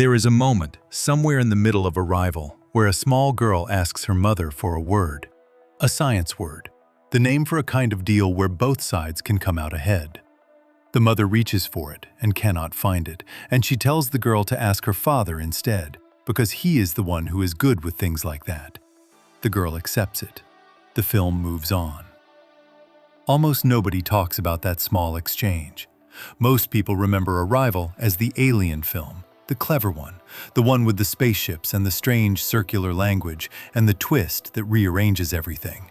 There is a moment, somewhere in the middle of Arrival, where a small girl asks her mother for a word. A science word. The name for a kind of deal where both sides can come out ahead. The mother reaches for it and cannot find it, and she tells the girl to ask her father instead, because he is the one who is good with things like that. The girl accepts it. The film moves on. Almost nobody talks about that small exchange. Most people remember Arrival as the alien film, the clever one, the one with the spaceships and the strange circular language and the twist that rearranges everything.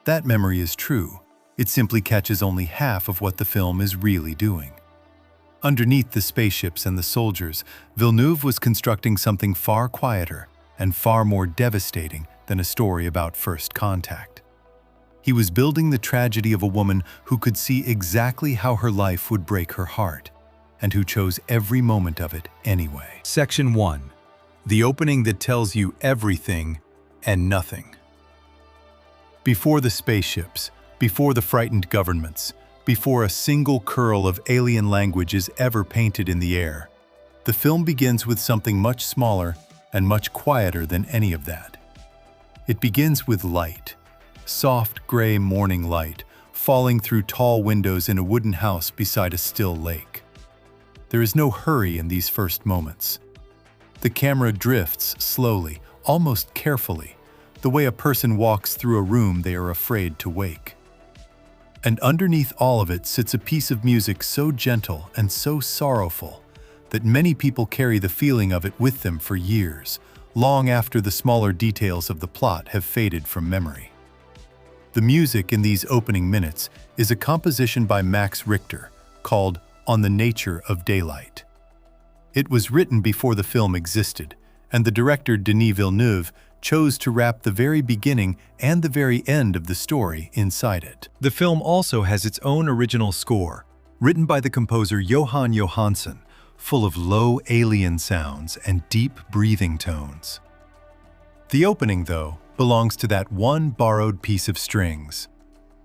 That memory is true. It simply catches only half of what the film is really doing. Underneath the spaceships and the soldiers, Villeneuve was constructing something far quieter and far more devastating than a story about first contact. He was building the tragedy of a woman who could see exactly how her life would break her heart, and who chose every moment of it anyway. Section 1. The opening that tells you everything and nothing. Before the spaceships, before the frightened governments, before a single curl of alien language is ever painted in the air, the film begins with something much smaller and much quieter than any of that. It begins with light, soft gray morning light, falling through tall windows in a wooden house beside a still lake. There is no hurry in these first moments. The camera drifts slowly, almost carefully, the way a person walks through a room they are afraid to wake. And underneath all of it sits a piece of music so gentle and so sorrowful that many people carry the feeling of it with them for years, long after the smaller details of the plot have faded from memory. The music in these opening minutes is a composition by Max Richter called On the Nature of Daylight. It was written before the film existed, and the director Denis Villeneuve chose to wrap the very beginning and the very end of the story inside it. The film also has its own original score, written by the composer Johan Johansson, full of low alien sounds and deep breathing tones. The opening, though, belongs to that one borrowed piece of strings.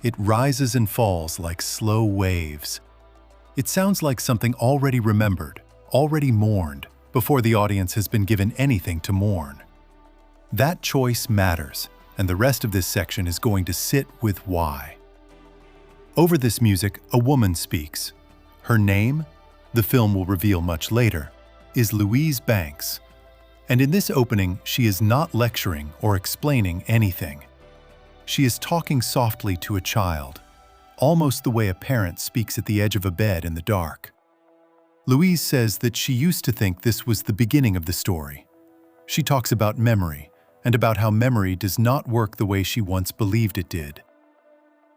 It rises and falls like slow waves. It sounds like something already remembered, already mourned, before the audience has been given anything to mourn. That choice matters, and the rest of this section is going to sit with why. Over this music, a woman speaks. Her name, the film will reveal much later, is Louise Banks. And in this opening, she is not lecturing or explaining anything. She is talking softly to a child, almost the way a parent speaks at the edge of a bed in the dark. Louise says that she used to think this was the beginning of the story. She talks about memory, and about how memory does not work the way she once believed it did.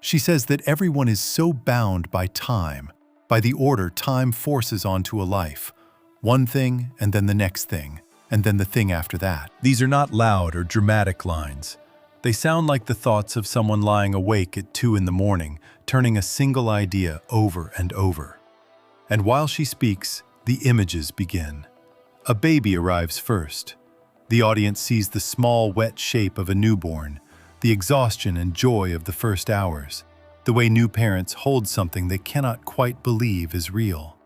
She says that everyone is so bound by time, by the order time forces onto a life, one thing and then the next thing, and then the thing after that. These are not loud or dramatic lines. They sound like the thoughts of someone lying awake at 2 in the morning, turning a single idea over and over. And while she speaks, the images begin. A baby arrives first. The audience sees the small, wet shape of a newborn, the exhaustion and joy of the first hours, the way new parents hold something they cannot quite believe is real.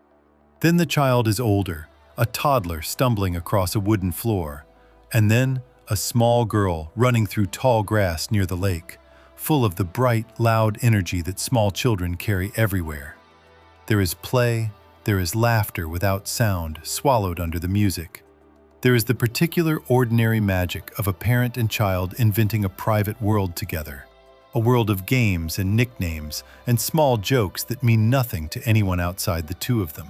Then the child is older, a toddler stumbling across a wooden floor, and then a small girl running through tall grass near the lake, full of the bright, loud energy that small children carry everywhere. There is play, there is laughter without sound, swallowed under the music. There is the particular ordinary magic of a parent and child inventing a private world together, a world of games and nicknames and small jokes that mean nothing to anyone outside the two of them.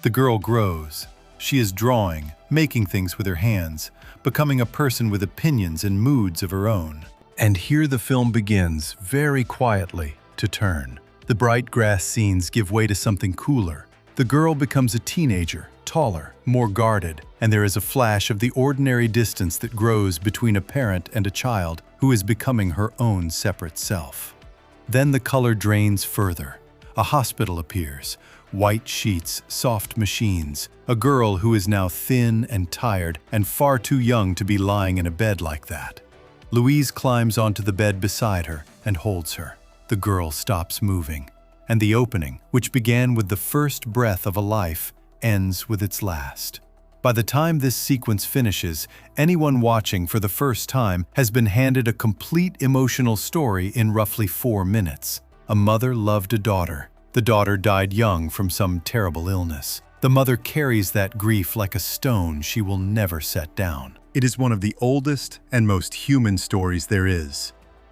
The girl grows. She is drawing, making things with her hands, becoming a person with opinions and moods of her own. And here the film begins, very quietly, to turn. The bright grass scenes give way to something cooler. The girl becomes a teenager, taller, more guarded, and there is a flash of the ordinary distance that grows between a parent and a child who is becoming her own separate self. Then the color drains further. A hospital appears. White sheets, soft machines, a girl who is now thin and tired and far too young to be lying in a bed like that. Louise climbs onto the bed beside her and holds her. The girl stops moving, and the opening, which began with the first breath of a life, ends with its last. By the time this sequence finishes, anyone watching for the first time has been handed a complete emotional story in roughly 4 minutes. A mother loved a daughter. The daughter died young from some terrible illness. The mother carries that grief like a stone she will never set down. It is one of the oldest and most human stories there is,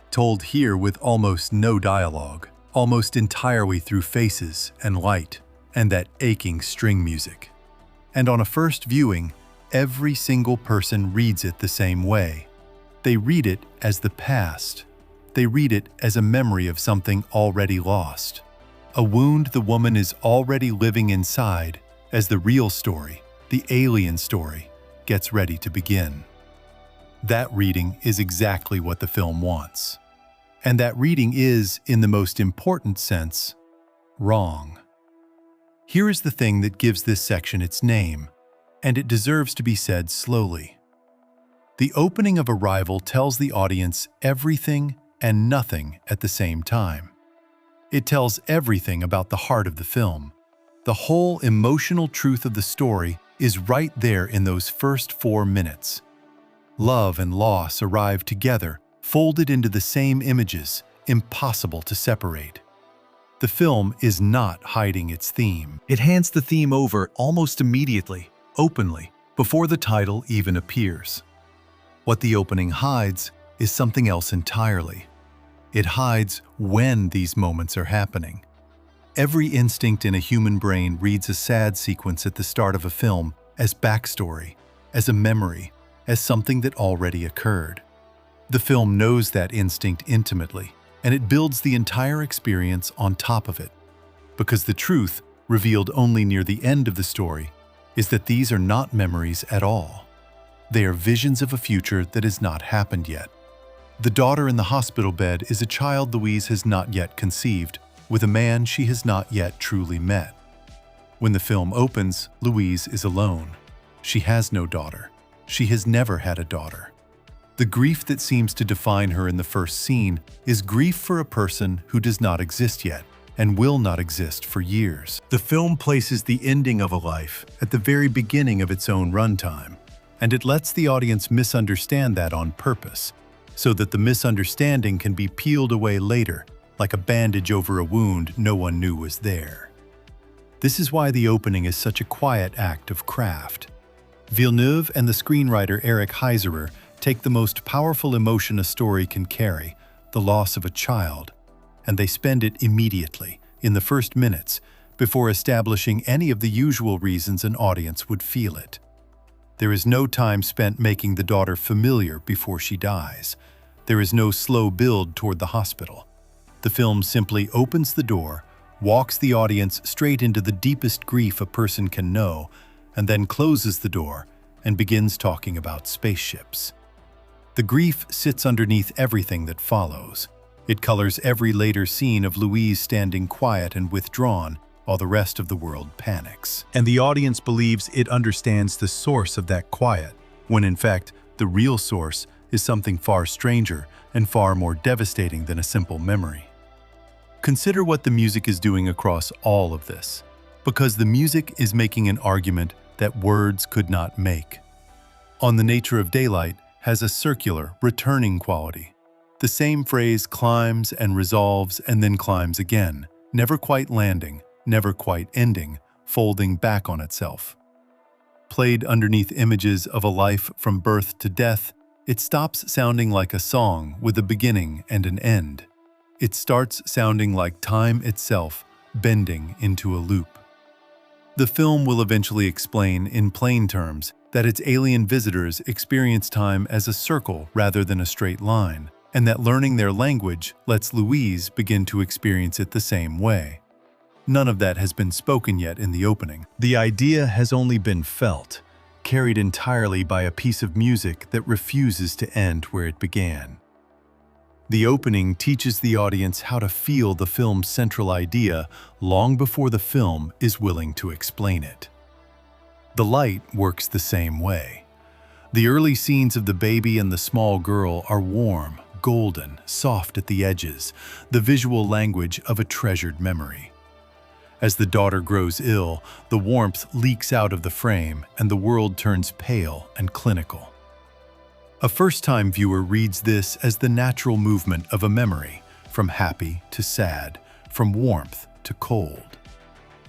told here with almost no dialogue, almost entirely through faces and light and that aching string music. And on a first viewing, every single person reads it the same way. They read it as the past. They read it as a memory of something already lost. A wound the woman is already living inside as the real story, the alien story, gets ready to begin. That reading is exactly what the film wants. And that reading is, in the most important sense, wrong. Here is the thing that gives this section its name, and it deserves to be said slowly. The opening of Arrival tells the audience everything and nothing at the same time. It tells everything about the heart of the film. The whole emotional truth of the story is right there in those first 4 minutes. Love and loss arrive together, folded into the same images, impossible to separate. The film is not hiding its theme. It hands the theme over almost immediately, openly, before the title even appears. What the opening hides is something else entirely. It hides when these moments are happening. Every instinct in a human brain reads a sad sequence at the start of a film as backstory, as a memory, as something that already occurred. The film knows that instinct intimately, and it builds the entire experience on top of it. Because the truth, revealed only near the end of the story, is that these are not memories at all. They are visions of a future that has not happened yet. The daughter in the hospital bed is a child Louise has not yet conceived, with a man she has not yet truly met. When the film opens, Louise is alone. She has no daughter. She has never had a daughter. The grief that seems to define her in the first scene is grief for a person who does not exist yet and will not exist for years. The film places the ending of a life at the very beginning of its own runtime, and it lets the audience misunderstand that on purpose, so that the misunderstanding can be peeled away later, like a bandage over a wound no one knew was there. This is why the opening is such a quiet act of craft. Villeneuve and the screenwriter Eric Heiserer take the most powerful emotion a story can carry, the loss of a child, and they spend it immediately, in the first minutes, before establishing any of the usual reasons an audience would feel it. There is no time spent making the daughter familiar before she dies. There is no slow build toward the hospital. The film simply opens the door, walks the audience straight into the deepest grief a person can know, and then closes the door and begins talking about spaceships. The grief sits underneath everything that follows. It colors every later scene of Louise standing quiet and withdrawn while the rest of the world panics. And the audience believes it understands the source of that quiet, when in fact, the real source is something far stranger and far more devastating than a simple memory. Consider what the music is doing across all of this, because the music is making an argument that words could not make. On the Nature of Daylight has a circular, returning quality. The same phrase climbs and resolves and then climbs again, never quite landing, never quite ending, folding back on itself. Played underneath images of a life from birth to death, it stops sounding like a song with a beginning and an end. It starts sounding like time itself, bending into a loop. The film will eventually explain, in plain terms, that its alien visitors experience time as a circle rather than a straight line, and that learning their language lets Louise begin to experience it the same way. None of that has been spoken yet in the opening. The idea has only been felt, carried entirely by a piece of music that refuses to end where it began. The opening teaches the audience how to feel the film's central idea long before the film is willing to explain it. The light works the same way. The early scenes of the baby and the small girl are warm, golden, soft at the edges, the visual language of a treasured memory. As the daughter grows ill, the warmth leaks out of the frame and the world turns pale and clinical. A first-time viewer reads this as the natural movement of a memory, from happy to sad, from warmth to cold.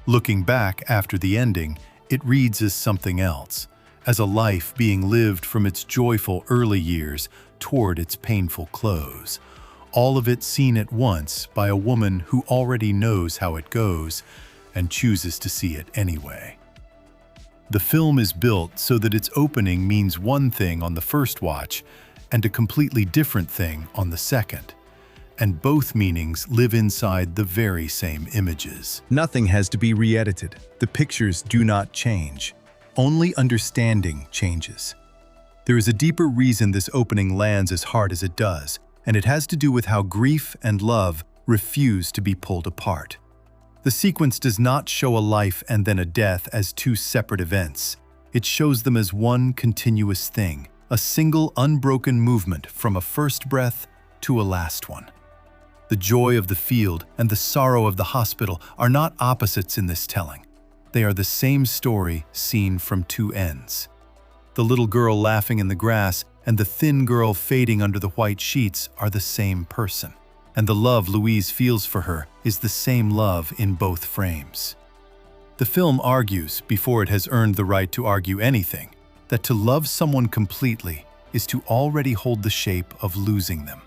Looking back after the ending, it reads as something else, as a life being lived from its joyful early years toward its painful close. All of it seen at once by a woman who already knows how it goes and chooses to see it anyway. The film is built so that its opening means one thing on the first watch and a completely different thing on the second, and both meanings live inside the very same images. Nothing has to be re-edited. The pictures do not change. Only understanding changes. There is a deeper reason this opening lands as hard as it does, and it has to do with how grief and love refuse to be pulled apart. The sequence does not show a life and then a death as two separate events. It shows them as one continuous thing, a single unbroken movement from a first breath to a last one. The joy of the field and the sorrow of the hospital are not opposites in this telling. They are the same story seen from two ends. The little girl laughing in the grass and the thin girl fading under the white sheets are the same person, and the love Louise feels for her is the same love in both frames. The film argues, before it has earned the right to argue anything, that to love someone completely is to already hold the shape of losing them.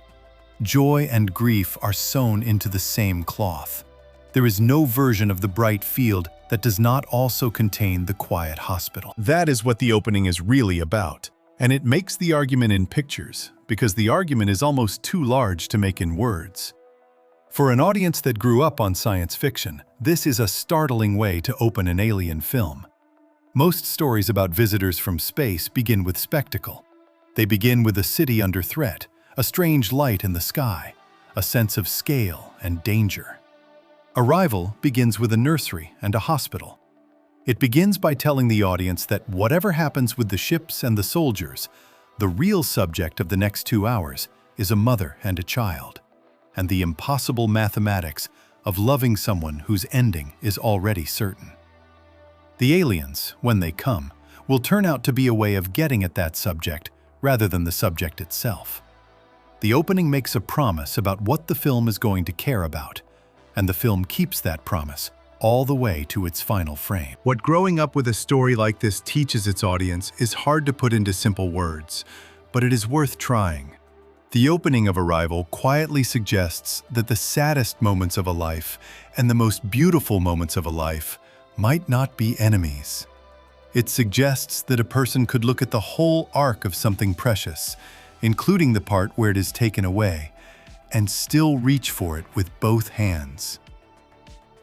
Joy and grief are sewn into the same cloth. There is no version of the bright field that does not also contain the quiet hospital. That is what the opening is really about. And it makes the argument in pictures, because the argument is almost too large to make in words. For an audience that grew up on science fiction, this is a startling way to open an alien film. Most stories about visitors from space begin with spectacle. They begin with a city under threat, a strange light in the sky, a sense of scale and danger. Arrival begins with a nursery and a hospital. It begins by telling the audience that whatever happens with the ships and the soldiers, the real subject of the next 2 hours is a mother and a child, and the impossible mathematics of loving someone whose ending is already certain. The aliens, when they come, will turn out to be a way of getting at that subject rather than the subject itself. The opening makes a promise about what the film is going to care about, and the film keeps that promise all the way to its final frame. What growing up with a story like this teaches its audience is hard to put into simple words, but it is worth trying. The opening of Arrival quietly suggests that the saddest moments of a life and the most beautiful moments of a life might not be enemies. It suggests that a person could look at the whole arc of something precious, including the part where it is taken away, and still reach for it with both hands.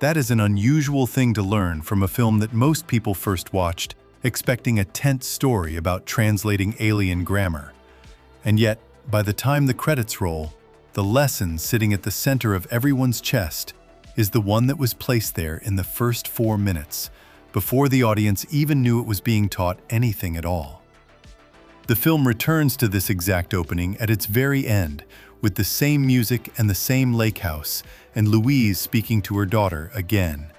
That is an unusual thing to learn from a film that most people first watched expecting a tense story about translating alien grammar. And yet, by the time the credits roll, the lesson sitting at the center of everyone's chest is the one that was placed there in the first 4 minutes, before the audience even knew it was being taught anything at all. The film returns to this exact opening at its very end, with the same music and the same lake house, and Louise speaking to her daughter again.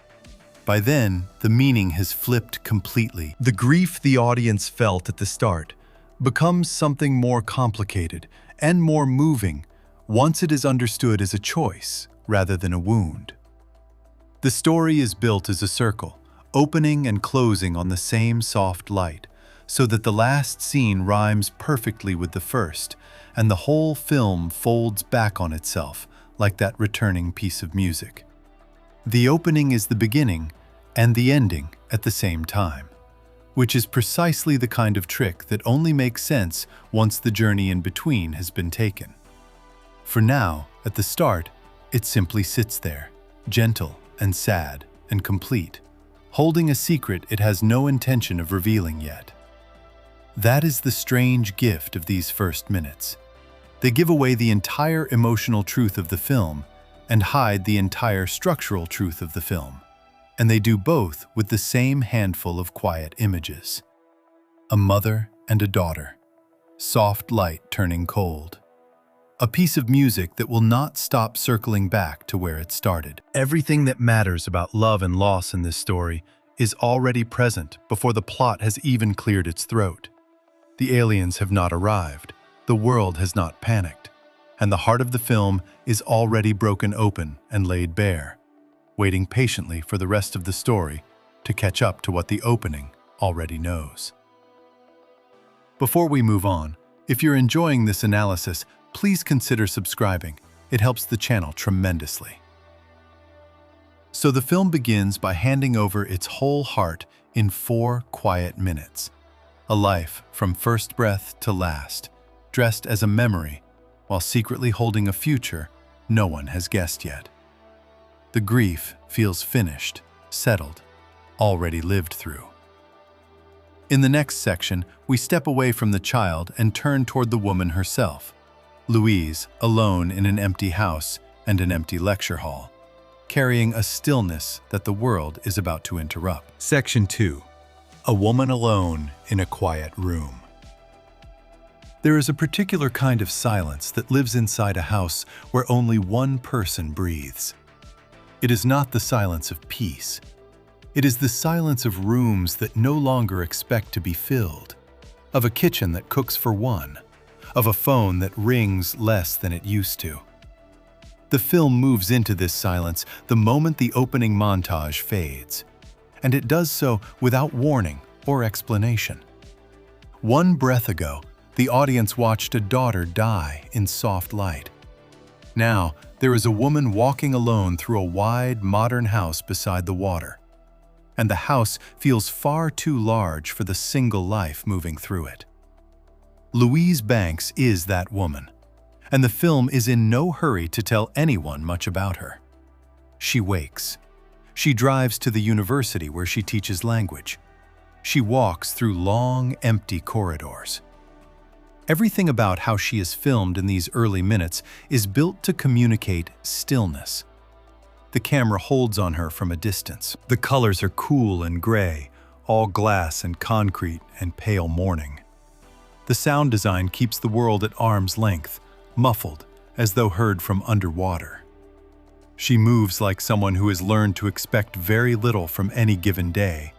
By then, the meaning has flipped completely. The grief the audience felt at the start becomes something more complicated and more moving once it is understood as a choice rather than a wound. The story is built as a circle, opening and closing on the same soft light, so that the last scene rhymes perfectly with the first, and the whole film folds back on itself like that returning piece of music. The opening is the beginning and the ending at the same time, which is precisely the kind of trick that only makes sense once the journey in between has been taken. For now, at the start, it simply sits there, gentle and sad and complete, holding a secret it has no intention of revealing yet. That is the strange gift of these first minutes. They give away the entire emotional truth of the film and hide the entire structural truth of the film. And they do both with the same handful of quiet images. A mother and a daughter. Soft light turning cold. a piece of music that will not stop circling back to where it started. Everything that matters about love and loss in this story is already present before the plot has even cleared its throat. The aliens have not arrived, the world has not panicked, and the heart of the film is already broken open and laid bare, waiting patiently for the rest of the story to catch up to what the opening already knows. Before we move on, if you're enjoying this analysis, please consider subscribing. It helps the channel tremendously. So the film begins by handing over its whole heart in 4 quiet minutes. A life from first breath to last, dressed as a memory, while secretly holding a future no one has guessed yet. The grief feels finished, settled, already lived through. In the next section, we step away from the child and turn toward the woman herself. Louise, alone in an empty house and an empty lecture hall, carrying a stillness that the world is about to interrupt. Section 2. A woman alone in a quiet room. There is a particular kind of silence that lives inside a house where only one person breathes. It is not the silence of peace. It is the silence of rooms that no longer expect to be filled, of a kitchen that cooks for one, of a phone that rings less than it used to. The film moves into this silence the moment the opening montage fades, and it does so without warning or explanation. One breath ago, the audience watched a daughter die in soft light. Now, there is a woman walking alone through a wide, modern house beside the water, and the house feels far too large for the single life moving through it. Louise Banks is that woman, and the film is in no hurry to tell anyone much about her. She wakes. She drives to the university where she teaches language. She walks through long, empty corridors. Everything about how she is filmed in these early minutes is built to communicate stillness. The camera holds on her from a distance. The colors are cool and gray, all glass and concrete and pale morning. The sound design keeps the world at arm's length, muffled, as though heard from underwater. She moves like someone who has learned to expect very little from any given day,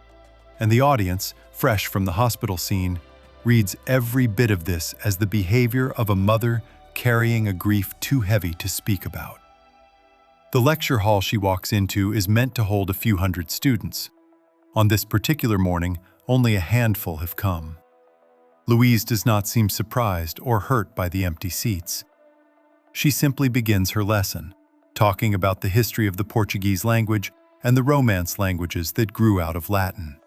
and the audience, fresh from the hospital scene, reads every bit of this as the behavior of a mother carrying a grief too heavy to speak about. The lecture hall she walks into is meant to hold a few hundred students. On this particular morning, only a handful have come. Louise does not seem surprised or hurt by the empty seats. She simply begins her lesson, talking about the history of the Portuguese language and the Romance languages that grew out of Latin.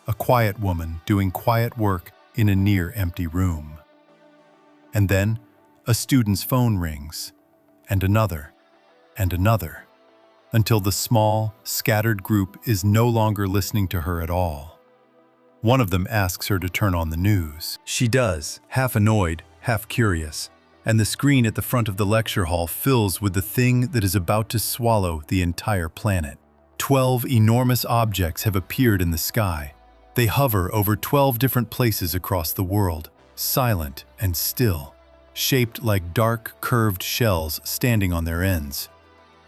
A quiet woman doing quiet work in a near-empty room. And then, a student's phone rings, and another, until the small, scattered group is no longer listening to her at all. One of them asks her to turn on the news. She does, half annoyed, half curious, and the screen at the front of the lecture hall fills with the thing that is about to swallow the entire planet. 12 enormous objects have appeared in the sky. They hover over 12 different places across the world, silent and still, shaped like dark, curved shells standing on their ends.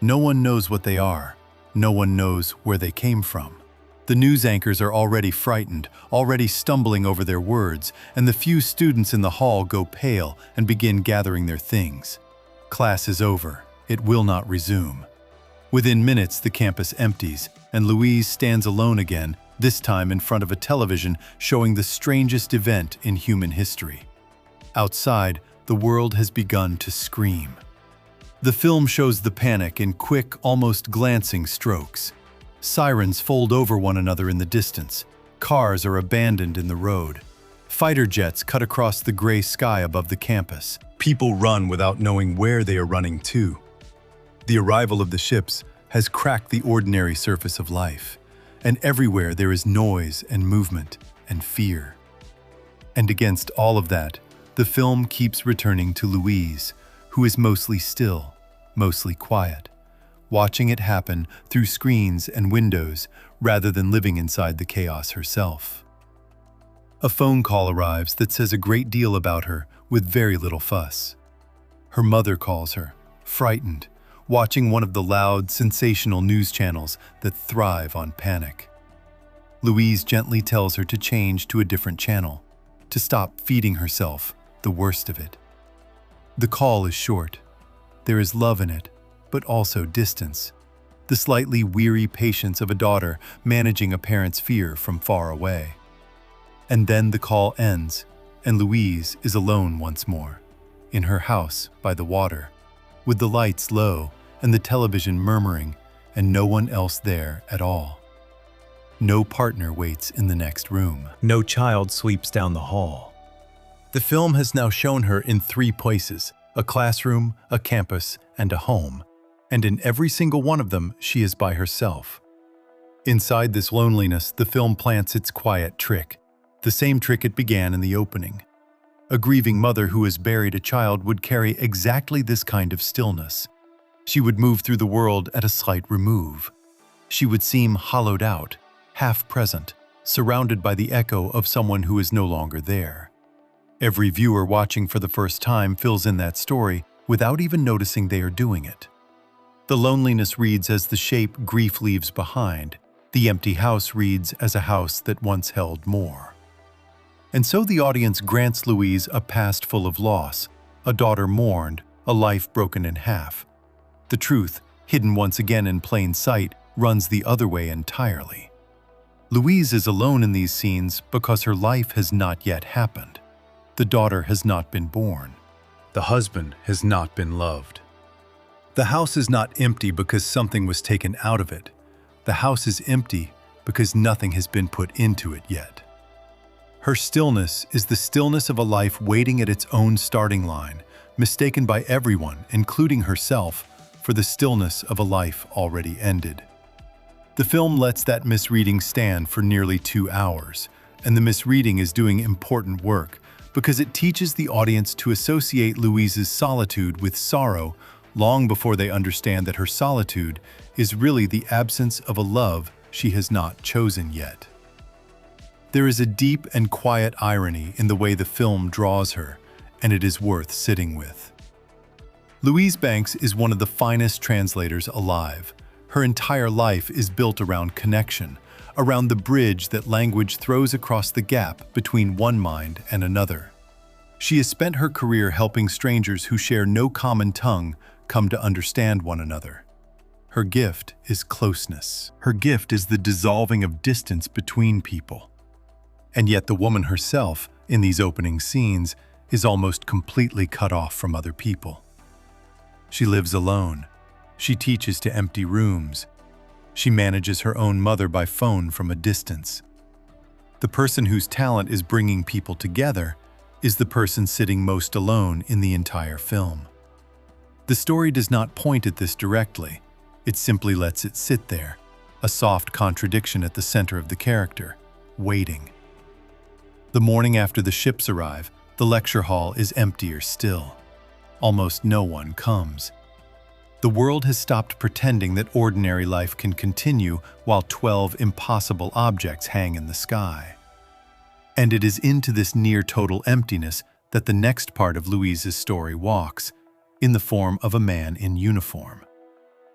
No one knows what they are. No one knows where they came from. The news anchors are already frightened, already stumbling over their words, and the few students in the hall go pale and begin gathering their things. Class is over. It will not resume. Within minutes, the campus empties, and Louise stands alone again, this time in front of a television showing the strangest event in human history. Outside, the world has begun to scream. The film shows the panic in quick, almost glancing strokes. Sirens fold over one another in the distance. Cars are abandoned in the road. Fighter jets cut across the gray sky above the campus. People run without knowing where they are running to. The arrival of the ships has cracked the ordinary surface of life, and everywhere there is noise and movement and fear. And against all of that, the film keeps returning to Louise, who is mostly still, mostly quiet, watching it happen through screens and windows rather than living inside the chaos herself. A phone call arrives that says a great deal about her with very little fuss. Her mother calls her, frightened, watching one of the loud, sensational news channels that thrive on panic. Louise gently tells her to change to a different channel, to stop feeding herself the worst of it. The call is short. There is love in it, but also distance. The slightly weary patience of a daughter managing a parent's fear from far away. And then the call ends, and Louise is alone once more, in her house by the water, with the lights low and the television murmuring, and no one else there at all. No partner waits in the next room. No child sweeps down the hall. The film has now shown her in 3 places: a classroom, a campus, and a home. And in every single one of them, she is by herself. Inside this loneliness, the film plants its quiet trick, the same trick it began in the opening. A grieving mother who has buried a child would carry exactly this kind of stillness. She would move through the world at a slight remove. She would seem hollowed out, half present, surrounded by the echo of someone who is no longer there. Every viewer watching for the first time fills in that story without even noticing they are doing it. The loneliness reads as the shape grief leaves behind. The empty house reads as a house that once held more. And so the audience grants Louise a past full of loss, a daughter mourned, a life broken in half. The truth, hidden once again in plain sight, runs the other way entirely. Louise is alone in these scenes because her life has not yet happened. The daughter has not been born. The husband has not been loved. The house is not empty because something was taken out of it. The house is empty because nothing has been put into it yet. Her stillness is the stillness of a life waiting at its own starting line, mistaken by everyone, including herself, for the stillness of a life already ended. The film lets that misreading stand for nearly 2 hours, and the misreading is doing important work because it teaches the audience to associate Louise's solitude with sorrow long before they understand that her solitude is really the absence of a love she has not chosen yet. There is a deep and quiet irony in the way the film draws her, and it is worth sitting with. Louise Banks is one of the finest translators alive. Her entire life is built around connection, around the bridge that language throws across the gap between one mind and another. She has spent her career helping strangers who share no common tongue come to understand one another. Her gift is closeness. Her gift is the dissolving of distance between people. And yet the woman herself, in these opening scenes, is almost completely cut off from other people. She lives alone. She teaches to empty rooms. She manages her own mother by phone from a distance. The person whose talent is bringing people together is the person sitting most alone in the entire film. The story does not point at this directly. It simply lets it sit there, a soft contradiction at the center of the character, waiting. The morning after the ships arrive, the lecture hall is emptier still. Almost no one comes. The world has stopped pretending that ordinary life can continue while 12 impossible objects hang in the sky. And it is into this near-total emptiness that the next part of Louise's story walks, in the form of a man in uniform.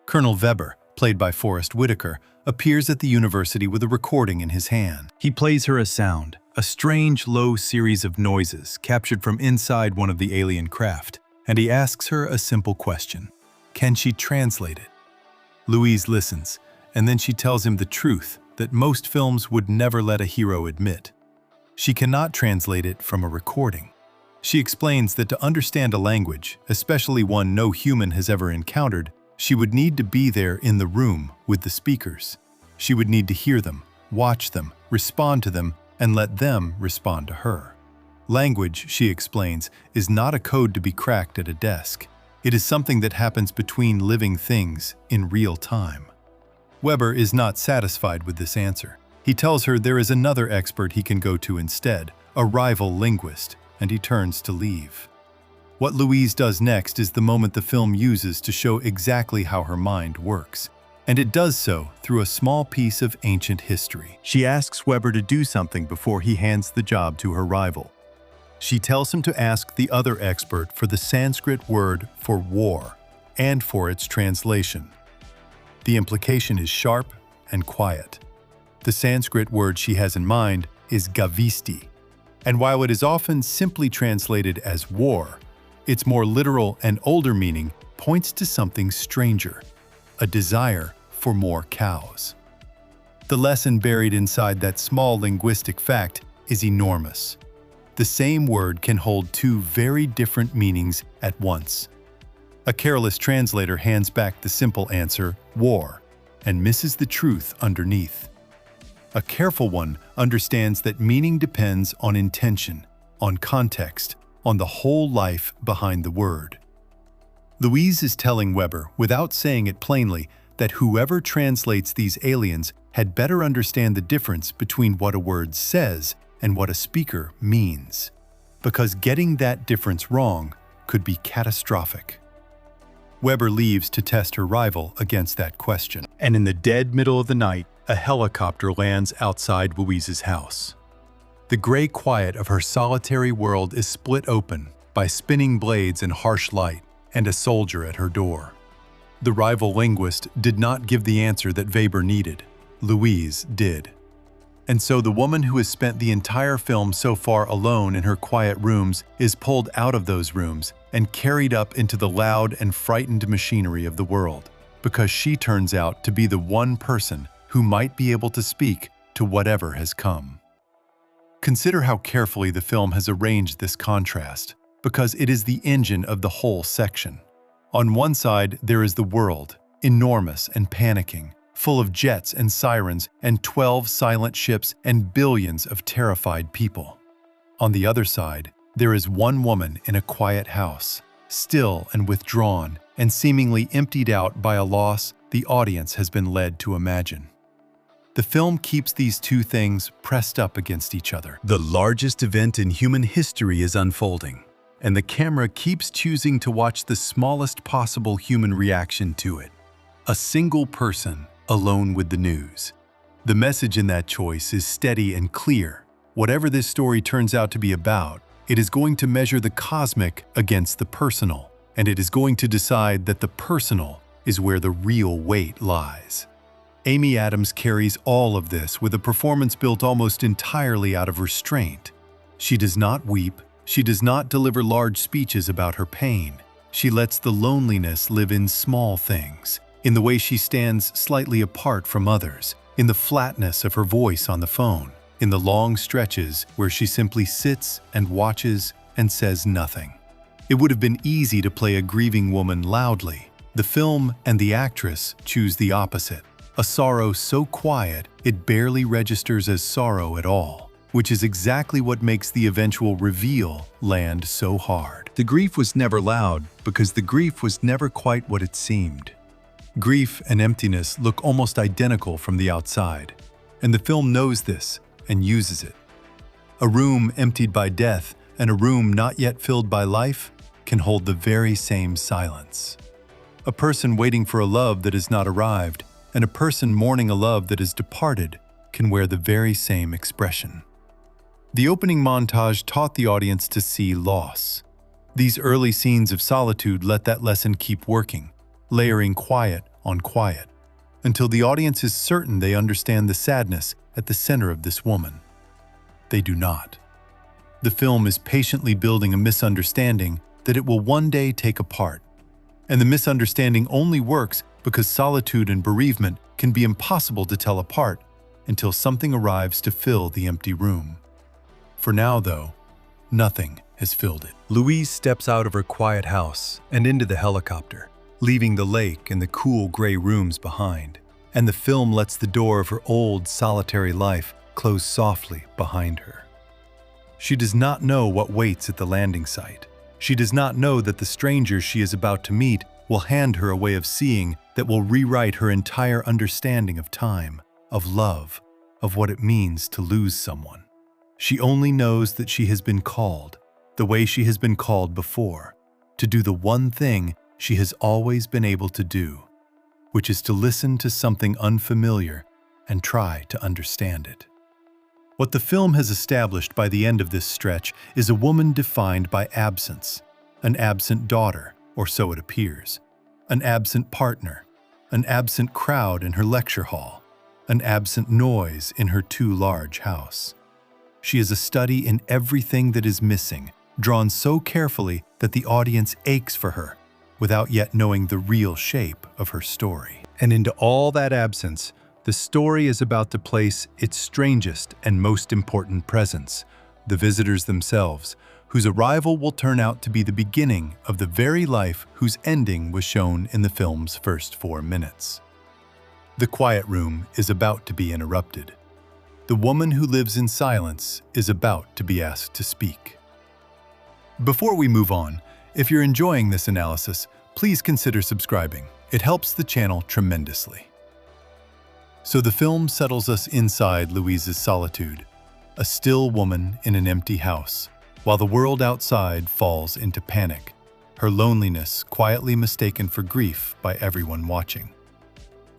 Colonel Weber, played by Forrest Whitaker, appears at the university with a recording in his hand. He plays her a sound, a strange, low series of noises captured from inside one of the alien craft, and he asks her a simple question. Can she translate it? Louise listens, and then she tells him the truth that most films would never let a hero admit. She cannot translate it from a recording. She explains that to understand a language, especially one no human has ever encountered, she would need to be there in the room with the speakers. She would need to hear them, watch them, respond to them, and let them respond to her. Language, she explains, is not a code to be cracked at a desk. It is something that happens between living things in real time. Weber is not satisfied with this answer. He tells her there is another expert he can go to instead, a rival linguist, and he turns to leave. What Louise does next is the moment the film uses to show exactly how her mind works, and it does so through a small piece of ancient history. She asks Weber to do something before he hands the job to her rival. She tells him to ask the other expert for the Sanskrit word for war and for its translation. The implication is sharp and quiet. The Sanskrit word she has in mind is gavisti, and while it is often simply translated as war, its more literal and older meaning points to something stranger, a desire for more cows. The lesson buried inside that small linguistic fact is enormous. The same word can hold two very different meanings at once. A careless translator hands back the simple answer, war, and misses the truth underneath. A careful one understands that meaning depends on intention, on context, on the whole life behind the word. Louise is telling Weber, without saying it plainly, that whoever translates these aliens had better understand the difference between what a word says and what a speaker means, because getting that difference wrong could be catastrophic. Weber leaves to test her rival against that question. And in the dead middle of the night, a helicopter lands outside Louise's house. The gray quiet of her solitary world is split open by spinning blades and harsh light, and a soldier at her door. The rival linguist did not give the answer that Weber needed. Louise did. And so the woman who has spent the entire film so far alone in her quiet rooms is pulled out of those rooms and carried up into the loud and frightened machinery of the world, because she turns out to be the one person who might be able to speak to whatever has come. Consider how carefully the film has arranged this contrast, because it is the engine of the whole section. On one side, there is the world, enormous and panicking, full of jets and sirens and 12 silent ships and billions of terrified people. On the other side, there is one woman in a quiet house, still and withdrawn, and seemingly emptied out by a loss the audience has been led to imagine. The film keeps these two things pressed up against each other. The largest event in human history is unfolding, and the camera keeps choosing to watch the smallest possible human reaction to it. A single person alone with the news. The message in that choice is steady and clear. Whatever this story turns out to be about, it is going to measure the cosmic against the personal, and it is going to decide that the personal is where the real weight lies. Amy Adams carries all of this with a performance built almost entirely out of restraint. She does not weep. She does not deliver large speeches about her pain. She lets the loneliness live in small things, in the way she stands slightly apart from others, in the flatness of her voice on the phone, in the long stretches where she simply sits and watches and says nothing. It would have been easy to play a grieving woman loudly. The film and the actress choose the opposite, a sorrow so quiet it barely registers as sorrow at all, which is exactly what makes the eventual reveal land so hard. The grief was never loud because the grief was never quite what it seemed. Grief and emptiness look almost identical from the outside, and the film knows this and uses it. A room emptied by death and a room not yet filled by life can hold the very same silence. A person waiting for a love that has not arrived and a person mourning a love that has departed can wear the very same expression. The opening montage taught the audience to see loss. These early scenes of solitude let that lesson keep working, layering quiet on quiet, until the audience is certain they understand the sadness at the center of this woman. They do not. The film is patiently building a misunderstanding that it will one day take apart, and the misunderstanding only works because solitude and bereavement can be impossible to tell apart until something arrives to fill the empty room. For now, though, nothing has filled it. Louise steps out of her quiet house and into the helicopter, leaving the lake and the cool gray rooms behind, and the film lets the door of her old, solitary life close softly behind her. She does not know what waits at the landing site. She does not know that the stranger she is about to meet will hand her a way of seeing that will rewrite her entire understanding of time, of love, of what it means to lose someone. She only knows that she has been called, the way she has been called before, to do the one thing she has always been able to do, which is to listen to something unfamiliar and try to understand it. What the film has established by the end of this stretch is a woman defined by absence, an absent daughter, or so it appears, an absent partner, an absent crowd in her lecture hall, an absent noise in her too large house. She is a study in everything that is missing, drawn so carefully that the audience aches for her, without yet knowing the real shape of her story. And into all that absence, the story is about to place its strangest and most important presence, the visitors themselves, whose arrival will turn out to be the beginning of the very life whose ending was shown in the film's first 4 minutes. The quiet room is about to be interrupted. The woman who lives in silence is about to be asked to speak. Before we move on, if you're enjoying this analysis, please consider subscribing. It helps the channel tremendously. So the film settles us inside Louise's solitude, a still woman in an empty house, while the world outside falls into panic, her loneliness quietly mistaken for grief by everyone watching.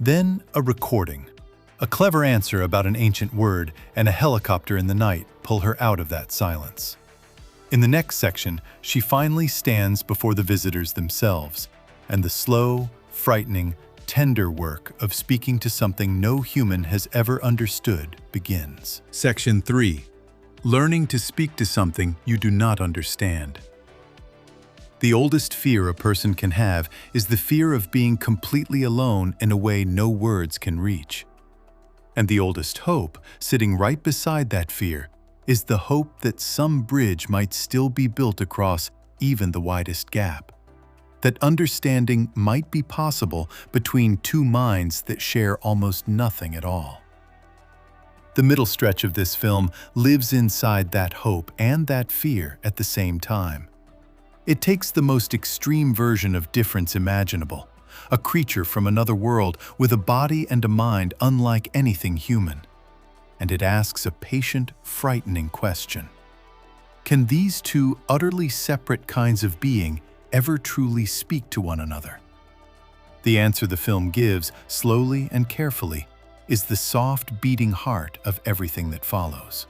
Then a recording. A clever answer about an ancient word and a helicopter in the night pull her out of that silence. In the next section, she finally stands before the visitors themselves, and the slow, frightening, tender work of speaking to something no human has ever understood begins. Section 3. Learning to speak to something you do not understand. The oldest fear a person can have is the fear of being completely alone in a way no words can reach. And the oldest hope, sitting right beside that fear, is the hope that some bridge might still be built across even the widest gap. That understanding might be possible between two minds that share almost nothing at all. The middle stretch of this film lives inside that hope and that fear at the same time. It takes the most extreme version of difference imaginable, a creature from another world with a body and a mind unlike anything human, and it asks a patient, frightening question. Can these two utterly separate kinds of being ever truly speak to one another? The answer the film gives, slowly and carefully, is the soft, beating heart of everything that follows.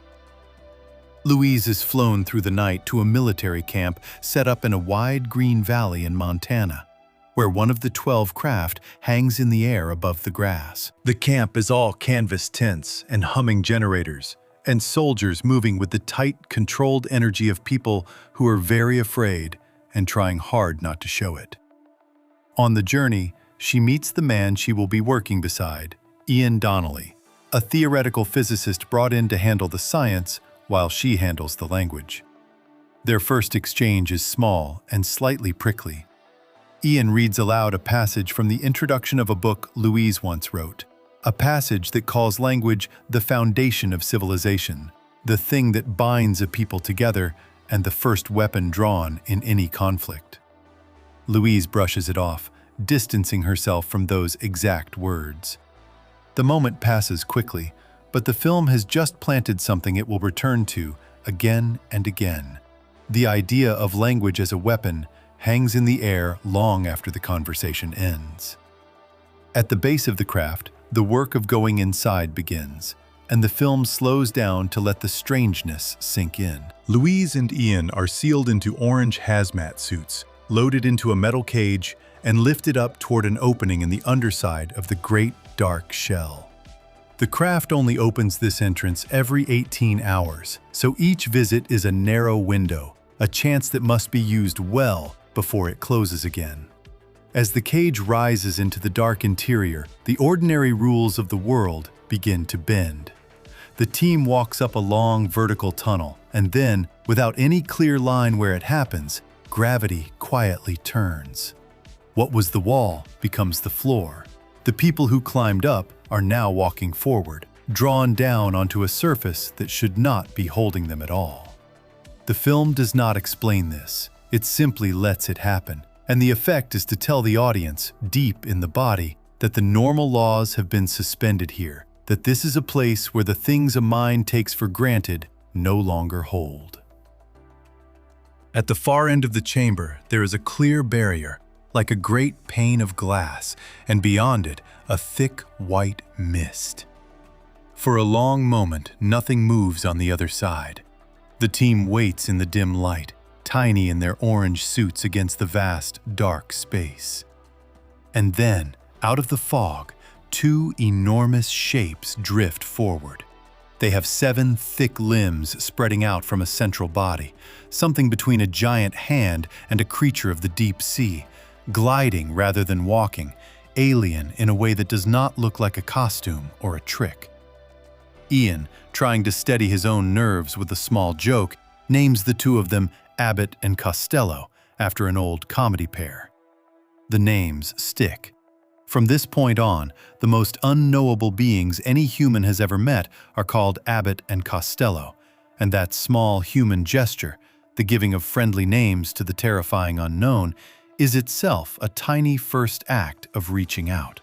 Louise is flown through the night to a military camp set up in a wide green valley in Montana, where one of the 12 craft hangs in the air above the grass. The camp is all canvas tents and humming generators, and soldiers moving with the tight, controlled energy of people who are very afraid and trying hard not to show it. On the journey, she meets the man she will be working beside, Ian Donnelly, a theoretical physicist brought in to handle the science while she handles the language. Their first exchange is small and slightly prickly. Ian reads aloud a passage from the introduction of a book Louise once wrote, a passage that calls language the foundation of civilization, the thing that binds a people together, and the first weapon drawn in any conflict. Louise brushes it off, distancing herself from those exact words. The moment passes quickly, but the film has just planted something it will return to again and again. The idea of language as a weapon hangs in the air long after the conversation ends. At the base of the craft, the work of going inside begins, and the film slows down to let the strangeness sink in. Louise and Ian are sealed into orange hazmat suits, loaded into a metal cage, and lifted up toward an opening in the underside of the great dark shell. The craft only opens this entrance every 18 hours, so each visit is a narrow window, a chance that must be used well before it closes again. As the cage rises into the dark interior, the ordinary rules of the world begin to bend. The team walks up a long vertical tunnel, and then, without any clear line where it happens, gravity quietly turns. What was the wall becomes the floor. The people who climbed up are now walking forward, drawn down onto a surface that should not be holding them at all. The film does not explain this. It simply lets it happen, and the effect is to tell the audience, deep in the body, that the normal laws have been suspended here, that this is a place where the things a mind takes for granted no longer hold. At the far end of the chamber, there is a clear barrier, like a great pane of glass, and beyond it, a thick white mist. For a long moment, nothing moves on the other side. The team waits in the dim light, tiny in their orange suits against the vast, dark space. And then, out of the fog, two enormous shapes drift forward. They have 7 thick limbs spreading out from a central body, something between a giant hand and a creature of the deep sea, gliding rather than walking, alien in a way that does not look like a costume or a trick. Ian, trying to steady his own nerves with a small joke, names the two of them Abbott and Costello, after an old comedy pair. The names stick. From this point on, the most unknowable beings any human has ever met are called Abbott and Costello, and that small human gesture, the giving of friendly names to the terrifying unknown, is itself a tiny first act of reaching out.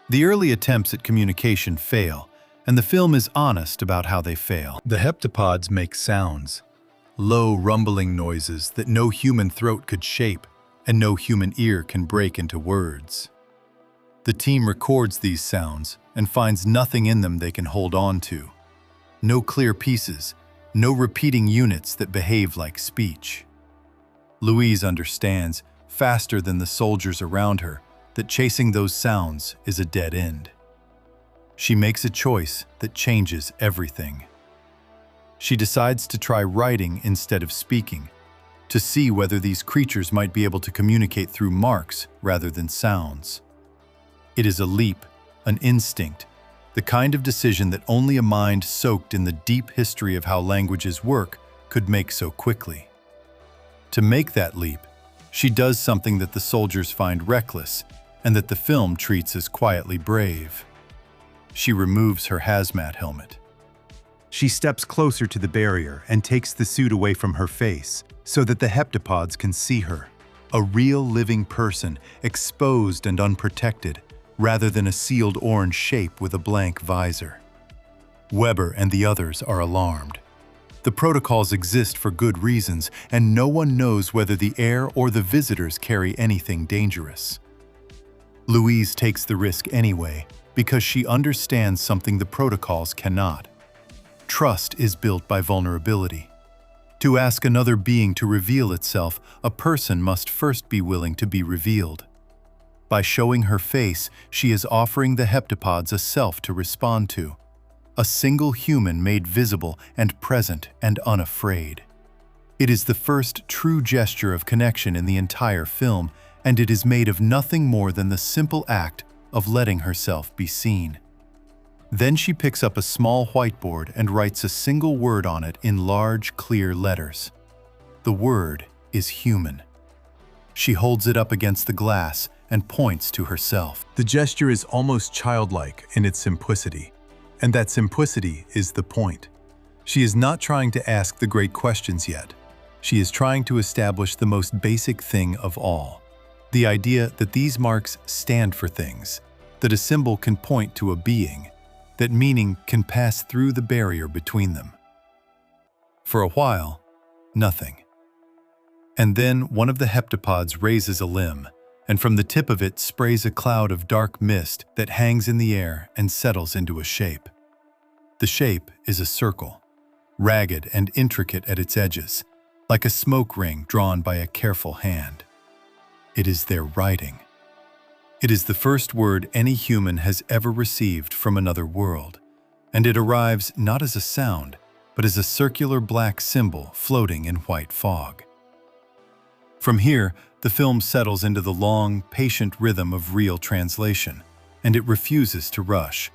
The early attempts at communication fail, and the film is honest about how they fail. The heptapods make sounds, low rumbling noises that no human throat could shape and no human ear can break into words. The team records these sounds and finds nothing in them they can hold on to. No clear pieces, no repeating units that behave like speech. Louise understands, faster than the soldiers around her, that chasing those sounds is a dead end. She makes a choice that changes everything. She decides to try writing instead of speaking, to see whether these creatures might be able to communicate through marks rather than sounds. It is a leap, an instinct, the kind of decision that only a mind soaked in the deep history of how languages work could make so quickly. To make that leap, she does something that the soldiers find reckless and that the film treats as quietly brave. She removes her hazmat helmet. She steps closer to the barrier and takes the suit away from her face so that the heptapods can see her. A real living person, exposed and unprotected, rather than a sealed orange shape with a blank visor. Weber and the others are alarmed. The protocols exist for good reasons, and no one knows whether the air or the visitors carry anything dangerous. Louise takes the risk anyway, because she understands something the protocols cannot. Trust is built by vulnerability. To ask another being to reveal itself, a person must first be willing to be revealed. By showing her face, she is offering the heptapods a self to respond to, a single human made visible and present and unafraid. It is the first true gesture of connection in the entire film, and it is made of nothing more than the simple act of letting herself be seen. Then she picks up a small whiteboard and writes a single word on it in large, clear letters. The word is human. She holds it up against the glass and points to herself. The gesture is almost childlike in its simplicity, and that simplicity is the point. She is not trying to ask the great questions yet. She is trying to establish the most basic thing of all, the idea that these marks stand for things, that a symbol can point to a being, that meaning can pass through the barrier between them. For a while, nothing. And then one of the heptapods raises a limb, and from the tip of it sprays a cloud of dark mist that hangs in the air and settles into a shape. The shape is a circle, ragged and intricate at its edges, like a smoke ring drawn by a careful hand. It is their writing. It is the first word any human has ever received from another world, and it arrives not as a sound, but as a circular black symbol floating in white fog. From here, the film settles into the long, patient rhythm of real translation, and it refuses to rush.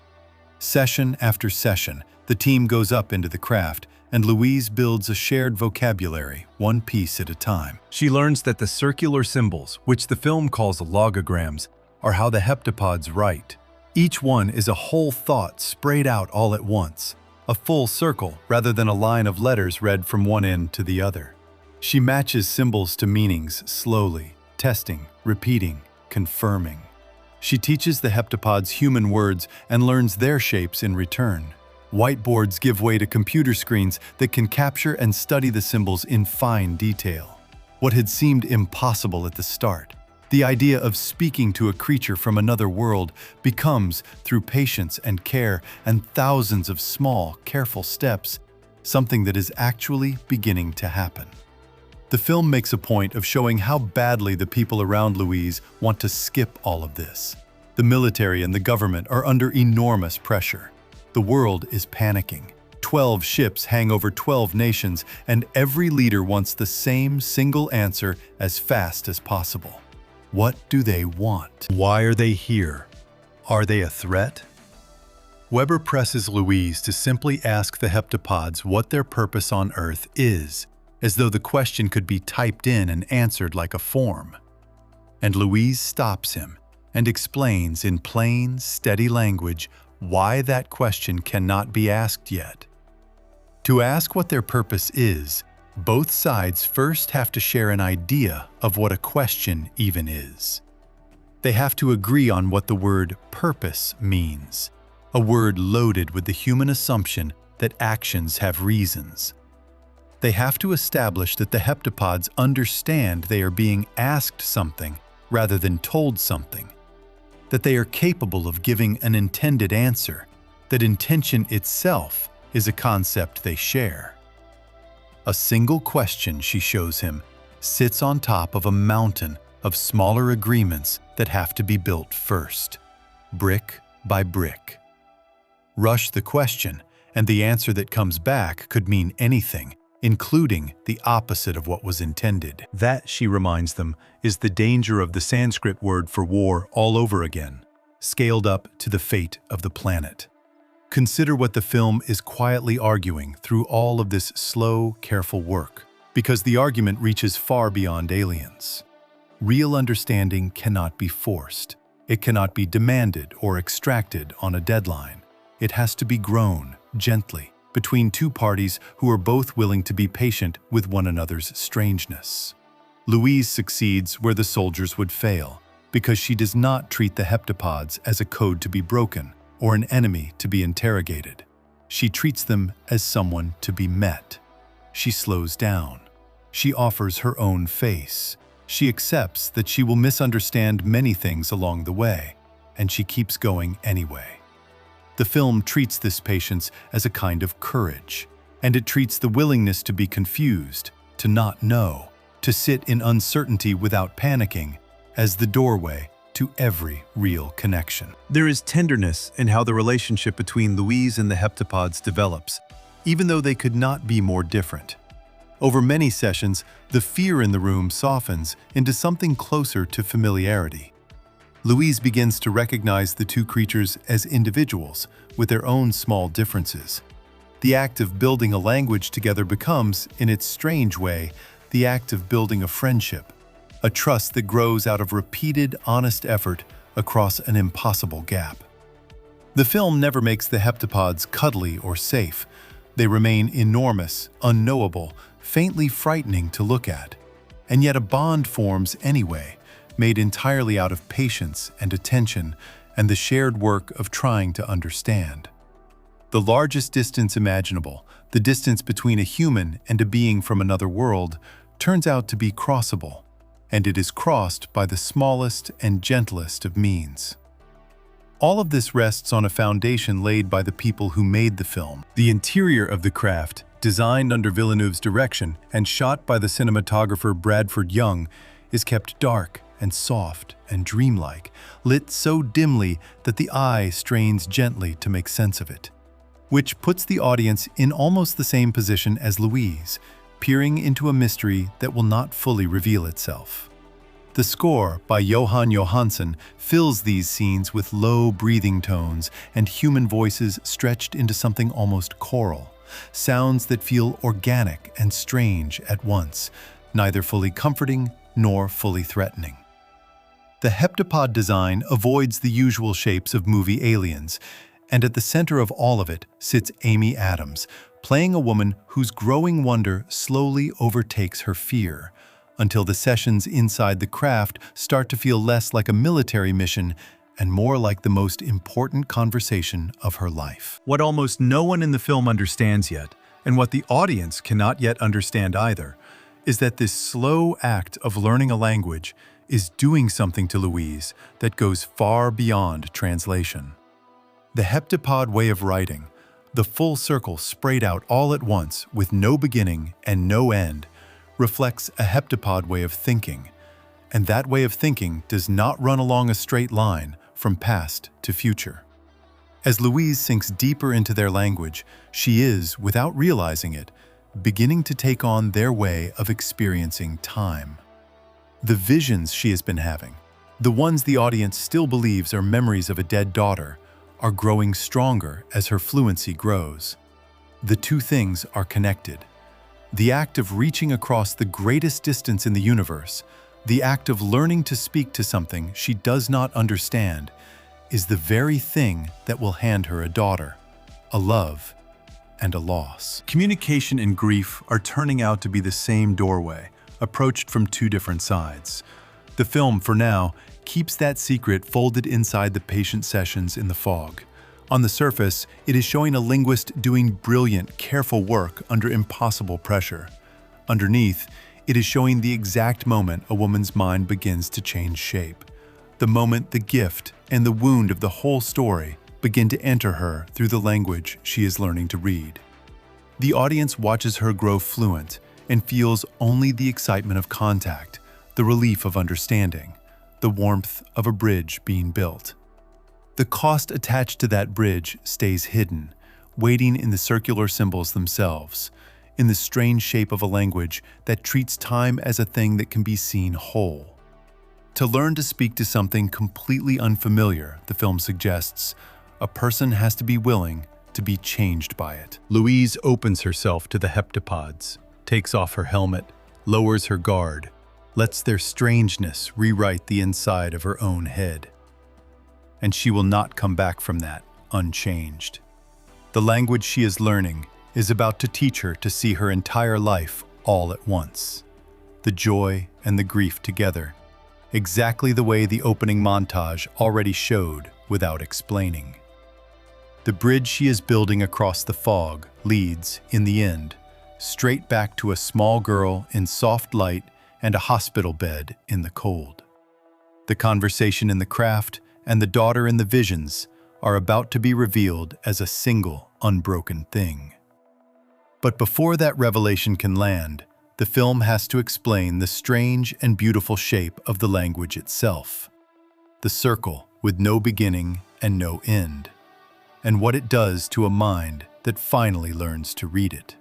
Session after session, the team goes up into the craft, and Louise builds a shared vocabulary, one piece at a time. She learns that the circular symbols, which the film calls logograms, are how the heptapods write. Each one is a whole thought sprayed out all at once, a full circle rather than a line of letters read from one end to the other. She matches symbols to meanings slowly, testing, repeating, confirming. She teaches the heptapods human words and learns their shapes in return. Whiteboards give way to computer screens that can capture and study the symbols in fine detail. What had seemed impossible at the start, The idea of speaking to a creature from another world becomes, through patience and care and thousands of small, careful steps, something that is actually beginning to happen. The film makes a point of showing how badly the people around Louise want to skip all of this. The military and the government are under enormous pressure. The world is panicking. 12 ships hang over 12 nations, and every leader wants the same single answer as fast as possible. What do they want? Why are they here? Are they a threat? Weber presses Louise to simply ask the heptapods what their purpose on Earth is, as though the question could be typed in and answered like a form. And Louise stops him and explains in plain, steady language why that question cannot be asked yet. To ask what their purpose is, both sides first have to share an idea of what a question even is. They have to agree on what the word purpose means, a word loaded with the human assumption that actions have reasons. They have to establish that the heptapods understand they are being asked something rather than told something, that they are capable of giving an intended answer, that intention itself is a concept they share. A single question, she shows him, sits on top of a mountain of smaller agreements that have to be built first, brick by brick. Rush the question, and the answer that comes back could mean anything, including the opposite of what was intended. That, she reminds them, is the danger of the Sanskrit word for war all over again, scaled up to the fate of the planet. Consider what the film is quietly arguing through all of this slow, careful work, because the argument reaches far beyond aliens. Real understanding cannot be forced. It cannot be demanded or extracted on a deadline. It has to be grown, gently, between two parties who are both willing to be patient with one another's strangeness. Louise succeeds where the soldiers would fail, because she does not treat the heptapods as a code to be broken, or an enemy to be interrogated. She treats them as someone to be met. She slows down. She offers her own face. She accepts that she will misunderstand many things along the way, and she keeps going anyway. The film treats this patience as a kind of courage, and it treats the willingness to be confused, to not know, to sit in uncertainty without panicking, as the doorway to every real connection. There is tenderness in how the relationship between Louise and the heptapods develops, even though they could not be more different. Over many sessions, the fear in the room softens into something closer to familiarity. Louise begins to recognize the two creatures as individuals with their own small differences. The act of building a language together becomes, in its strange way, the act of building a friendship, a trust that grows out of repeated, honest effort across an impossible gap. The film never makes the heptapods cuddly or safe. They remain enormous, unknowable, faintly frightening to look at. And yet a bond forms anyway, made entirely out of patience and attention and the shared work of trying to understand. The largest distance imaginable, the distance between a human and a being from another world, turns out to be crossable, and it is crossed by the smallest and gentlest of means. All of this rests on a foundation laid by the people who made the film. The interior of the craft, designed under Villeneuve's direction and shot by the cinematographer Bradford Young, is kept dark and soft and dreamlike, lit so dimly that the eye strains gently to make sense of it, which puts the audience in almost the same position as Louise, peering into a mystery that will not fully reveal itself. The score by Johan Johansson fills these scenes with low breathing tones and human voices stretched into something almost choral, sounds that feel organic and strange at once, neither fully comforting nor fully threatening. The heptapod design avoids the usual shapes of movie aliens, and at the center of all of it sits Amy Adams, playing a woman whose growing wonder slowly overtakes her fear, until the sessions inside the craft start to feel less like a military mission and more like the most important conversation of her life. What almost no one in the film understands yet, and what the audience cannot yet understand either, is that this slow act of learning a language is doing something to Louise that goes far beyond translation. The heptapod way of writing, the full circle sprayed out all at once with no beginning and no end, reflects a heptapod way of thinking, and that way of thinking does not run along a straight line from past to future. As Louise sinks deeper into their language, she is, without realizing it, beginning to take on their way of experiencing time. The visions she has been having, the ones the audience still believes are memories of a dead daughter, are growing stronger as her fluency grows. The two things are connected. The act of reaching across the greatest distance in the universe, the act of learning to speak to something she does not understand, is the very thing that will hand her a daughter, a love, and a loss. Communication and grief are turning out to be the same doorway, approached from two different sides. The film, for now, keeps that secret folded inside the patient sessions in the fog. On the surface, it is showing a linguist doing brilliant, careful work under impossible pressure. Underneath, it is showing the exact moment a woman's mind begins to change shape. The moment the gift and the wound of the whole story begin to enter her through the language she is learning to read. The audience watches her grow fluent and feels only the excitement of contact, the relief of understanding, the warmth of a bridge being built. The cost attached to that bridge stays hidden, waiting in the circular symbols themselves, in the strange shape of a language that treats time as a thing that can be seen whole. To learn to speak to something completely unfamiliar, the film suggests, a person has to be willing to be changed by it. Louise opens herself to the heptapods, takes off her helmet, lowers her guard, lets their strangeness rewrite the inside of her own head. And she will not come back from that unchanged. The language she is learning is about to teach her to see her entire life all at once. The joy and the grief together, exactly the way the opening montage already showed without explaining. The bridge she is building across the fog leads, in the end, straight back to a small girl in soft light and a hospital bed in the cold. The conversation in the craft and the daughter in the visions are about to be revealed as a single, unbroken thing. But before that revelation can land, the film has to explain the strange and beautiful shape of the language itself. The circle with no beginning and no end, and what it does to a mind that finally learns to read it.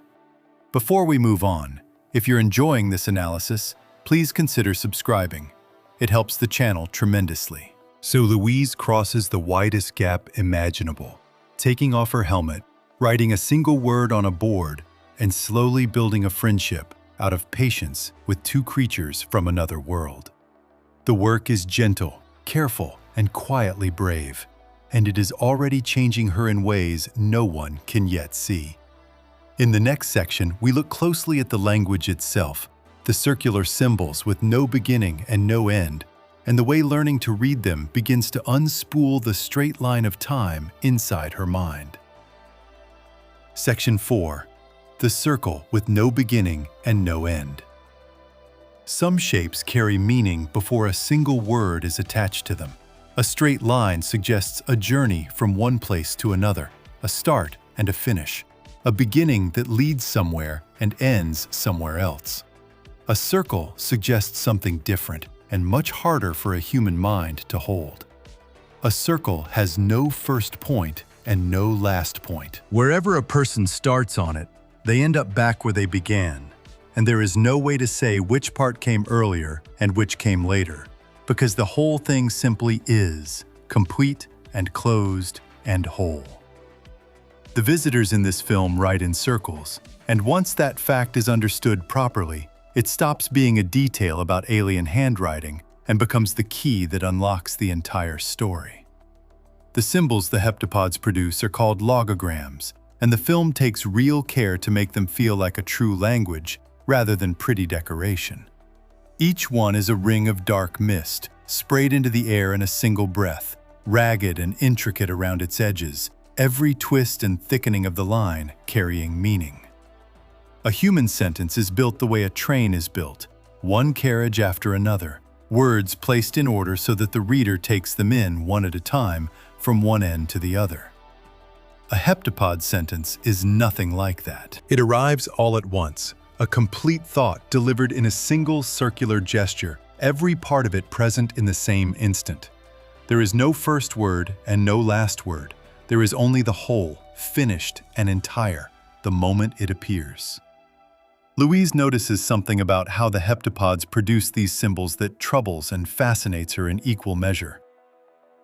Before we move on, if you're enjoying this analysis, please consider subscribing. It helps the channel tremendously. So Louise crosses the widest gap imaginable, taking off her helmet, writing a single word on a board, and slowly building a friendship out of patience with two creatures from another world. The work is gentle, careful, and quietly brave, and it is already changing her in ways no one can yet see. In the next section, we look closely at the language itself, the circular symbols with no beginning and no end, and the way learning to read them begins to unspool the straight line of time inside her mind. Section 4. The circle with no beginning and no end. Some shapes carry meaning before a single word is attached to them. A straight line suggests a journey from one place to another, a start and a finish, a beginning that leads somewhere and ends somewhere else. A circle suggests something different and much harder for a human mind to hold. A circle has no first point and no last point. Wherever a person starts on it, they end up back where they began, and there is no way to say which part came earlier and which came later, because the whole thing simply is, complete and closed and whole. The visitors in this film write in circles, and once that fact is understood properly, it stops being a detail about alien handwriting and becomes the key that unlocks the entire story. The symbols the heptapods produce are called logograms, and the film takes real care to make them feel like a true language rather than pretty decoration. Each one is a ring of dark mist, sprayed into the air in a single breath, ragged and intricate around its edges, every twist and thickening of the line carrying meaning. A human sentence is built the way a train is built, one carriage after another, words placed in order so that the reader takes them in one at a time from one end to the other. A heptapod sentence is nothing like that. It arrives all at once, a complete thought delivered in a single circular gesture, every part of it present in the same instant. There is no first word and no last word. There is only the whole, finished and entire, the moment it appears. Louise notices something about how the heptapods produce these symbols that troubles and fascinates her in equal measure.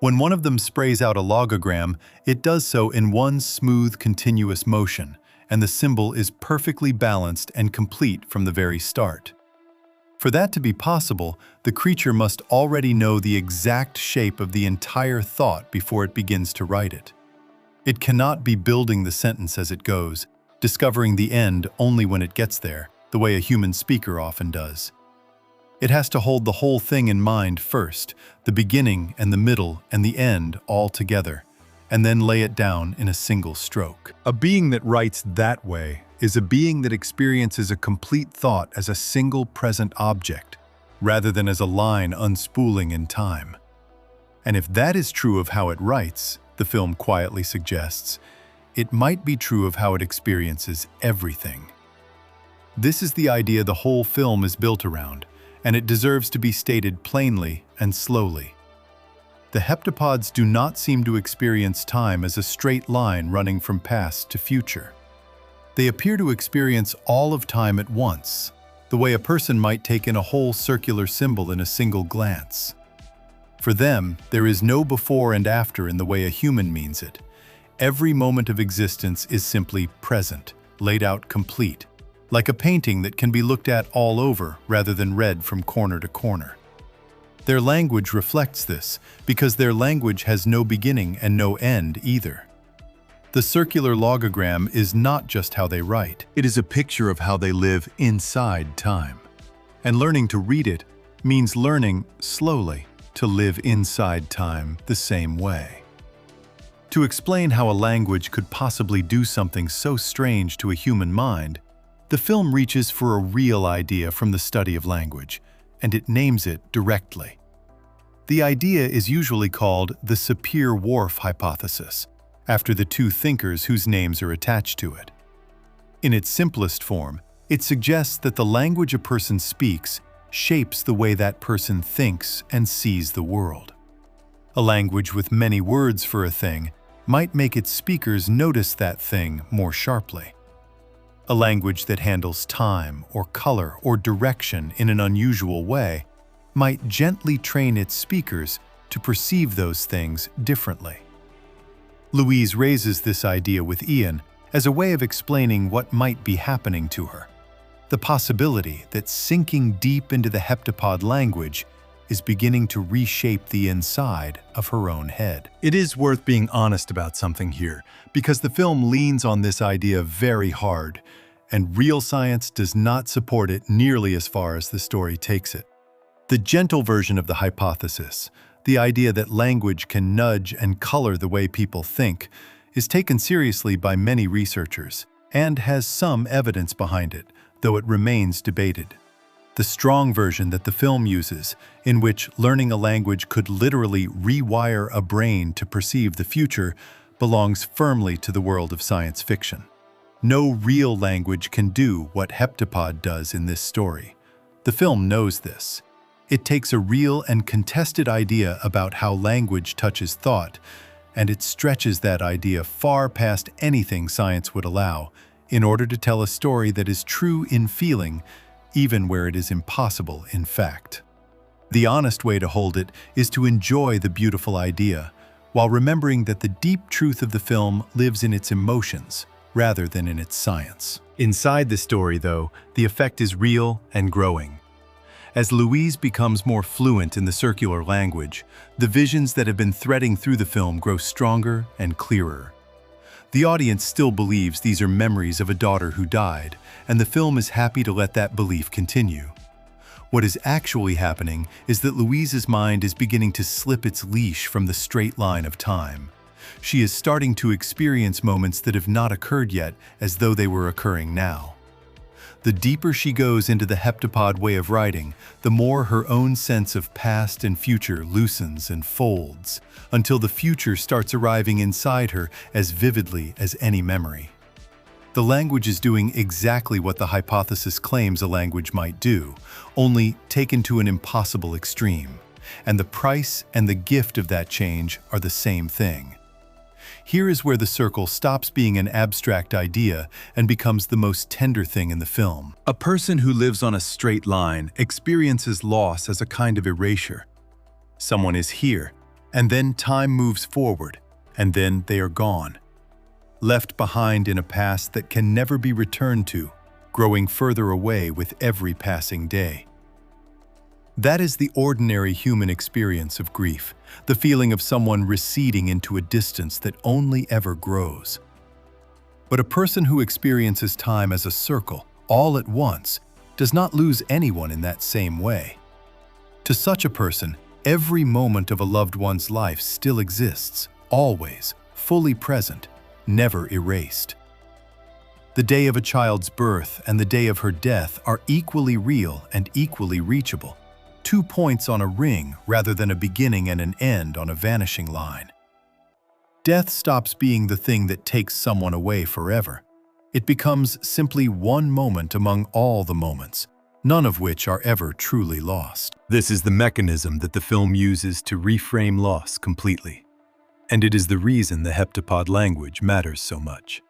When one of them sprays out a logogram, it does so in one smooth, continuous motion, and the symbol is perfectly balanced and complete from the very start. For that to be possible, the creature must already know the exact shape of the entire thought before it begins to write it. It cannot be building the sentence as it goes, discovering the end only when it gets there, the way a human speaker often does. It has to hold the whole thing in mind first, the beginning and the middle and the end all together, and then lay it down in a single stroke. A being that writes that way is a being that experiences a complete thought as a single present object, rather than as a line unspooling in time. And if that is true of how it writes, the film quietly suggests, it might be true of how it experiences everything. This is the idea the whole film is built around, and it deserves to be stated plainly and slowly. The heptapods do not seem to experience time as a straight line running from past to future. They appear to experience all of time at once, the way a person might take in a whole circular symbol in a single glance. For them, there is no before and after in the way a human means it. Every moment of existence is simply present, laid out complete, like a painting that can be looked at all over rather than read from corner to corner. Their language reflects this, because their language has no beginning and no end either. The circular logogram is not just how they write, it is a picture of how they live inside time. And learning to read it means learning, slowly, to live inside time the same way. To explain how a language could possibly do something so strange to a human mind, the film reaches for a real idea from the study of language, and it names it directly. The idea is usually called the Sapir-Whorf hypothesis, after the two thinkers whose names are attached to it. In its simplest form, it suggests that the language a person speaks shapes the way that person thinks and sees the world. A language with many words for a thing might make its speakers notice that thing more sharply. A language that handles time or color or direction in an unusual way might gently train its speakers to perceive those things differently. Louise raises this idea with Ian as a way of explaining what might be happening to her. The possibility that sinking deep into the heptapod language is beginning to reshape the inside of her own head. It is worth being honest about something here, because the film leans on this idea very hard, and real science does not support it nearly as far as the story takes it. The gentle version of the hypothesis, the idea that language can nudge and color the way people think, is taken seriously by many researchers and has some evidence behind it, though it remains debated. The strong version that the film uses, in which learning a language could literally rewire a brain to perceive the future, belongs firmly to the world of science fiction. No real language can do what Heptapod does in this story. The film knows this. It takes a real and contested idea about how language touches thought, and it stretches that idea far past anything science would allow, in order to tell a story that is true in feeling, even where it is impossible in fact. The honest way to hold it is to enjoy the beautiful idea, while remembering that the deep truth of the film lives in its emotions, rather than in its science. Inside the story, though, the effect is real and growing. As Louise becomes more fluent in the circular language, the visions that have been threading through the film grow stronger and clearer. The audience still believes these are memories of a daughter who died, and the film is happy to let that belief continue. What is actually happening is that Louise's mind is beginning to slip its leash from the straight line of time. She is starting to experience moments that have not occurred yet, as though they were occurring now. The deeper she goes into the heptapod way of writing, the more her own sense of past and future loosens and folds, until the future starts arriving inside her as vividly as any memory. The language is doing exactly what the hypothesis claims a language might do, only taken to an impossible extreme, and the price and the gift of that change are the same thing. Here is where the circle stops being an abstract idea and becomes the most tender thing in the film. A person who lives on a straight line experiences loss as a kind of erasure. Someone is here, and then time moves forward, and then they are gone. Left behind in a past that can never be returned to, growing further away with every passing day. That is the ordinary human experience of grief, the feeling of someone receding into a distance that only ever grows. But a person who experiences time as a circle, all at once, does not lose anyone in that same way. To such a person, every moment of a loved one's life still exists, always, fully present, never erased. The day of a child's birth and the day of her death are equally real and equally reachable. 2 points on a ring rather than a beginning and an end on a vanishing line. Death stops being the thing that takes someone away forever. It becomes simply one moment among all the moments, none of which are ever truly lost. This is the mechanism that the film uses to reframe loss completely. And it is the reason the heptapod language matters so much.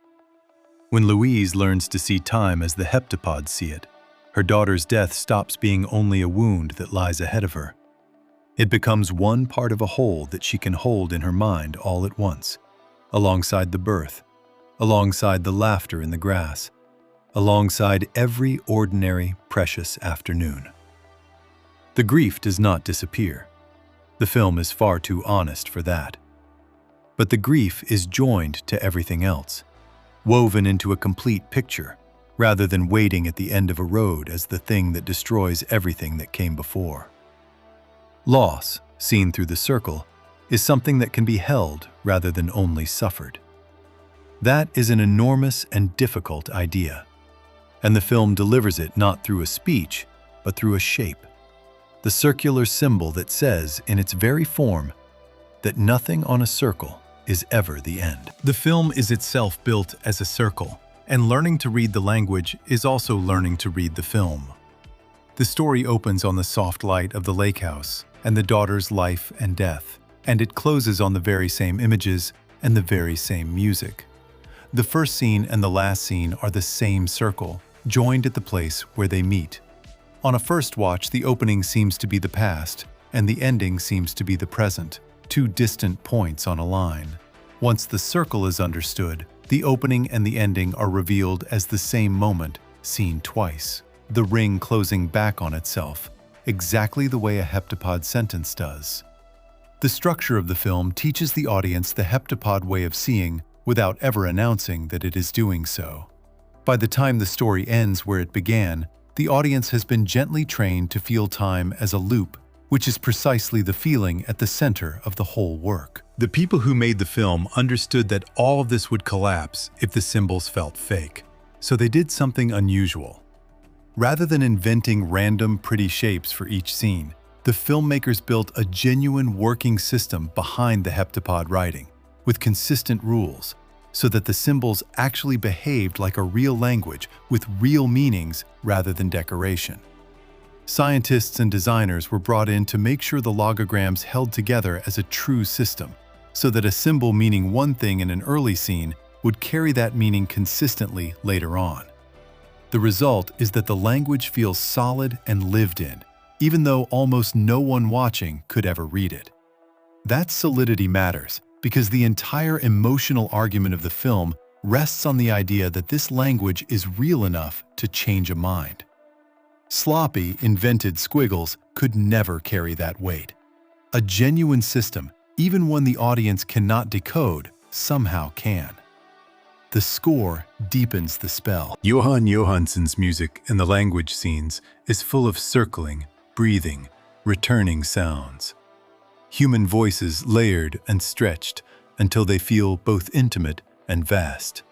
When Louise learns to see time as the heptapods see it, her daughter's death stops being only a wound that lies ahead of her. It becomes one part of a whole that she can hold in her mind all at once, alongside the birth, alongside the laughter in the grass, alongside every ordinary, precious afternoon. The grief does not disappear. The film is far too honest for that. But the grief is joined to everything else, woven into a complete picture, rather than waiting at the end of a road as the thing that destroys everything that came before. Loss, seen through the circle, is something that can be held rather than only suffered. That is an enormous and difficult idea, and the film delivers it not through a speech, but through a shape, the circular symbol that says, in its very form, that nothing on a circle is ever the end. The film is itself built as a circle, and learning to read the language is also learning to read the film. The story opens on the soft light of the lake house and the daughter's life and death, and it closes on the very same images and the very same music. The first scene and the last scene are the same circle, joined at the place where they meet. On a first watch, the opening seems to be the past, and the ending seems to be the present, 2 distant points on a line. Once the circle is understood, the opening and the ending are revealed as the same moment, seen twice. The ring closing back on itself, exactly the way a heptapod sentence does. The structure of the film teaches the audience the heptapod way of seeing without ever announcing that it is doing so. By the time the story ends where it began, the audience has been gently trained to feel time as a loop, which is precisely the feeling at the center of the whole work. The people who made the film understood that all of this would collapse if the symbols felt fake, so they did something unusual. Rather than inventing random pretty shapes for each scene, the filmmakers built a genuine working system behind the heptapod writing, with consistent rules, so that the symbols actually behaved like a real language with real meanings rather than decoration. Scientists and designers were brought in to make sure the logograms held together as a true system, so that a symbol meaning one thing in an early scene would carry that meaning consistently later on. The result is that the language feels solid and lived in, even though almost no one watching could ever read it. That solidity matters because the entire emotional argument of the film rests on the idea that this language is real enough to change a mind. Sloppy, invented squiggles could never carry that weight. A genuine system, even one the audience cannot decode, somehow can. The score deepens the spell. Jóhann Jóhannsson's music in the language scenes is full of circling, breathing, returning sounds. Human voices layered and stretched until they feel both intimate and vast,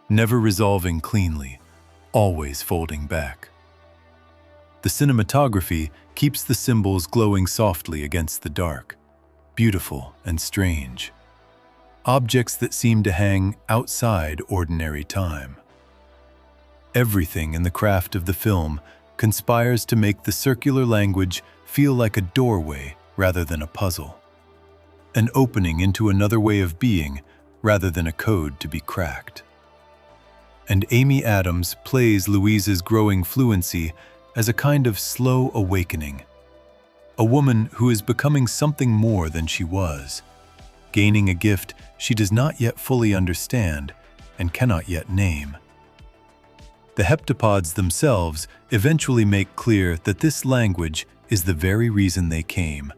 never resolving cleanly, always folding back. The cinematography keeps the symbols glowing softly against the dark, beautiful and strange. Objects that seem to hang outside ordinary time. Everything in the craft of the film conspires to make the circular language feel like a doorway rather than a puzzle, an opening into another way of being rather than a code to be cracked. And Amy Adams plays Louise's growing fluency as a kind of slow awakening, a woman who is becoming something more than she was, gaining a gift she does not yet fully understand and cannot yet name. The heptapods themselves eventually make clear that this language is the very reason they came,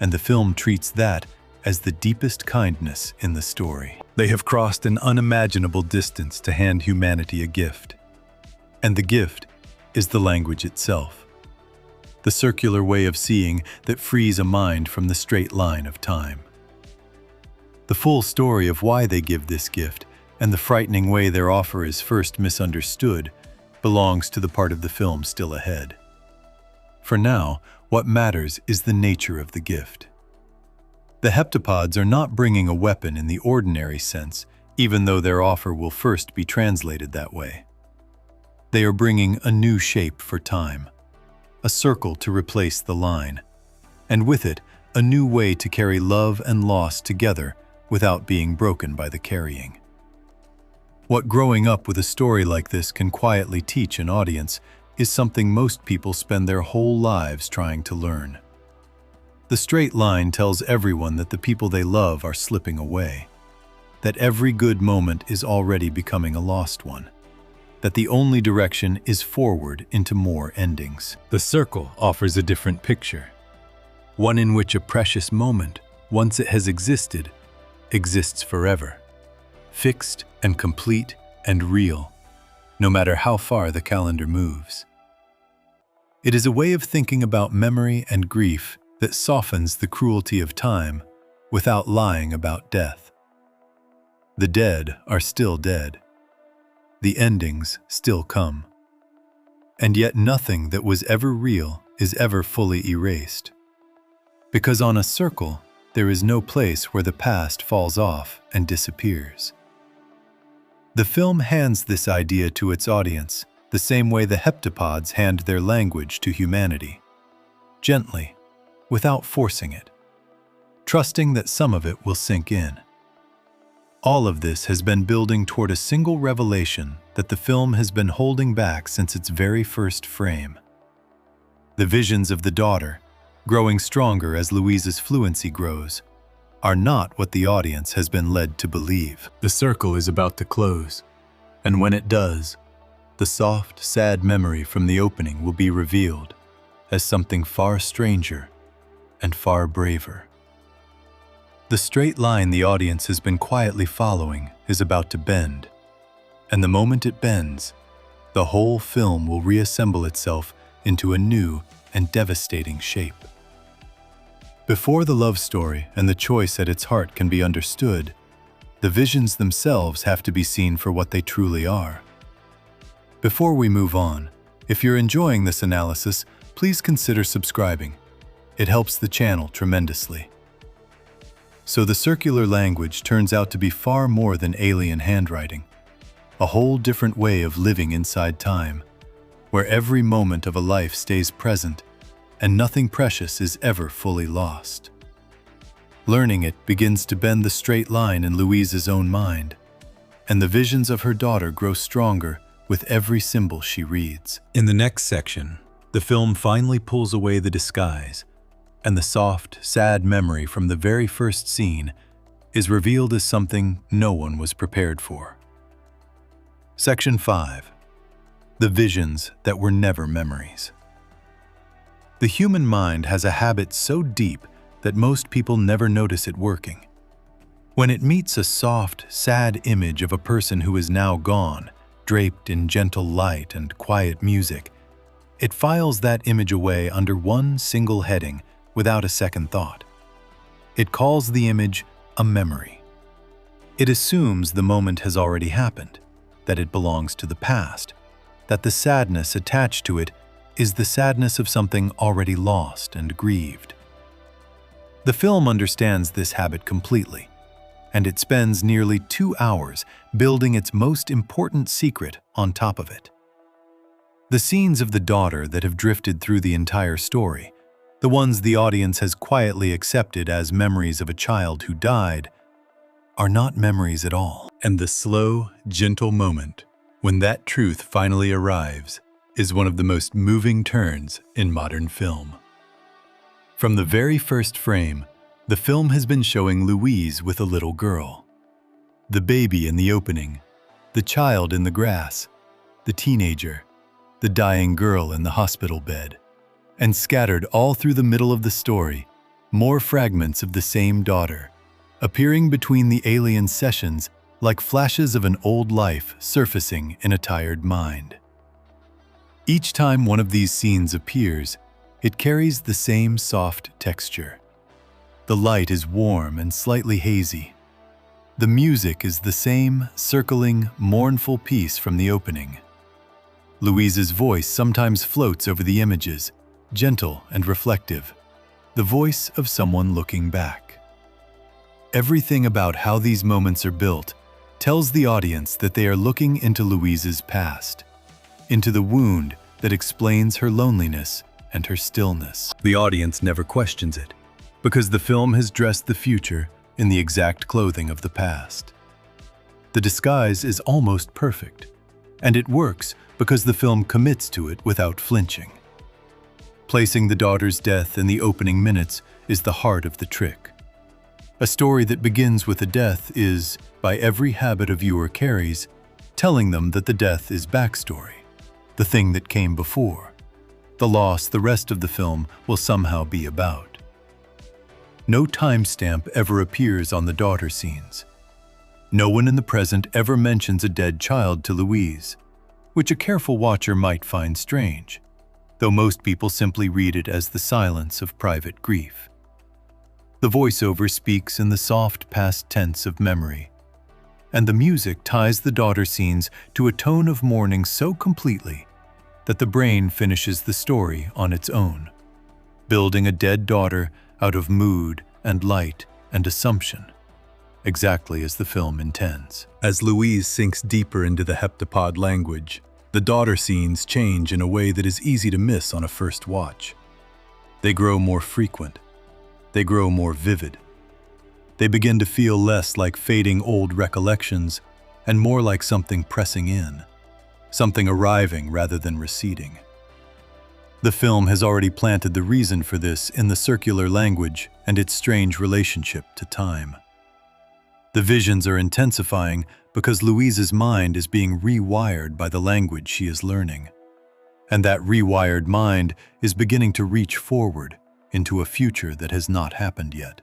and the film treats that as the deepest kindness in the story. They have crossed an unimaginable distance to hand humanity a gift, and the gift is the language itself, the circular way of seeing that frees a mind from the straight line of time. The full story of why they give this gift and the frightening way their offer is first misunderstood belongs to the part of the film still ahead. For now, what matters is the nature of the gift. The heptapods are not bringing a weapon in the ordinary sense, even though their offer will first be translated that way. They are bringing a new shape for time, a circle to replace the line, and with it, a new way to carry love and loss together without being broken by the carrying. What growing up with a story like this can quietly teach an audience is something most people spend their whole lives trying to learn. The straight line tells everyone that the people they love are slipping away, that every good moment is already becoming a lost one, that the only direction is forward into more endings. The circle offers a different picture, one in which a precious moment, once it has existed, exists forever, fixed and complete and real, no matter how far the calendar moves. It is a way of thinking about memory and grief that softens the cruelty of time without lying about death. The dead are still dead. The endings still come. And yet nothing that was ever real is ever fully erased. Because on a circle, there is no place where the past falls off and disappears. The film hands this idea to its audience the same way the heptapods hand their language to humanity, gently, without forcing it, trusting that some of it will sink in. All of this has been building toward a single revelation that the film has been holding back since its very first frame. The visions of the daughter, growing stronger as Louise's fluency grows, are not what the audience has been led to believe. The circle is about to close, and when it does, the soft, sad memory from the opening will be revealed as something far stranger and far braver. The straight line the audience has been quietly following is about to bend, and the moment it bends, the whole film will reassemble itself into a new and devastating shape. Before the love story and the choice at its heart can be understood, the visions themselves have to be seen for what they truly are. Before we move on, if you're enjoying this analysis, please consider subscribing. It helps the channel tremendously. So the circular language turns out to be far more than alien handwriting, a whole different way of living inside time, where every moment of a life stays present and nothing precious is ever fully lost. Learning it begins to bend the straight line in Louise's own mind, and the visions of her daughter grow stronger with every symbol she reads. In the next section, the film finally pulls away the disguise, and the soft, sad memory from the very first scene is revealed as something no one was prepared for. Section 5. The visions that were never memories. The human mind has a habit so deep that most people never notice it working. When it meets a soft, sad image of a person who is now gone, draped in gentle light and quiet music, it files that image away under one single heading without a second thought. It calls the image a memory. It assumes the moment has already happened, that it belongs to the past, that the sadness attached to it is the sadness of something already lost and grieved. The film understands this habit completely, and it spends nearly 2 hours building its most important secret on top of it. The scenes of the daughter that have drifted through the entire story, the ones the audience has quietly accepted as memories of a child who died, are not memories at all. And the slow, gentle moment when that truth finally arrives is one of the most moving turns in modern film. From the very first frame, the film has been showing Louise with a little girl. The baby in the opening, the child in the grass, the teenager, the dying girl in the hospital bed, and scattered all through the middle of the story, more fragments of the same daughter, appearing between the alien sessions like flashes of an old life surfacing in a tired mind. Each time one of these scenes appears, it carries the same soft texture. The light is warm and slightly hazy. The music is the same circling, mournful piece from the opening. Louise's voice sometimes floats over the images, gentle and reflective, the voice of someone looking back. Everything about how these moments are built tells the audience that they are looking into Louise's past, into the wound that explains her loneliness and her stillness. The audience never questions it, because the film has dressed the future in the exact clothing of the past. The disguise is almost perfect, and it works because the film commits to it without flinching. Placing the daughter's death in the opening minutes is the heart of the trick. A story that begins with a death is, by every habit a viewer carries, telling them that the death is backstory, the thing that came before, the loss the rest of the film will somehow be about. No timestamp ever appears on the daughter scenes. No one in the present ever mentions a dead child to Louise, which a careful watcher might find strange, though most people simply read it as the silence of private grief. The voiceover speaks in the soft past tense of memory, and the music ties the daughter scenes to a tone of mourning so completely that the brain finishes the story on its own, building a dead daughter out of mood and light and assumption, exactly as the film intends. As Louise sinks deeper into the heptapod language, the daughter scenes change in a way that is easy to miss on a first watch. They grow more frequent. They grow more vivid. They begin to feel less like fading old recollections and more like something pressing in, something arriving rather than receding. The film has already planted the reason for this in the circular language and its strange relationship to time. The visions are intensifying because Louise's mind is being rewired by the language she is learning. And that rewired mind is beginning to reach forward into a future that has not happened yet.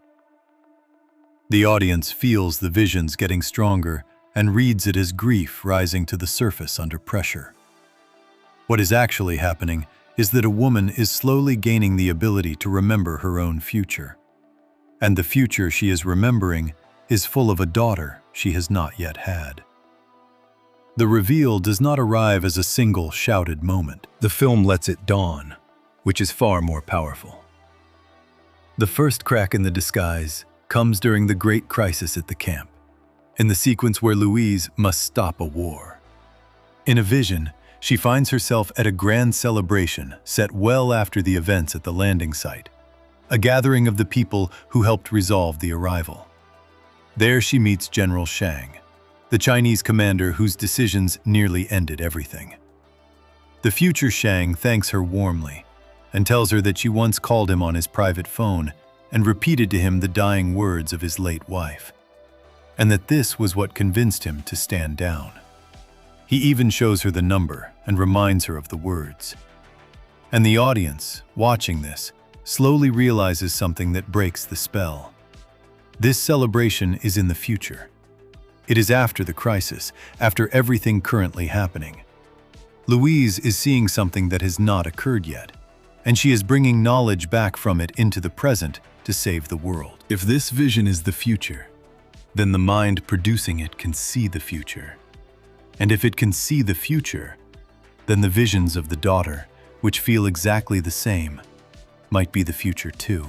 The audience feels the visions getting stronger and reads it as grief rising to the surface under pressure. What is actually happening is that a woman is slowly gaining the ability to remember her own future. And the future she is remembering is full of a daughter she has not yet had. The reveal does not arrive as a single shouted moment. The film lets it dawn, which is far more powerful. The first crack in the disguise comes during the great crisis at the camp, in the sequence where Louise must stop a war. In a vision, she finds herself at a grand celebration set well after the events at the landing site, a gathering of the people who helped resolve the arrival. There she meets General Shang, the Chinese commander whose decisions nearly ended everything. The future Shang thanks her warmly and tells her that she once called him on his private phone and repeated to him the dying words of his late wife, and that this was what convinced him to stand down. He even shows her the number and reminds her of the words. And the audience, watching this, slowly realizes something that breaks the spell. This celebration is in the future. It is after the crisis, after everything currently happening. Louise is seeing something that has not occurred yet, and she is bringing knowledge back from it into the present to save the world. If this vision is the future, then the mind producing it can see the future. And if it can see the future, then the visions of the daughter, which feel exactly the same, might be the future too.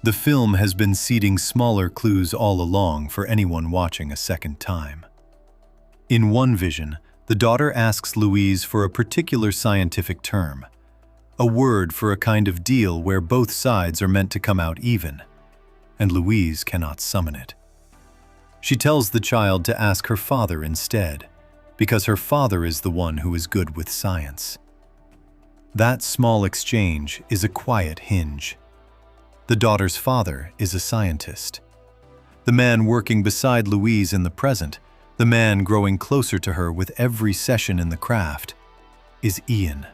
The film has been seeding smaller clues all along for anyone watching a second time. In one vision, the daughter asks Louise for a particular scientific term, a word for a kind of deal where both sides are meant to come out even, and Louise cannot summon it. She tells the child to ask her father instead, because her father is the one who is good with science. That small exchange is a quiet hinge. The daughter's father is a scientist. The man working beside Louise in the present, the man growing closer to her with every session in the craft, is Ian,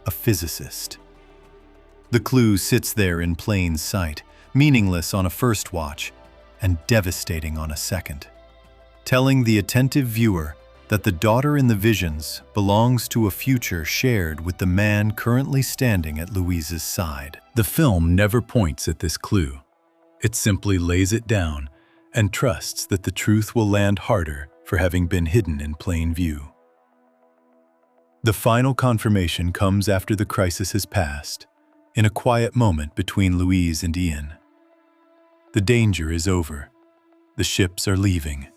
a physicist. The clue sits there in plain sight, meaningless on a first watch, and devastating on a second, telling the attentive viewer that the daughter in the visions belongs to a future shared with the man currently standing at Louise's side. The film never points at this clue. It simply lays it down and trusts that the truth will land harder for having been hidden in plain view. The final confirmation comes after the crisis has passed, in a quiet moment between Louise and Ian. The danger is over. The ships are leaving.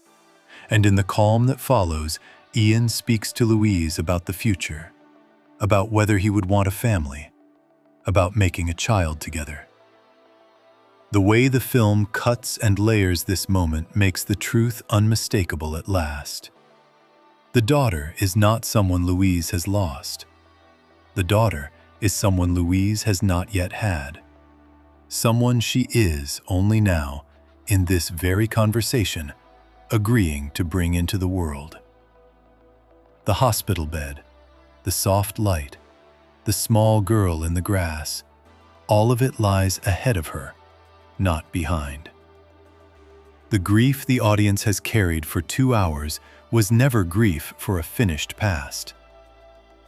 And in the calm that follows, Ian speaks to Louise about the future, about whether he would want a family, about making a child together. The way the film cuts and layers this moment makes the truth unmistakable at last. The daughter is not someone Louise has lost. The daughter is someone Louise has not yet had. Someone she is only now, in this very conversation, agreeing to bring into the world. The hospital bed, the soft light, the small girl in the grass, all of it lies ahead of her, not behind. The grief the audience has carried for 2 hours was never grief for a finished past.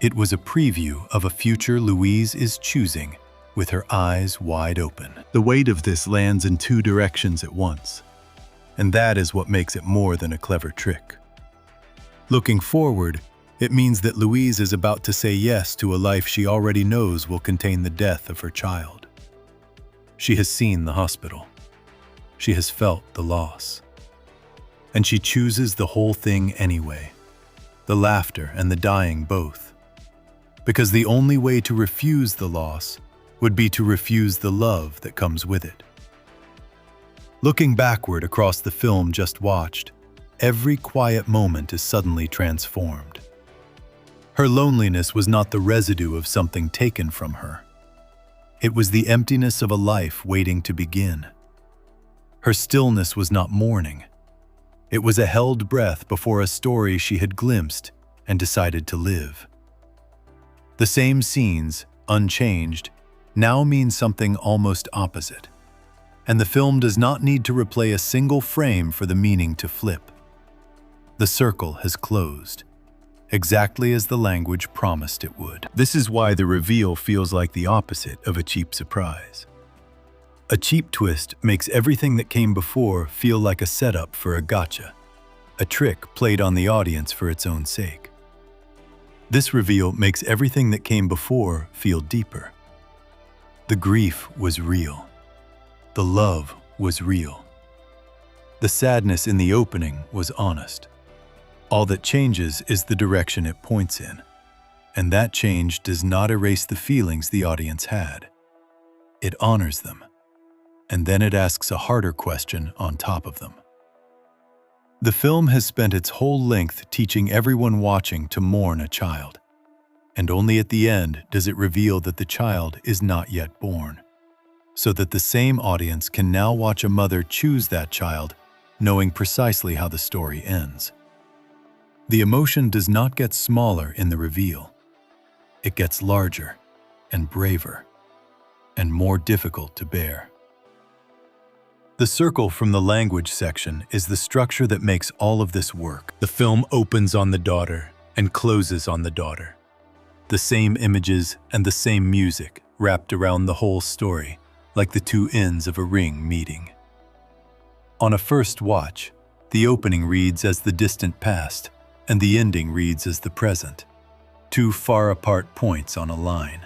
It was a preview of a future Louise is choosing with her eyes wide open. The weight of this lands in 2 directions at once. And that is what makes it more than a clever trick. Looking forward, it means that Louise is about to say yes to a life she already knows will contain the death of her child. She has seen the hospital. She has felt the loss. And she chooses the whole thing anyway, the laughter and the dying both. Because the only way to refuse the loss would be to refuse the love that comes with it. Looking backward across the film just watched, every quiet moment is suddenly transformed. Her loneliness was not the residue of something taken from her. It was the emptiness of a life waiting to begin. Her stillness was not mourning. It was a held breath before a story she had glimpsed and decided to live. The same scenes, unchanged, now mean something almost opposite. And the film does not need to replay a single frame for the meaning to flip. The circle has closed, exactly as the language promised it would. This is why the reveal feels like the opposite of a cheap surprise. A cheap twist makes everything that came before feel like a setup for a gotcha, a trick played on the audience for its own sake. This reveal makes everything that came before feel deeper. The grief was real. The love was real. The sadness in the opening was honest. All that changes is the direction it points in, and that change does not erase the feelings the audience had. It honors them, and then it asks a harder question on top of them. The film has spent its whole length teaching everyone watching to mourn a child, and only at the end does it reveal that the child is not yet born, so that the same audience can now watch a mother choose that child, knowing precisely how the story ends. The emotion does not get smaller in the reveal. It gets larger and braver and more difficult to bear. The circle from the language section is the structure that makes all of this work. The film opens on the daughter and closes on the daughter. The same images and the same music wrapped around the whole story, like the 2 ends of a ring meeting. On a first watch, the opening reads as the distant past, and the ending reads as the present. two far-apart points on a line.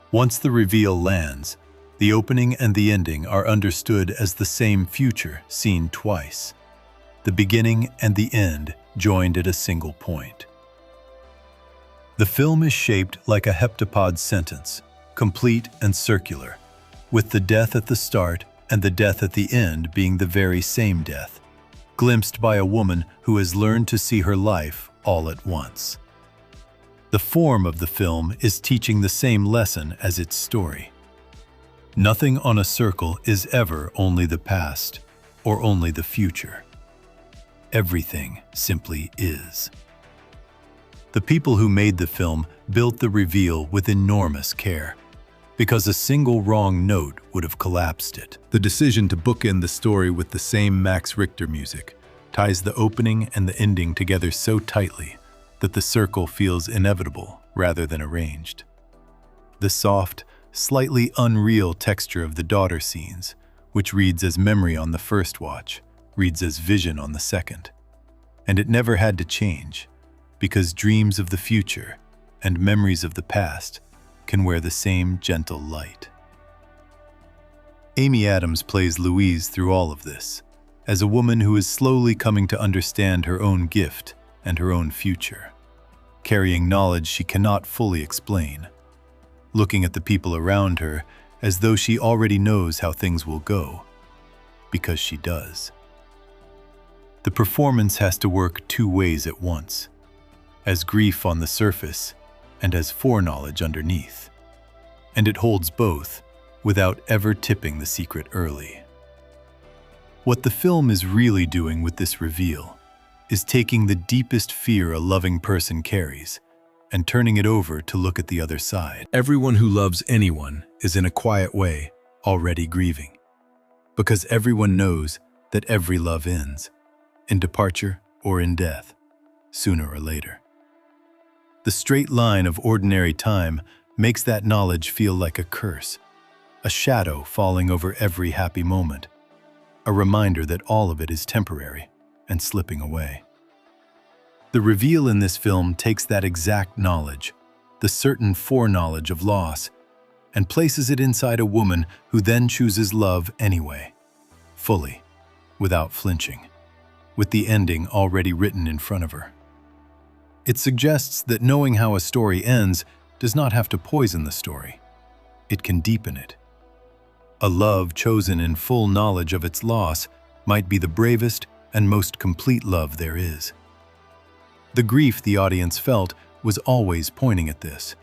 Once the reveal lands, the opening and the ending are understood as the same future seen twice, the beginning and the end joined at a single point. The film is shaped like a heptapod sentence, complete and circular, with the death at the start and the death at the end being the very same death, glimpsed by a woman who has learned to see her life all at once. The form of the film is teaching the same lesson as its story. Nothing on a circle is ever only the past or only the future. Everything simply is. The people who made the film built the reveal with enormous care, because a single wrong note would have collapsed it. The decision to bookend the story with the same Max Richter music ties the opening and the ending together so tightly that the circle feels inevitable rather than arranged. The soft, slightly unreal texture of the daughter scenes, which reads as memory on the first watch, reads as vision on the second. And it never had to change, because dreams of the future and memories of the past can wear the same gentle light. Amy Adams plays Louise through all of this, as a woman who is slowly coming to understand her own gift and her own future, carrying knowledge she cannot fully explain, looking at the people around her as though she already knows how things will go, because she does. The performance has to work two ways at once, as grief on the surface and as foreknowledge underneath. And it holds both without ever tipping the secret early. What the film is really doing with this reveal is taking the deepest fear a loving person carries and turning it over to look at the other side. Everyone who loves anyone is in a quiet way already grieving, because everyone knows that every love ends, in departure or in death, sooner or later. The straight line of ordinary time makes that knowledge feel like a curse, a shadow falling over every happy moment, a reminder that all of it is temporary and slipping away. The reveal in this film takes that exact knowledge, the certain foreknowledge of loss, and places it inside a woman who then chooses love anyway, fully, without flinching, with the ending already written in front of her. It suggests that knowing how a story ends does not have to poison the story. It can deepen it. A love chosen in full knowledge of its loss might be the bravest and most complete love there is. The grief the audience felt was always pointing at this,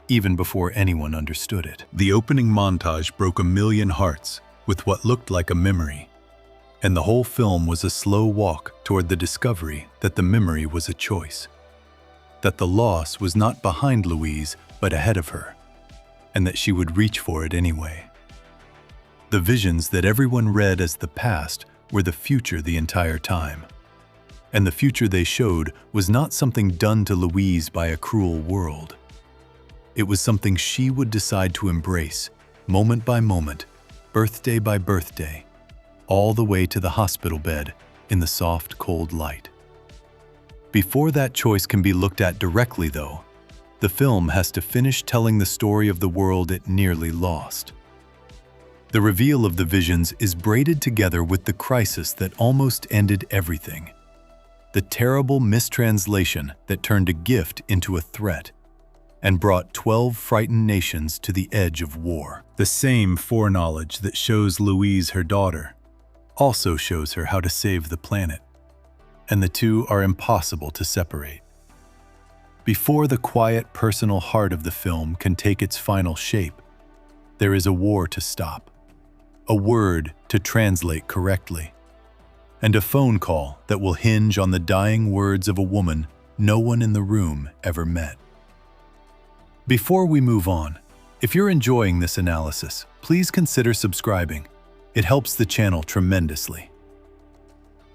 even before anyone understood it. The opening montage broke a million hearts with what looked like a memory, and the whole film was a slow walk toward the discovery that the memory was a choice, that the loss was not behind Louise but ahead of her, and that she would reach for it anyway. The visions that everyone read as the past were the future the entire time, and the future they showed was not something done to Louise by a cruel world. It was something she would decide to embrace, moment by moment, birthday by birthday, all the way to the hospital bed in the soft, cold light. Before that choice can be looked at directly, though, the film has to finish telling the story of the world it nearly lost. The reveal of the visions is braided together with the crisis that almost ended everything. The terrible mistranslation that turned a gift into a threat and brought 12 frightened nations to the edge of war. The same foreknowledge that shows Louise her daughter also shows her how to save the planet, and the two are impossible to separate. Before the quiet, personal heart of the film can take its final shape, there is a war to stop, a word to translate correctly, and a phone call that will hinge on the dying words of a woman no one in the room ever met. Before we move on, if you're enjoying this analysis, please consider subscribing. It helps the channel tremendously.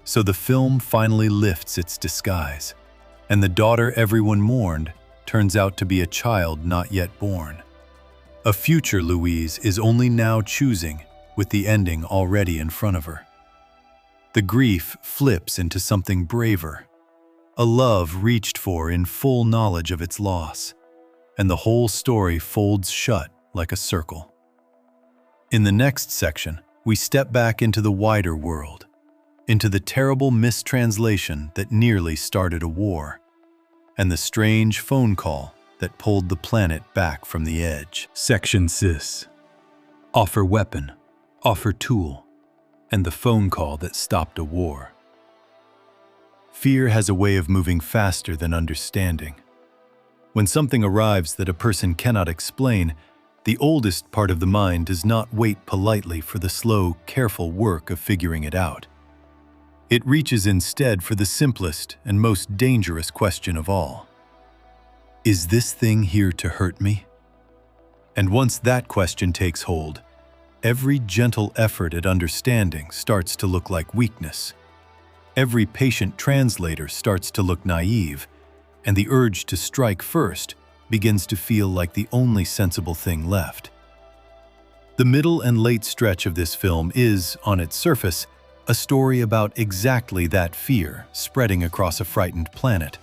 So the film finally lifts its disguise, and the daughter everyone mourned turns out to be a child not yet born. A future Louise is only now choosing, with the ending already in front of her. The grief flips into something braver, a love reached for in full knowledge of its loss, and the whole story folds shut like a circle. In the next section, we step back into the wider world, into the terrible mistranslation that nearly started a war, and the strange phone call that pulled the planet back from the edge. Section Cis. Offer weapon, offer tool, and the phone call that stopped a war. Fear has a way of moving faster than understanding. When something arrives that a person cannot explain, the oldest part of the mind does not wait politely for the slow, careful work of figuring it out. It reaches instead for the simplest and most dangerous question of all. Is this thing here to hurt me? And once that question takes hold, every gentle effort at understanding starts to look like weakness. Every patient translator starts to look naive, and the urge to strike first begins to feel like the only sensible thing left. The middle and late stretch of this film is, on its surface, a story about exactly that fear spreading across a frightened planet,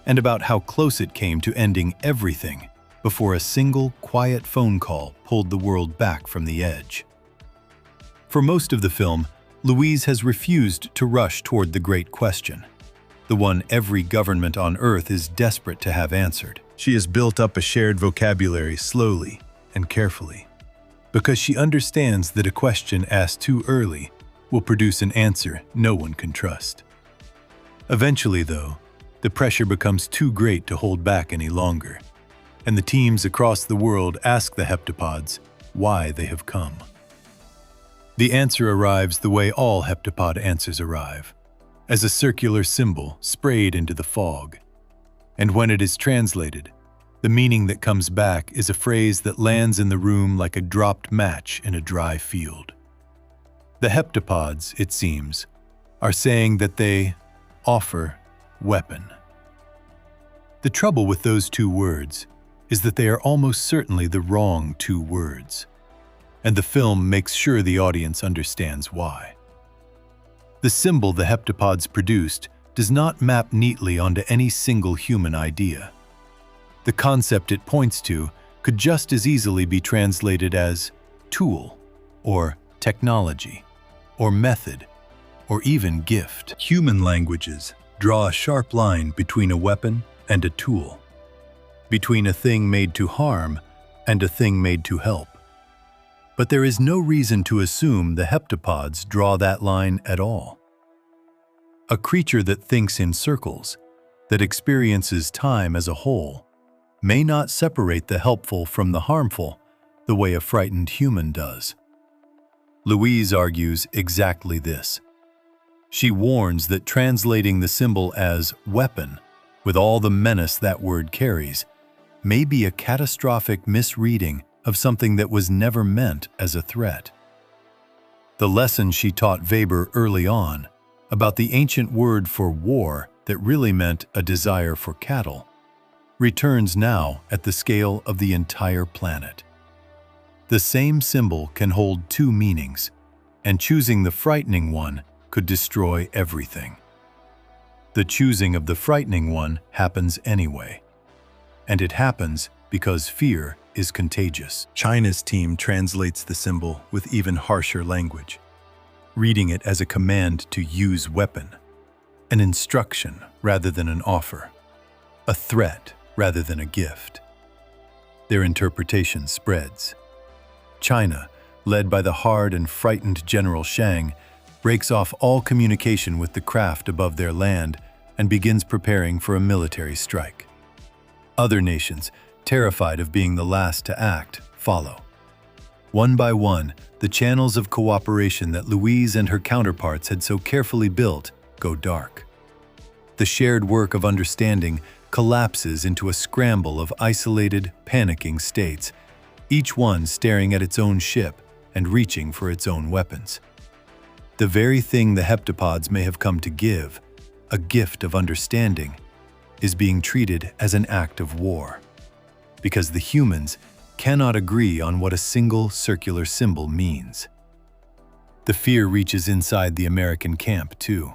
and about how close it came to ending everything before a single, quiet phone call pulled the world back from the edge. For most of the film, Louise has refused to rush toward the great question, the one every government on Earth is desperate to have answered. She has built up a shared vocabulary slowly and carefully, because she understands that a question asked too early will produce an answer no one can trust. Eventually, though, the pressure becomes too great to hold back any longer, and the teams across the world ask the heptapods why they have come. The answer arrives the way all heptapod answers arrive, as a circular symbol sprayed into the fog. And when it is translated, the meaning that comes back is a phrase that lands in the room like a dropped match in a dry field. The heptapods, it seems, are saying that they offer weapon. The trouble with those two words is that they are almost certainly the wrong two words, and the film makes sure the audience understands why. The symbol the heptapods produced does not map neatly onto any single human idea. The concept it points to could just as easily be translated as tool, or technology, or method, or even gift. Human languages draw a sharp line between a weapon and a tool, between a thing made to harm and a thing made to help. But there is no reason to assume the heptapods draw that line at all. A creature that thinks in circles, that experiences time as a whole, may not separate the helpful from the harmful the way a frightened human does. Louise argues exactly this. She warns that translating the symbol as weapon, with all the menace that word carries, may be a catastrophic misreading of something that was never meant as a threat. The lesson she taught Weber early on about the ancient word for war that really meant a desire for cattle returns now at the scale of the entire planet. The same symbol can hold two meanings, and choosing the frightening one could destroy everything. The choosing of the frightening one happens anyway, and it happens because fear is contagious. China's team translates the symbol with even harsher language, reading it as a command to use weapon, an instruction rather than an offer, a threat rather than a gift. Their interpretation spreads. China, led by the hard and frightened General Shang, breaks off all communication with the craft above their land and begins preparing for a military strike. Other nations, terrified of being the last to act, follow. One by one, the channels of cooperation that Louise and her counterparts had so carefully built go dark. The shared work of understanding collapses into a scramble of isolated, panicking states, each one staring at its own ship and reaching for its own weapons. The very thing the heptapods may have come to give, a gift of understanding, is being treated as an act of war, because the humans cannot agree on what a single circular symbol means. The fear reaches inside the American camp, too.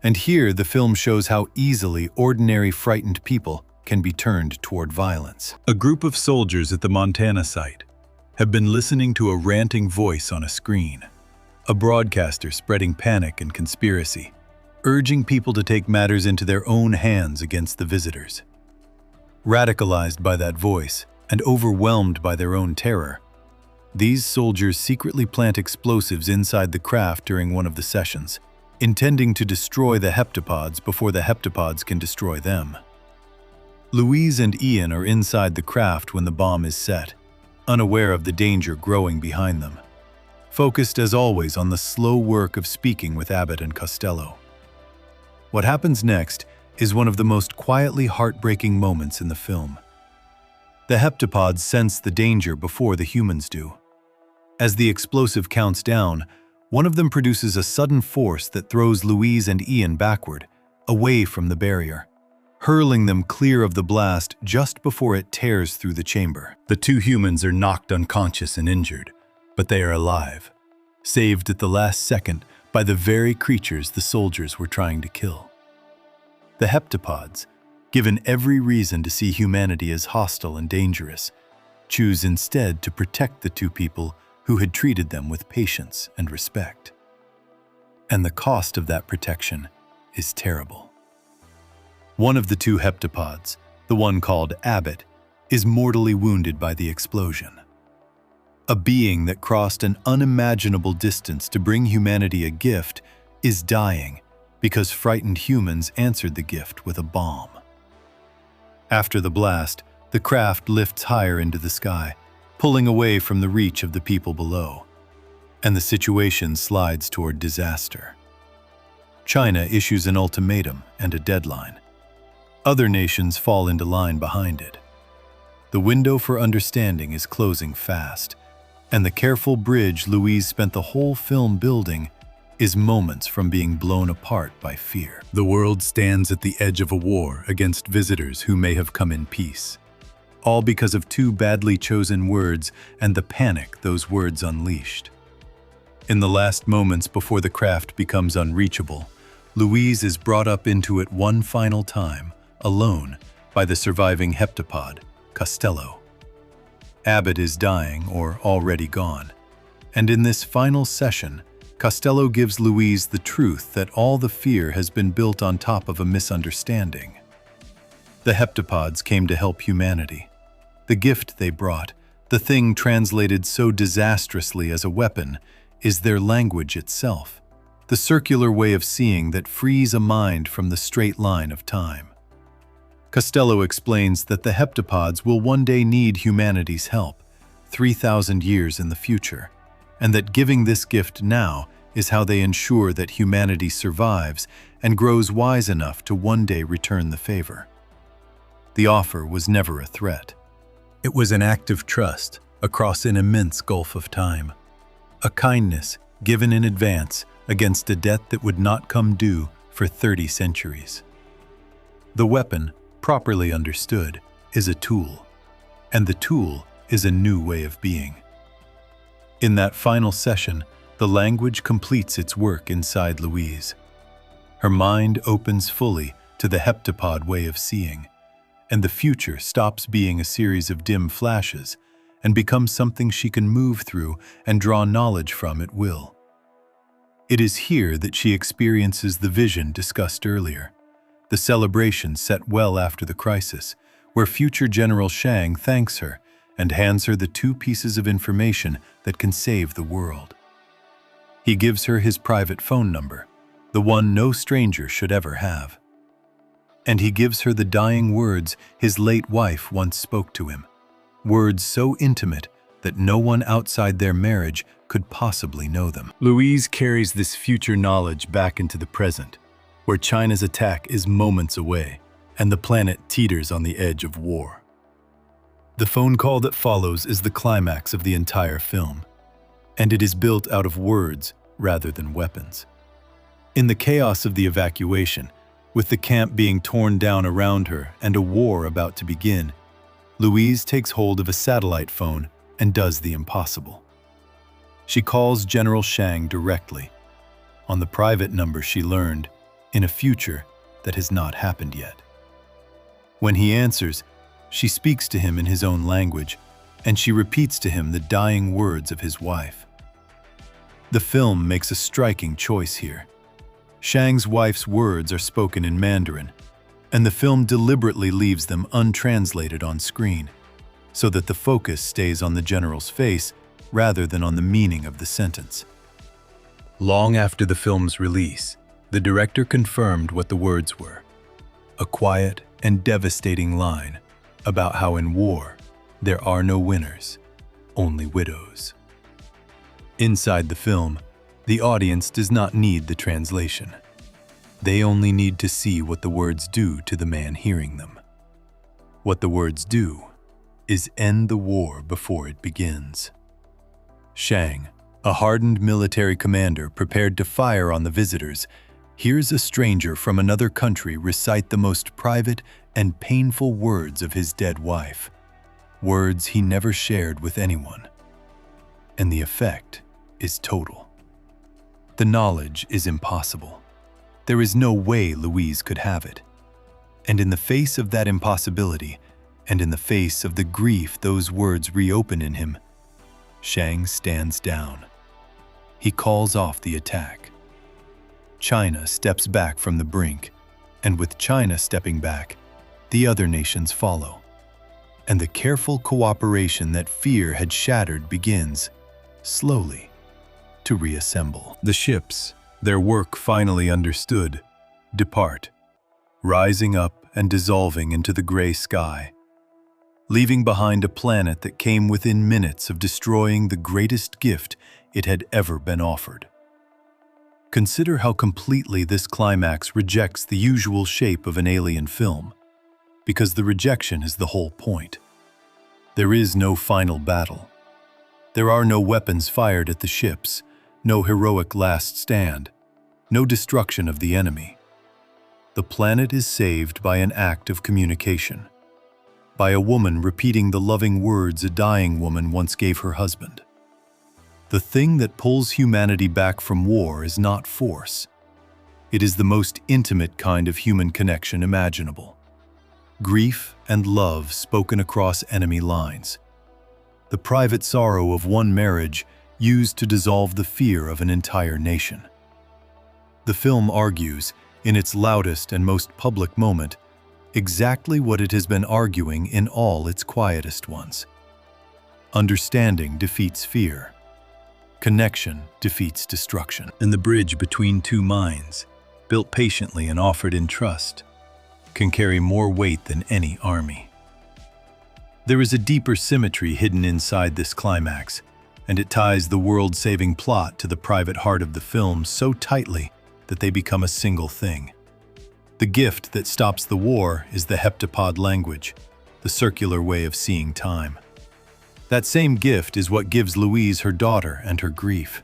And here, the film shows how easily ordinary frightened people can be turned toward violence. A group of soldiers at the Montana site have been listening to a ranting voice on a screen, a broadcaster spreading panic and conspiracy, urging people to take matters into their own hands against the visitors. Radicalized by that voice and overwhelmed by their own terror, these soldiers secretly plant explosives inside the craft during one of the sessions, intending to destroy the heptapods before the heptapods can destroy them. Louise and Ian are inside the craft when the bomb is set, unaware of the danger growing behind them, focused as always on the slow work of speaking with Abbott and Costello. What happens next is one of the most quietly heartbreaking moments in the film. The heptapods sense the danger before the humans do. As the explosive counts down, one of them produces a sudden force that throws Louise and Ian backward, away from the barrier, hurling them clear of the blast just before it tears through the chamber. The two humans are knocked unconscious and injured, but they are alive, saved at the last second by the very creatures the soldiers were trying to kill. The heptapods, given every reason to see humanity as hostile and dangerous, choose instead to protect the two people who had treated them with patience and respect. And the cost of that protection is terrible. One of the two heptapods, the one called Abbott, is mortally wounded by the explosion. A being that crossed an unimaginable distance to bring humanity a gift is dying because frightened humans answered the gift with a bomb. After the blast, the craft lifts higher into the sky, pulling away from the reach of the people below, and the situation slides toward disaster. China issues an ultimatum and a deadline. Other nations fall into line behind it. The window for understanding is closing fast, and the careful bridge Louise spent the whole film building is moments from being blown apart by fear. The world stands at the edge of a war against visitors who may have come in peace, all because of two badly chosen words and the panic those words unleashed. In the last moments before the craft becomes unreachable, Louise is brought up into it one final time, alone, by the surviving heptapod, Costello. Abbott is dying or already gone, and in this final session, Costello gives Louise the truth that all the fear has been built on top of a misunderstanding. The heptapods came to help humanity. The gift they brought, the thing translated so disastrously as a weapon, is their language itself, the circular way of seeing that frees a mind from the straight line of time. Costello explains that the heptapods will one day need humanity's help, 3,000 years in the future, and that giving this gift now is how they ensure that humanity survives and grows wise enough to one day return the favor. The offer was never a threat. It was an act of trust across an immense gulf of time, a kindness given in advance against a debt that would not come due for 30 centuries. The weapon, properly understood, is a tool, and the tool is a new way of being. In that final session, the language completes its work inside Louise. Her mind opens fully to the heptapod way of seeing, and the future stops being a series of dim flashes and becomes something she can move through and draw knowledge from at will. It is here that she experiences the vision discussed earlier, the celebration set well after the crisis, where future General Shang thanks her and hands her the two pieces of information that can save the world. He gives her his private phone number, the one no stranger should ever have. And he gives her the dying words his late wife once spoke to him, words so intimate that no one outside their marriage could possibly know them. Louise carries this future knowledge back into the present, where China's attack is moments away and the planet teeters on the edge of war. The phone call that follows is the climax of the entire film, and it is built out of words rather than weapons. In the chaos of the evacuation, with the camp being torn down around her and a war about to begin, Louise takes hold of a satellite phone and does the impossible. She calls General Shang directly. On the private number she learned, in a future that has not happened yet. When he answers, she speaks to him in his own language, and she repeats to him the dying words of his wife. The film makes a striking choice here. Shang's wife's words are spoken in Mandarin, and the film deliberately leaves them untranslated on screen, so that the focus stays on the general's face rather than on the meaning of the sentence. Long after the film's release, the director confirmed what the words were: a quiet and devastating line about how in war there are no winners, only widows. Inside the film, the audience does not need the translation. They only need to see what the words do to the man hearing them. What the words do is end the war before it begins. Shang, a hardened military commander prepared to fire on the visitors, hears a stranger from another country recite the most private and painful words of his dead wife, words he never shared with anyone. And the effect is total. The knowledge is impossible. There is no way Louise could have it. And in the face of that impossibility, and in the face of the grief those words reopen in him, Shang stands down. He calls off the attack. China steps back from the brink, and with China stepping back, the other nations follow. And the careful cooperation that fear had shattered begins, slowly, to reassemble. The ships, their work finally understood, depart, rising up and dissolving into the gray sky, leaving behind a planet that came within minutes of destroying the greatest gift it had ever been offered. Consider how completely this climax rejects the usual shape of an alien film, because the rejection is the whole point. There is no final battle. There are no weapons fired at the ships, no heroic last stand, no destruction of the enemy. The planet is saved by an act of communication, by a woman repeating the loving words a dying woman once gave her husband. The thing that pulls humanity back from war is not force. It is the most intimate kind of human connection imaginable. Grief and love spoken across enemy lines. The private sorrow of one marriage used to dissolve the fear of an entire nation. The film argues, in its loudest and most public moment, exactly what it has been arguing in all its quietest ones. Understanding defeats fear. Connection defeats destruction. And the bridge between two minds, built patiently and offered in trust, can carry more weight than any army. There is a deeper symmetry hidden inside this climax, and it ties the world-saving plot to the private heart of the film so tightly that they become a single thing. The gift that stops the war is the heptapod language, the circular way of seeing time. That same gift is what gives Louise her daughter and her grief.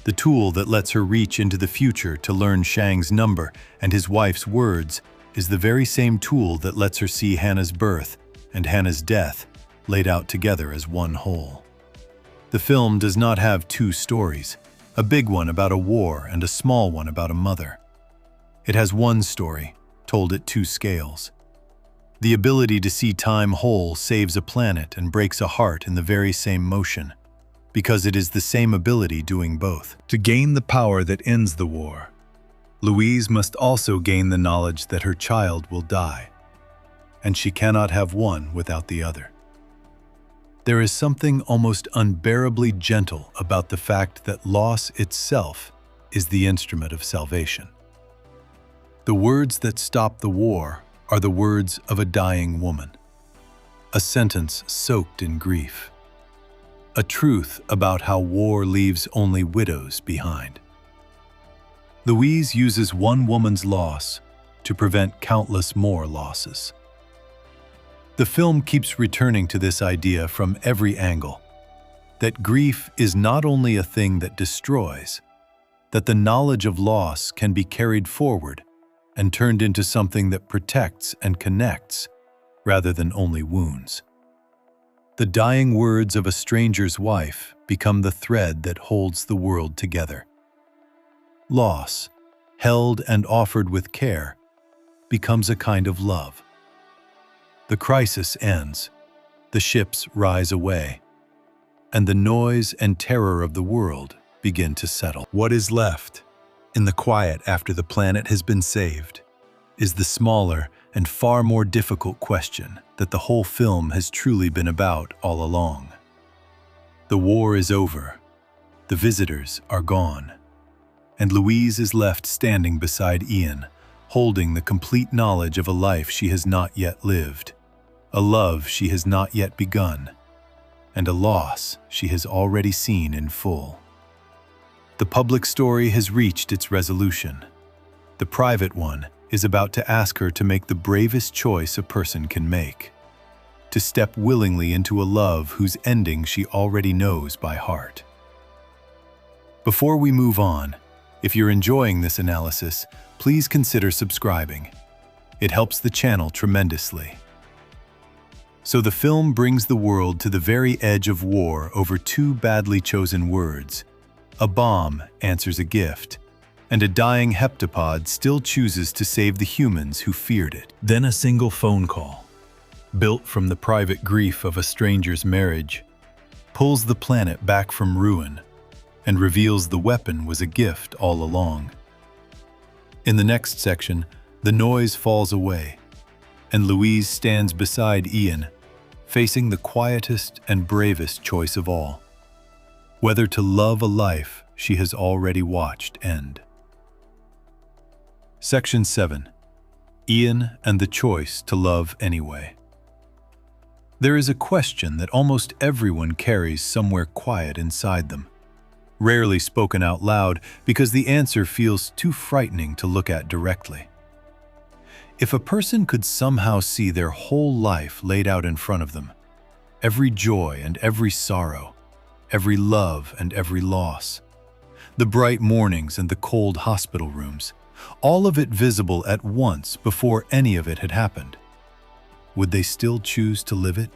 The tool that lets her reach into the future to learn Shang's number and his wife's words is the very same tool that lets her see Hannah's birth and Hannah's death laid out together as one whole. The film does not have two stories, a big one about a war and a small one about a mother. It has one story, told at two scales. The ability to see time whole saves a planet and breaks a heart in the very same motion, because it is the same ability doing both. To gain the power that ends the war, Louise must also gain the knowledge that her child will die, and she cannot have one without the other. There is something almost unbearably gentle about the fact that loss itself is the instrument of salvation. The words that stop the war are the words of a dying woman, a sentence soaked in grief, a truth about how war leaves only widows behind. Louise uses one woman's loss to prevent countless more losses. The film keeps returning to this idea from every angle, that grief is not only a thing that destroys, that the knowledge of loss can be carried forward and turned into something that protects and connects, rather than only wounds. The dying words of a stranger's wife become the thread that holds the world together. Loss, held and offered with care, becomes a kind of love. The crisis ends, the ships rise away, and the noise and terror of the world begin to settle. What is left, in the quiet after the planet has been saved, is the smaller and far more difficult question that the whole film has truly been about all along. The war is over, the visitors are gone, and Louise is left standing beside Ian, holding the complete knowledge of a life she has not yet lived, a love she has not yet begun, and a loss she has already seen in full. The public story has reached its resolution. The private one is about to ask her to make the bravest choice a person can make, to step willingly into a love whose ending she already knows by heart. Before we move on, if you're enjoying this analysis, please consider subscribing. It helps the channel tremendously. So the film brings the world to the very edge of war over two badly chosen words. A bomb answers a gift, and a dying heptapod still chooses to save the humans who feared it. Then a single phone call, built from the private grief of a stranger's marriage, pulls the planet back from ruin and reveals the weapon was a gift all along. In the next section, the noise falls away, and Louise stands beside Ian, facing the quietest and bravest choice of all: whether to love a life she has already watched end. Section 7. Ian and the choice to love anyway. There is a question that almost everyone carries somewhere quiet inside them, rarely spoken out loud because the answer feels too frightening to look at directly. If a person could somehow see their whole life laid out in front of them, every joy and every sorrow, every love and every loss, the bright mornings and the cold hospital rooms, all of it visible at once before any of it had happened, would they still choose to live it?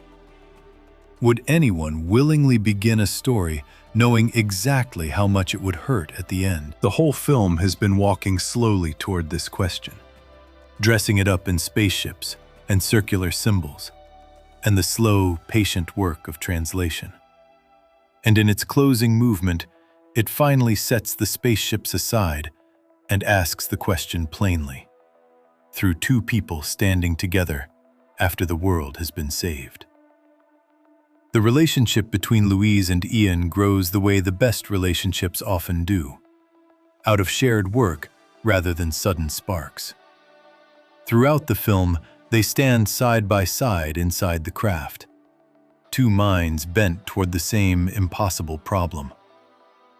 Would anyone willingly begin a story knowing exactly how much it would hurt at the end? The whole film has been walking slowly toward this question, dressing it up in spaceships and circular symbols, and the slow, patient work of translation. And in its closing movement, it finally sets the spaceships aside and asks the question plainly, through two people standing together after the world has been saved. The relationship between Louise and Ian grows the way the best relationships often do, out of shared work rather than sudden sparks. Throughout the film, they stand side by side inside the craft, two minds bent toward the same impossible problem.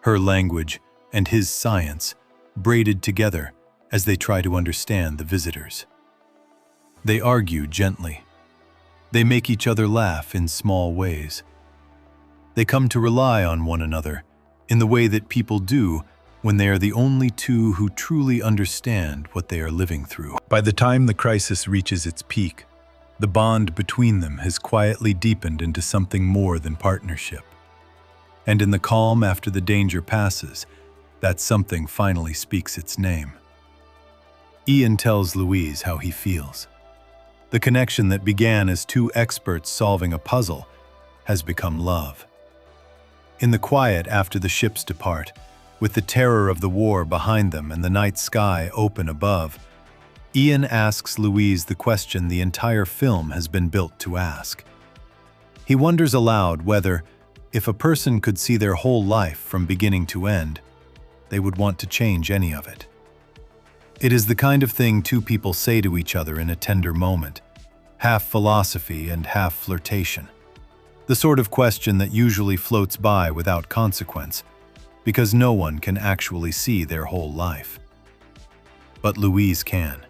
Her language and his science braided together as they try to understand the visitors. They argue gently. They make each other laugh in small ways. They come to rely on one another in the way that people do when they are the only two who truly understand what they are living through. By the time the crisis reaches its peak, the bond between them has quietly deepened into something more than partnership. And in the calm after the danger passes, that something finally speaks its name. Ian tells Louise how he feels. The connection that began as two experts solving a puzzle has become love. In the quiet after the ships depart, with the terror of the war behind them and the night sky open above, Ian asks Louise the question the entire film has been built to ask. He wonders aloud whether, if a person could see their whole life from beginning to end, they would want to change any of it. It is the kind of thing two people say to each other in a tender moment, half philosophy and half flirtation. The sort of question that usually floats by without consequence, because no one can actually see their whole life. But Louise can.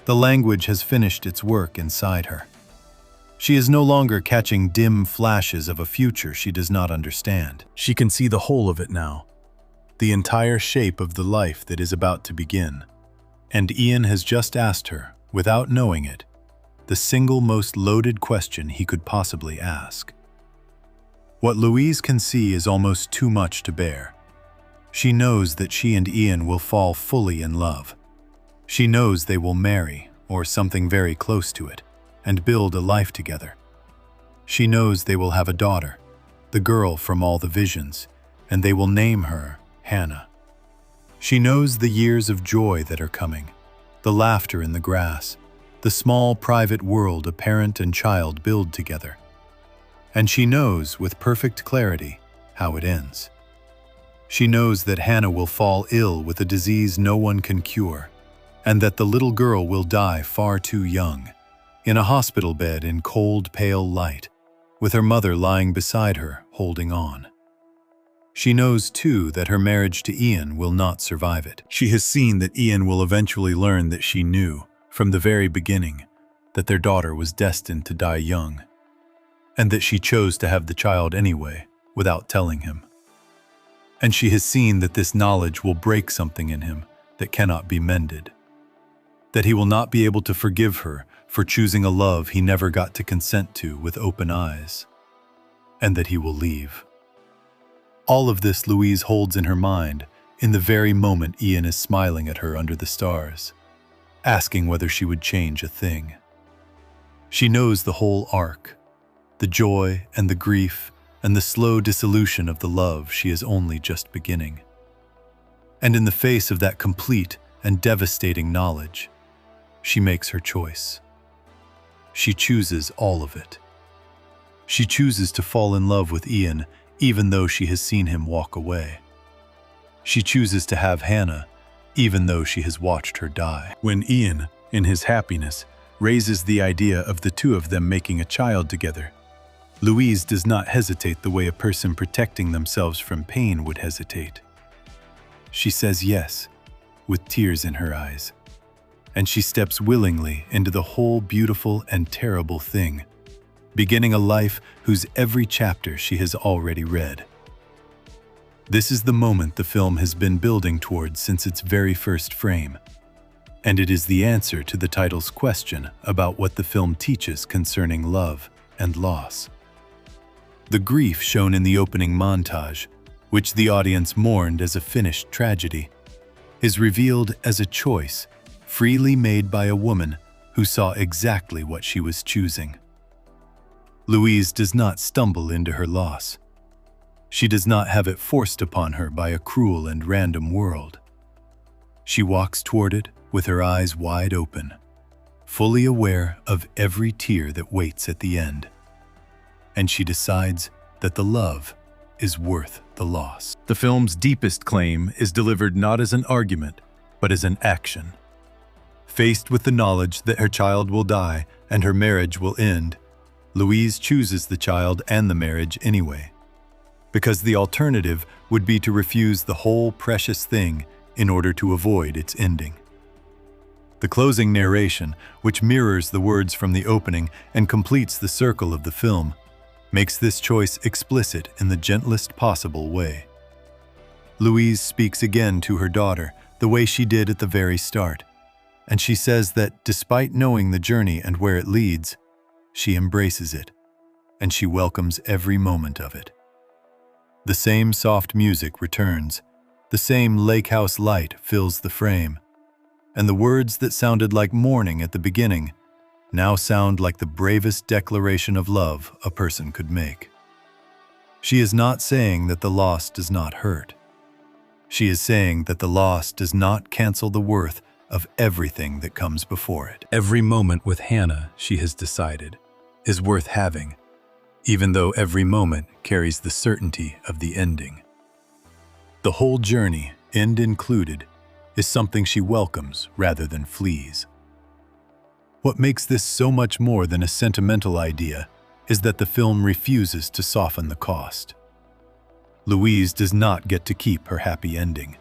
The language has finished its work inside her. She is no longer catching dim flashes of a future she does not understand. She can see the whole of it now, the entire shape of the life that is about to begin. And Ian has just asked her, without knowing it, the single most loaded question he could possibly ask. What Louise can see is almost too much to bear. She knows that she and Ian will fall fully in love. She knows they will marry, or something very close to it, and build a life together. She knows they will have a daughter, the girl from all the visions, and they will name her Hannah. She knows the years of joy that are coming, the laughter in the grass, the small private world a parent and child build together. And she knows with perfect clarity how it ends. She knows that Hannah will fall ill with a disease no one can cure, and that the little girl will die far too young, in a hospital bed in cold, pale light, with her mother lying beside her, holding on. She knows, too, that her marriage to Ian will not survive it. She has seen that Ian will eventually learn that she knew, from the very beginning, that their daughter was destined to die young, and that she chose to have the child anyway, without telling him. And she has seen that this knowledge will break something in him that cannot be mended, that he will not be able to forgive her for choosing a love he never got to consent to with open eyes, and that he will leave. All of this Louise holds in her mind in the very moment Ian is smiling at her under the stars, asking whether she would change a thing. She knows the whole arc, the joy and the grief and the slow dissolution of the love she is only just beginning. And in the face of that complete and devastating knowledge, she makes her choice. She chooses all of it. She chooses to fall in love with Ian even though she has seen him walk away. She chooses to have Hannah even though she has watched her die. When Ian, in his happiness, raises the idea of the two of them making a child together, Louise does not hesitate the way a person protecting themselves from pain would hesitate. She says yes, with tears in her eyes, and she steps willingly into the whole beautiful and terrible thing, beginning a life whose every chapter she has already read. This is the moment the film has been building towards since its very first frame, and it is the answer to the title's question about what the film teaches concerning love and loss. The grief shown in the opening montage, which the audience mourned as a finished tragedy, is revealed as a choice freely made by a woman who saw exactly what she was choosing. Louise does not stumble into her loss. She does not have it forced upon her by a cruel and random world. She walks toward it with her eyes wide open, fully aware of every tear that waits at the end. And she decides that the love is worth the loss. The film's deepest claim is delivered not as an argument, but as an action. Faced with the knowledge that her child will die and her marriage will end, Louise chooses the child and the marriage anyway, because the alternative would be to refuse the whole precious thing in order to avoid its ending. The closing narration, which mirrors the words from the opening and completes the circle of the film, makes this choice explicit in the gentlest possible way. Louise speaks again to her daughter the way she did at the very start, and she says that despite knowing the journey and where it leads, she embraces it, and she welcomes every moment of it. The same soft music returns, the same lake house light fills the frame, and the words that sounded like mourning at the beginning now sound like the bravest declaration of love a person could make. She is not saying that the loss does not hurt. She is saying that the loss does not cancel the worth of everything that comes before it. Every moment with Hannah, she has decided, is worth having, even though every moment carries the certainty of the ending. The whole journey, end included, is something she welcomes rather than flees. What makes this so much more than a sentimental idea is that the film refuses to soften the cost. Louise does not get to keep her happy ending.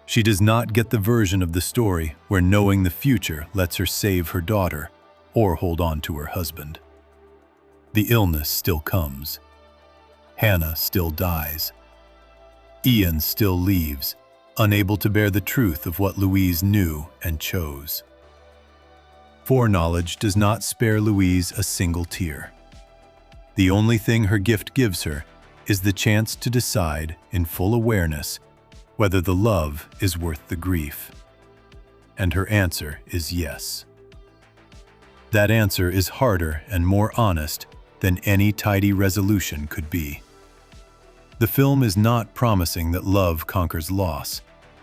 She does not get the version of the story where knowing the future lets her save her daughter or hold on to her husband. The illness still comes. Hannah still dies. Ian still leaves, unable to bear the truth of what Louise knew and chose. Foreknowledge does not spare Louise a single tear. The only thing her gift gives her is the chance to decide, in full awareness, whether the love is worth the grief. And her answer is yes. That answer is harder and more honest than any tidy resolution could be. The film is not promising that love conquers loss,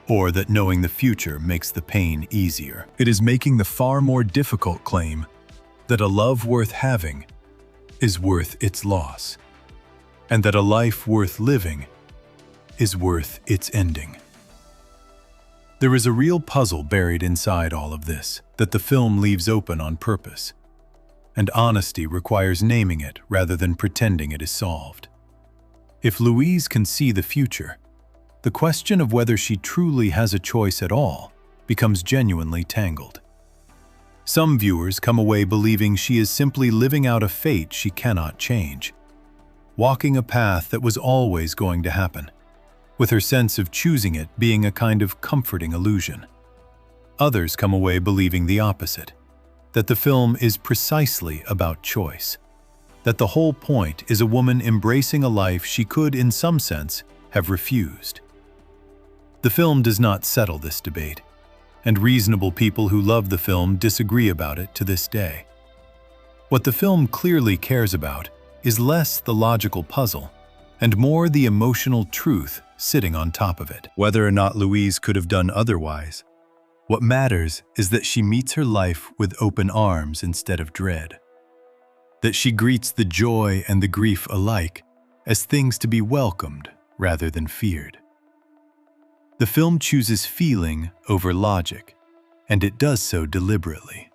or that knowing the future makes the pain easier. It is making the far more difficult claim that a love worth having is worth its loss, and that a life worth living is worth its ending. There is a real puzzle buried inside all of this that the film leaves open on purpose, and honesty requires naming it rather than pretending it is solved. If Louise can see the future, the question of whether she truly has a choice at all becomes genuinely tangled. Some viewers come away believing she is simply living out a fate she cannot change, walking a path that was always going to happen, with her sense of choosing it being a kind of comforting illusion. Others come away believing the opposite, that the film is precisely about choice, that the whole point is a woman embracing a life she could, in some sense, have refused. The film does not settle this debate, and reasonable people who love the film disagree about it to this day. What the film clearly cares about is less the logical puzzle and more the emotional truth sitting on top of it. Whether or not Louise could have done otherwise, what matters is that she meets her life with open arms instead of dread, that she greets the joy and the grief alike as things to be welcomed rather than feared. The film chooses feeling over logic, and it does so deliberately.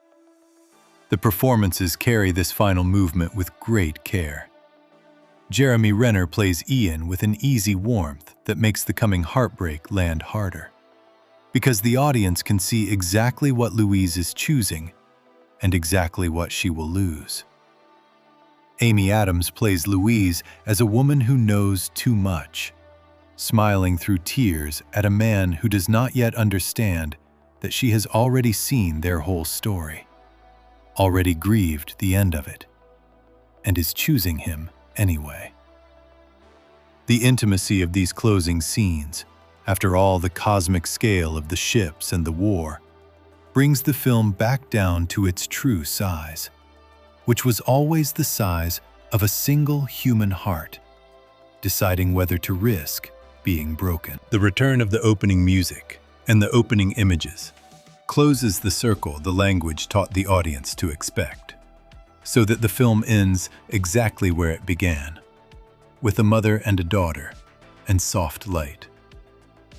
The performances carry this final movement with great care. Jeremy Renner plays Ian with an easy warmth that makes the coming heartbreak land harder, because the audience can see exactly what Louise is choosing and exactly what she will lose. Amy Adams plays Louise as a woman who knows too much, smiling through tears at a man who does not yet understand that she has already seen their whole story, already grieved the end of it, and is choosing him anyway. The intimacy of these closing scenes, after all the cosmic scale of the ships and the war, brings the film back down to its true size, which was always the size of a single human heart, deciding whether to risk being broken. The return of the opening music and the opening images closes the circle the language taught the audience to expect, so that the film ends exactly where it began, with a mother and a daughter and soft light.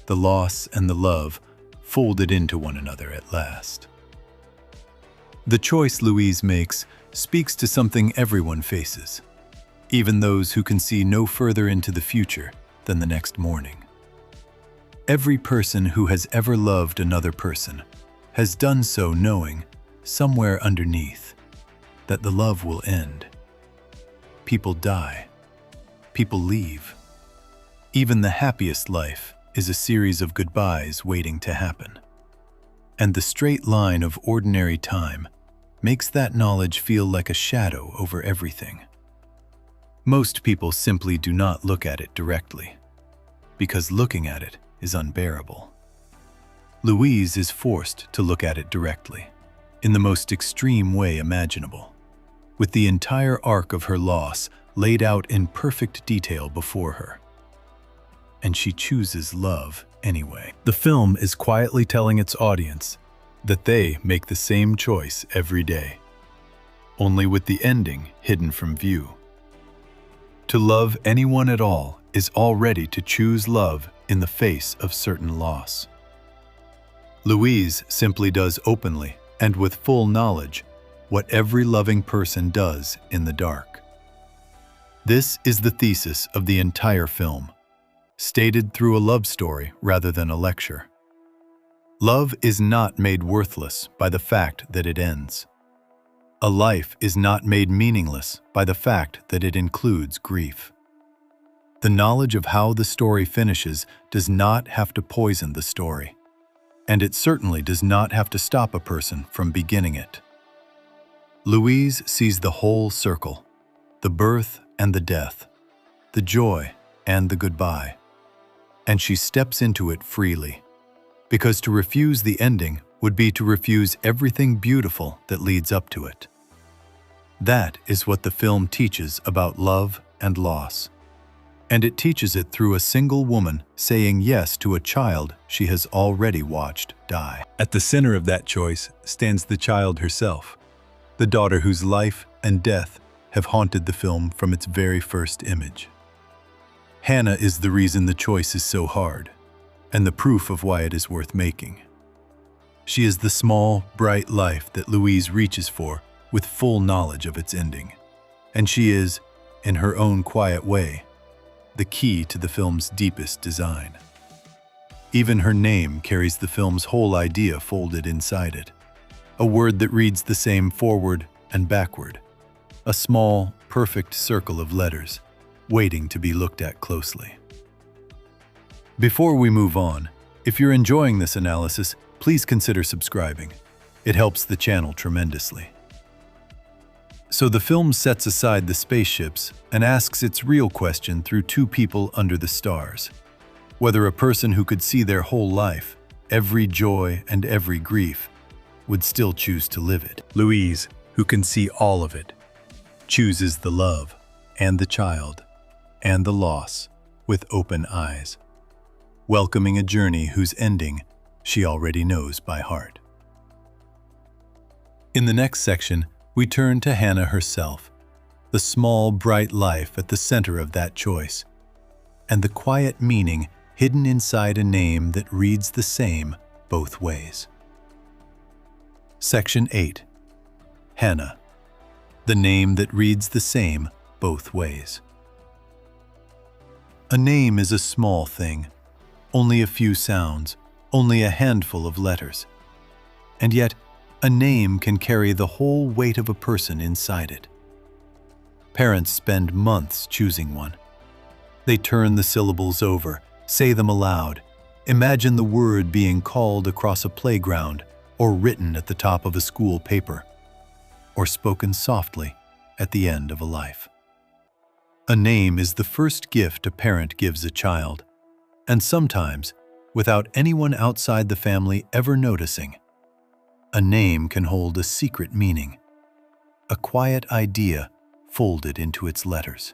The loss and the love folded into one another at last. The choice Louise makes speaks to something everyone faces, even those who can see no further into the future than the next morning. Every person who has ever loved another person has done so knowing, somewhere underneath, that the love will end. People die. People leave. Even the happiest life is a series of goodbyes waiting to happen. And the straight line of ordinary time makes that knowledge feel like a shadow over everything. Most people simply do not look at it directly, because looking at it is unbearable. Louise is forced to look at it directly, in the most extreme way imaginable, with the entire arc of her loss laid out in perfect detail before her. And she chooses love anyway. The film is quietly telling its audience that they make the same choice every day, only with the ending hidden from view. To love anyone at all is already to choose love in the face of certain loss. Louise simply does openly and with full knowledge what every loving person does in the dark. This is the thesis of the entire film, stated through a love story rather than a lecture. Love is not made worthless by the fact that it ends. A life is not made meaningless by the fact that it includes grief. The knowledge of how the story finishes does not have to poison the story, and it certainly does not have to stop a person from beginning it. Louise sees the whole circle, the birth and the death, the joy and the goodbye. and she steps into it freely. Because to refuse the ending would be to refuse everything beautiful that leads up to it. That is what the film teaches about love and loss. And it teaches it through a single woman saying yes to a child she has already watched die. At the center of that choice stands the child herself, the daughter whose life and death have haunted the film from its very first image. Hannah is the reason the choice is so hard, and the proof of why it is worth making. She is the small, bright life that Louise reaches for with full knowledge of its ending. And she is, in her own quiet way, the key to the film's deepest design. Even her name carries the film's whole idea folded inside it. A word that reads the same forward and backward. A small, perfect circle of letters, waiting to be looked at closely. Before we move on, if you're enjoying this analysis, please consider subscribing. It helps the channel tremendously. So the film sets aside the spaceships and asks its real question through two people under the stars. Whether a person who could see their whole life, every joy and every grief, would still choose to live it. Louise, who can see all of it, chooses the love and the child and the loss with open eyes, welcoming a journey whose ending she already knows by heart. In the next section, we turn to Hannah herself, the small, bright life at the center of that choice, and the quiet meaning hidden inside a name that reads the same both ways. Section 8. Hannah, the name that reads the same both ways. A name is a small thing, only a few sounds, only a handful of letters. And yet, a name can carry the whole weight of a person inside it. Parents spend months choosing one. They turn the syllables over, say them aloud, imagine the word being called across a playground or written at the top of a school paper, or spoken softly at the end of a life. A name is the first gift a parent gives a child, and sometimes, without anyone outside the family ever noticing, a name can hold a secret meaning, a quiet idea folded into its letters.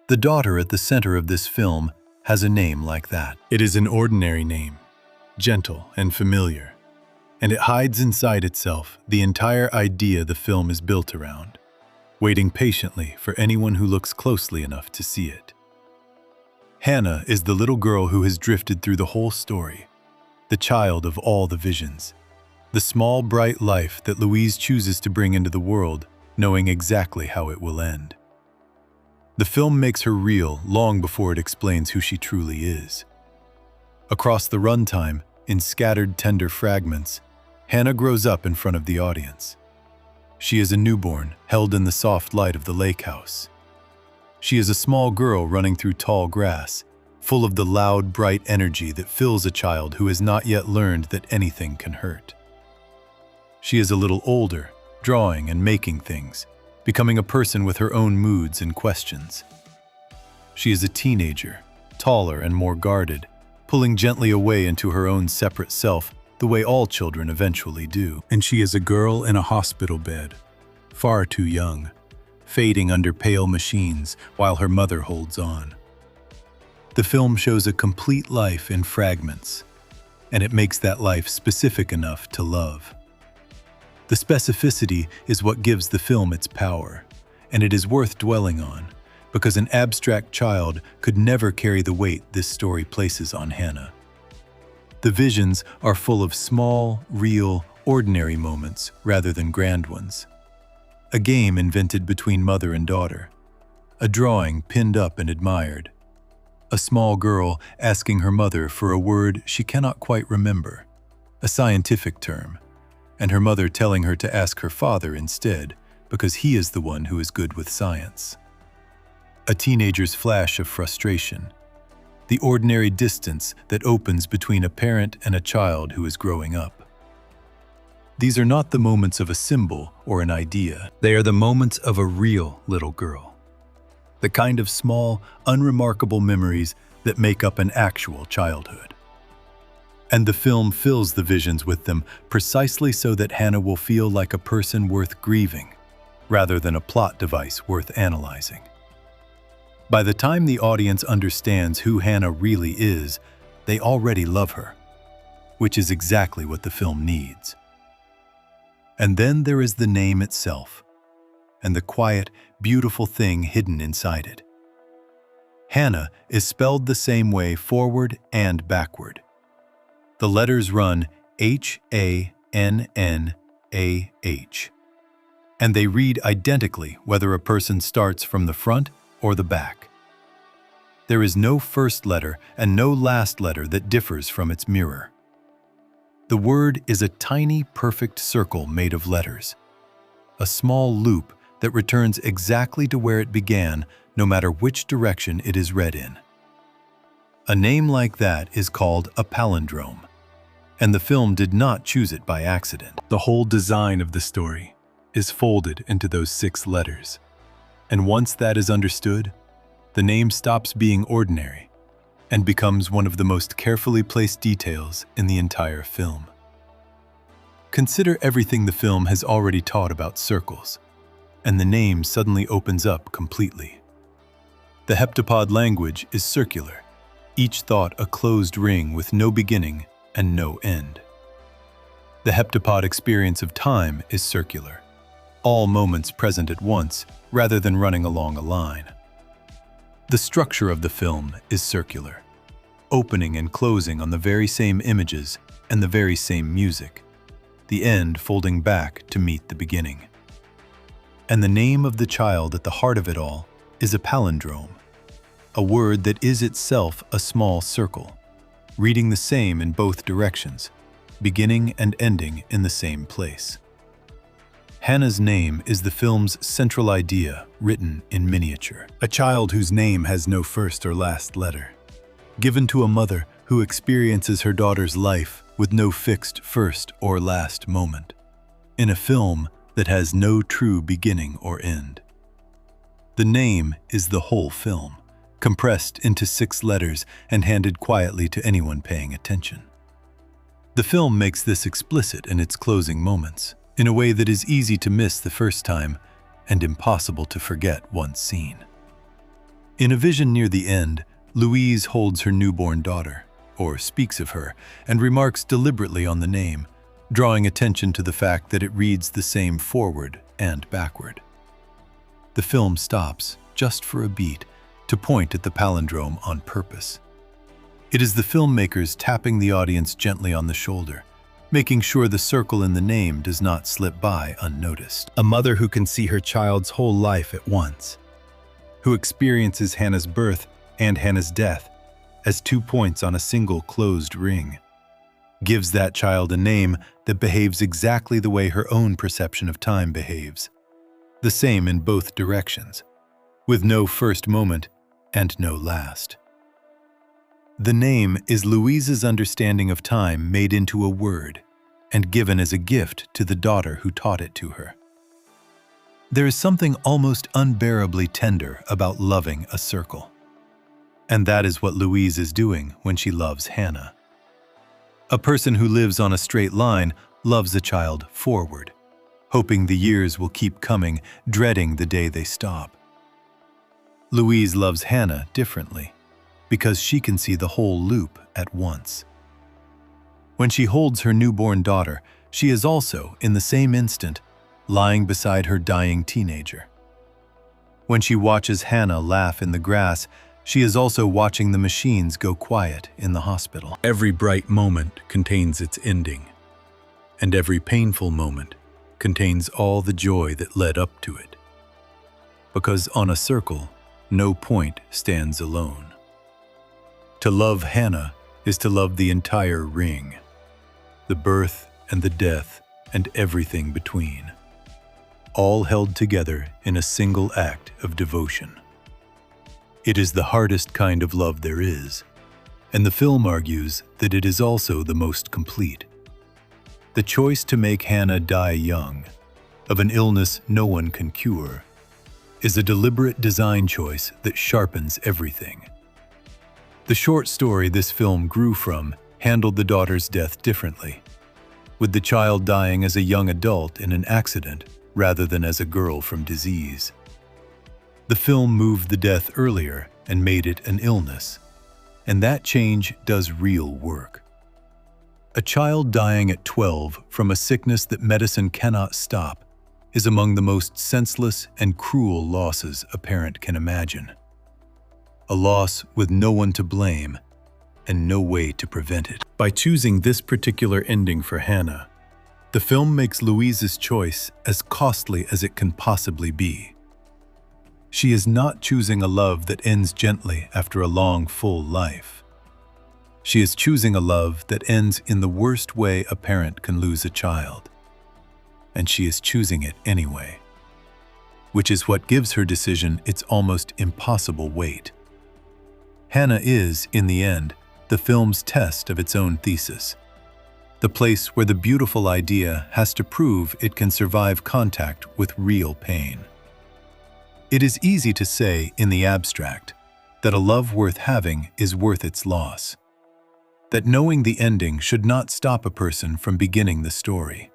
The daughter at the center of this film has a name like that. It is an ordinary name, gentle and familiar, and it hides inside itself the entire idea the film is built around, waiting patiently for anyone who looks closely enough to see it. Hannah is the little girl who has drifted through the whole story, the child of all the visions, the small, bright life that Louise chooses to bring into the world, knowing exactly how it will end. The film makes her real long before it explains who she truly is. Across the runtime, in scattered, tender fragments, Hannah grows up in front of the audience. She is a newborn, held in the soft light of the lake house. She is a small girl running through tall grass, full of the loud, bright energy that fills a child who has not yet learned that anything can hurt. She is a little older, drawing and making things, becoming a person with her own moods and questions. She is a teenager, taller and more guarded, pulling gently away into her own separate self the way all children eventually do. And she is a girl in a hospital bed, far too young, fading under pale machines while her mother holds on. The film shows a complete life in fragments, and it makes that life specific enough to love. The specificity is what gives the film its power, and it is worth dwelling on, because an abstract child could never carry the weight this story places on Hannah. The visions are full of small, real, ordinary moments rather than grand ones. A game invented between mother and daughter. A drawing pinned up and admired. A small girl asking her mother for a word she cannot quite remember, a scientific term, and her mother telling her to ask her father instead because he is the one who is good with science. A teenager's flash of frustration. The ordinary distance that opens between a parent and a child who is growing up. These are not the moments of a symbol or an idea. They are the moments of a real little girl. the kind of small, unremarkable memories that make up an actual childhood. And the film fills the visions with them precisely so that Hannah will feel like a person worth grieving, rather than a plot device worth analyzing. By the time the audience understands who Hannah really is, they already love her, which is exactly what the film needs. And then there is the name itself, and the quiet, beautiful thing hidden inside it. Hannah is spelled the same way forward and backward. The letters run H-A-N-N-A-H, and they read identically whether a person starts from the front or the back. There is no first letter and no last letter that differs from its mirror. The word is a tiny, perfect circle made of letters, a small loop that returns exactly to where it began, no matter which direction it is read in. A name like that is called a palindrome, and the film did not choose it by accident. The whole design of the story is folded into those 6 letters, and once that is understood, the name stops being ordinary and becomes one of the most carefully placed details in the entire film. Consider everything the film has already taught about circles, and the name suddenly opens up completely. The heptapod language is circular, each thought a closed ring with no beginning and no end. The heptapod experience of time is circular, all moments present at once rather than running along a line. The structure of the film is circular, opening and closing on the very same images and the very same music, the end folding back to meet the beginning. And the name of the child at the heart of it all is a palindrome, a word that is itself a small circle, reading the same in both directions, beginning and ending in the same place. Hannah's name is the film's central idea written in miniature. A child whose name has no first or last letter, given to a mother who experiences her daughter's life with no fixed first or last moment, in a film that has no true beginning or end. The name is the whole film, compressed into 6 letters and handed quietly to anyone paying attention. The film makes this explicit in its closing moments, in a way that is easy to miss the first time and impossible to forget once seen. In a vision near the end, Louise holds her newborn daughter, or speaks of her, and remarks deliberately on the name, drawing attention to the fact that it reads the same forward and backward. The film stops, just for a beat, to point at the palindrome on purpose. It is the filmmakers tapping the audience gently on the shoulder, making sure the circle in the name does not slip by unnoticed. A mother who can see her child's whole life at once, who experiences Hannah's birth and Hannah's death as 2 points on a single closed ring, gives that child a name that behaves exactly the way her own perception of time behaves, the same in both directions, with no first moment and no last. The name is Louise's understanding of time made into a word and given as a gift to the daughter who taught it to her. There is something almost unbearably tender about loving a circle. And that is what Louise is doing when she loves Hannah. A person who lives on a straight line loves a child forward, hoping the years will keep coming, dreading the day they stop. Louise loves Hannah differently, because she can see the whole loop at once. When she holds her newborn daughter, she is also, in the same instant, lying beside her dying teenager. When she watches Hannah laugh in the grass, she is also watching the machines go quiet in the hospital. Every bright moment contains its ending, and every painful moment contains all the joy that led up to it. Because on a circle, no point stands alone. To love Hannah is to love the entire ring, the birth and the death and everything between, all held together in a single act of devotion. It is the hardest kind of love there is, and the film argues that it is also the most complete. The choice to make Hannah die young, of an illness no one can cure, is a deliberate design choice that sharpens everything. The short story this film grew from handled the daughter's death differently, with the child dying as a young adult in an accident rather than as a girl from disease. The film moved the death earlier and made it an illness, and that change does real work. A child dying at 12 from a sickness that medicine cannot stop is among the most senseless and cruel losses a parent can imagine. A loss with no one to blame and no way to prevent it. By choosing this particular ending for Hannah, the film makes Louise's choice as costly as it can possibly be. She is not choosing a love that ends gently after a long, full life. She is choosing a love that ends in the worst way a parent can lose a child. And she is choosing it anyway, which is what gives her decision its almost impossible weight. Hannah is, in the end, the film's test of its own thesis, the place where the beautiful idea has to prove it can survive contact with real pain. It is easy to say, in the abstract, that a love worth having is worth its loss, that knowing the ending should not stop a person from beginning the story.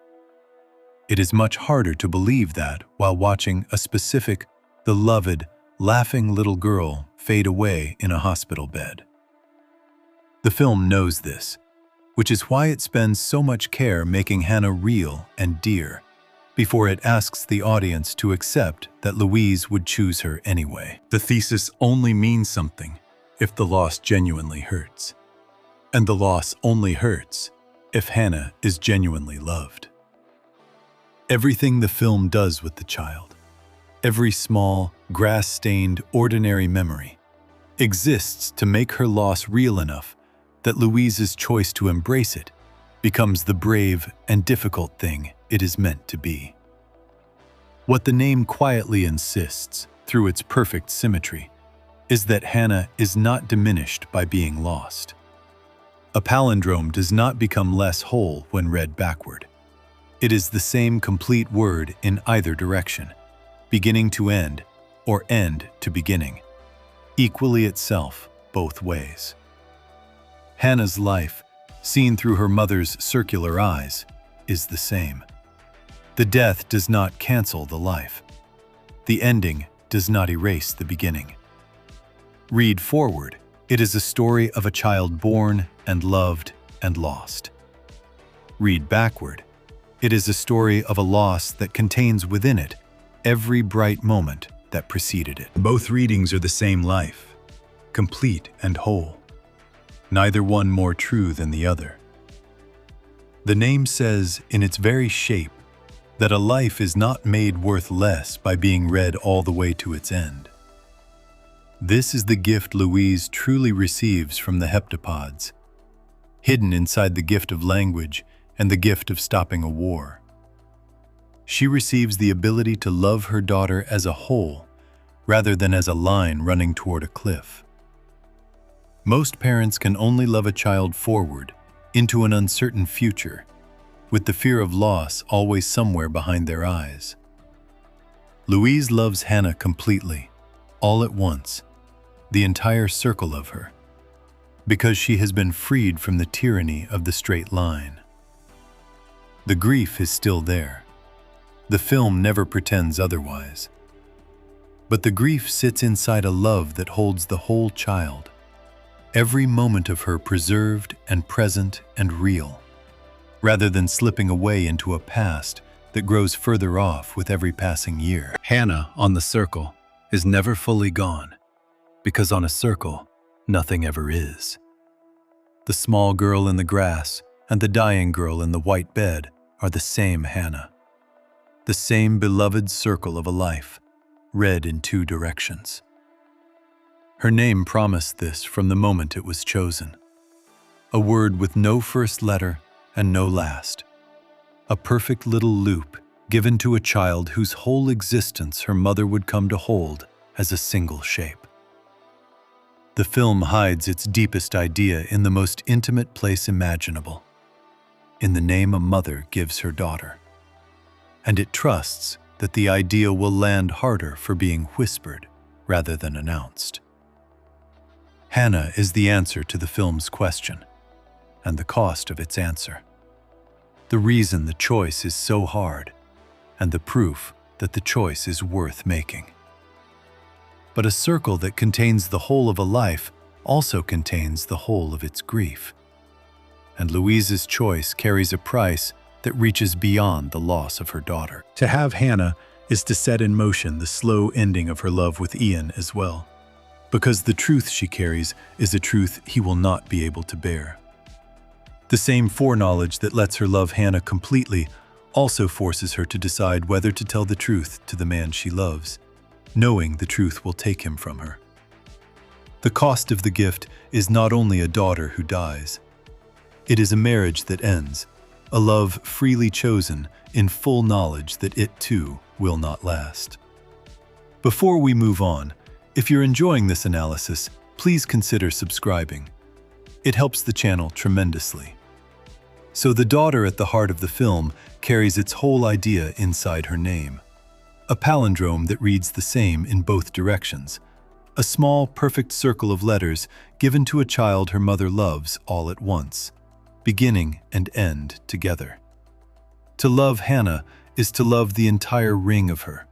It is much harder to believe that while watching a specific, beloved, laughing little girl fade away in a hospital bed. The film knows this, which is why it spends so much care making Hannah real and dear before it asks the audience to accept that Louise would choose her anyway. The thesis only means something if the loss genuinely hurts. And the loss only hurts if Hannah is genuinely loved. Everything the film does with the child, every small, grass-stained, ordinary memory, exists to make her loss real enough that Louise's choice to embrace it becomes the brave and difficult thing it is meant to be. What the name quietly insists, through its perfect symmetry, is that Hannah is not diminished by being lost. A palindrome does not become less whole when read backward. It is the same complete word in either direction, beginning to end or end to beginning, equally itself both ways. Hannah's life, seen through her mother's circular eyes, is the same. The death does not cancel the life. The ending does not erase the beginning. Read forward, it is a story of a child born and loved and lost. Read backward, it is a story of a loss that contains within it every bright moment that preceded it. Both readings are the same life, complete and whole, neither one more true than the other. The name says, in its very shape, that a life is not made worth less by being read all the way to its end. This is the gift Louise truly receives from the heptapods, hidden inside the gift of language and the gift of stopping a war. She receives the ability to love her daughter as a whole, rather than as a line running toward a cliff. Most parents can only love a child forward, into an uncertain future, with the fear of loss always somewhere behind their eyes. Louise loves Hannah completely, all at once, the entire circle of her, because she has been freed from the tyranny of the straight line. The grief is still there. The film never pretends otherwise. But the grief sits inside a love that holds the whole child, every moment of her preserved and present and real, rather than slipping away into a past that grows further off with every passing year. Hannah on the circle is never fully gone, because on a circle, nothing ever is. The small girl in the grass and the dying girl in the white bed are the same Hannah, the same beloved circle of a life, read in two directions. Her name promised this from the moment it was chosen. A word with no first letter and no last. A perfect little loop given to a child whose whole existence her mother would come to hold as a single shape. The film hides its deepest idea in the most intimate place imaginable, in the name a mother gives her daughter. And it trusts that the idea will land harder for being whispered rather than announced. Hannah is the answer to the film's question, and the cost of its answer. The reason the choice is so hard, and the proof that the choice is worth making. But a circle that contains the whole of a life also contains the whole of its grief. And Louise's choice carries a price that reaches beyond the loss of her daughter. To have Hannah is to set in motion the slow ending of her love with Ian as well, because the truth she carries is a truth he will not be able to bear. The same foreknowledge that lets her love Hannah completely also forces her to decide whether to tell the truth to the man she loves, knowing the truth will take him from her. The cost of the gift is not only a daughter who dies. It is a marriage that ends, a love freely chosen in full knowledge that it too will not last. Before we move on, if you're enjoying this analysis, please consider subscribing. It helps the channel tremendously. So the daughter at the heart of the film carries its whole idea inside her name. A palindrome that reads the same in both directions. A small, perfect circle of letters given to a child her mother loves all at once, beginning and end together. To love Hannah is to love the entire ring of her,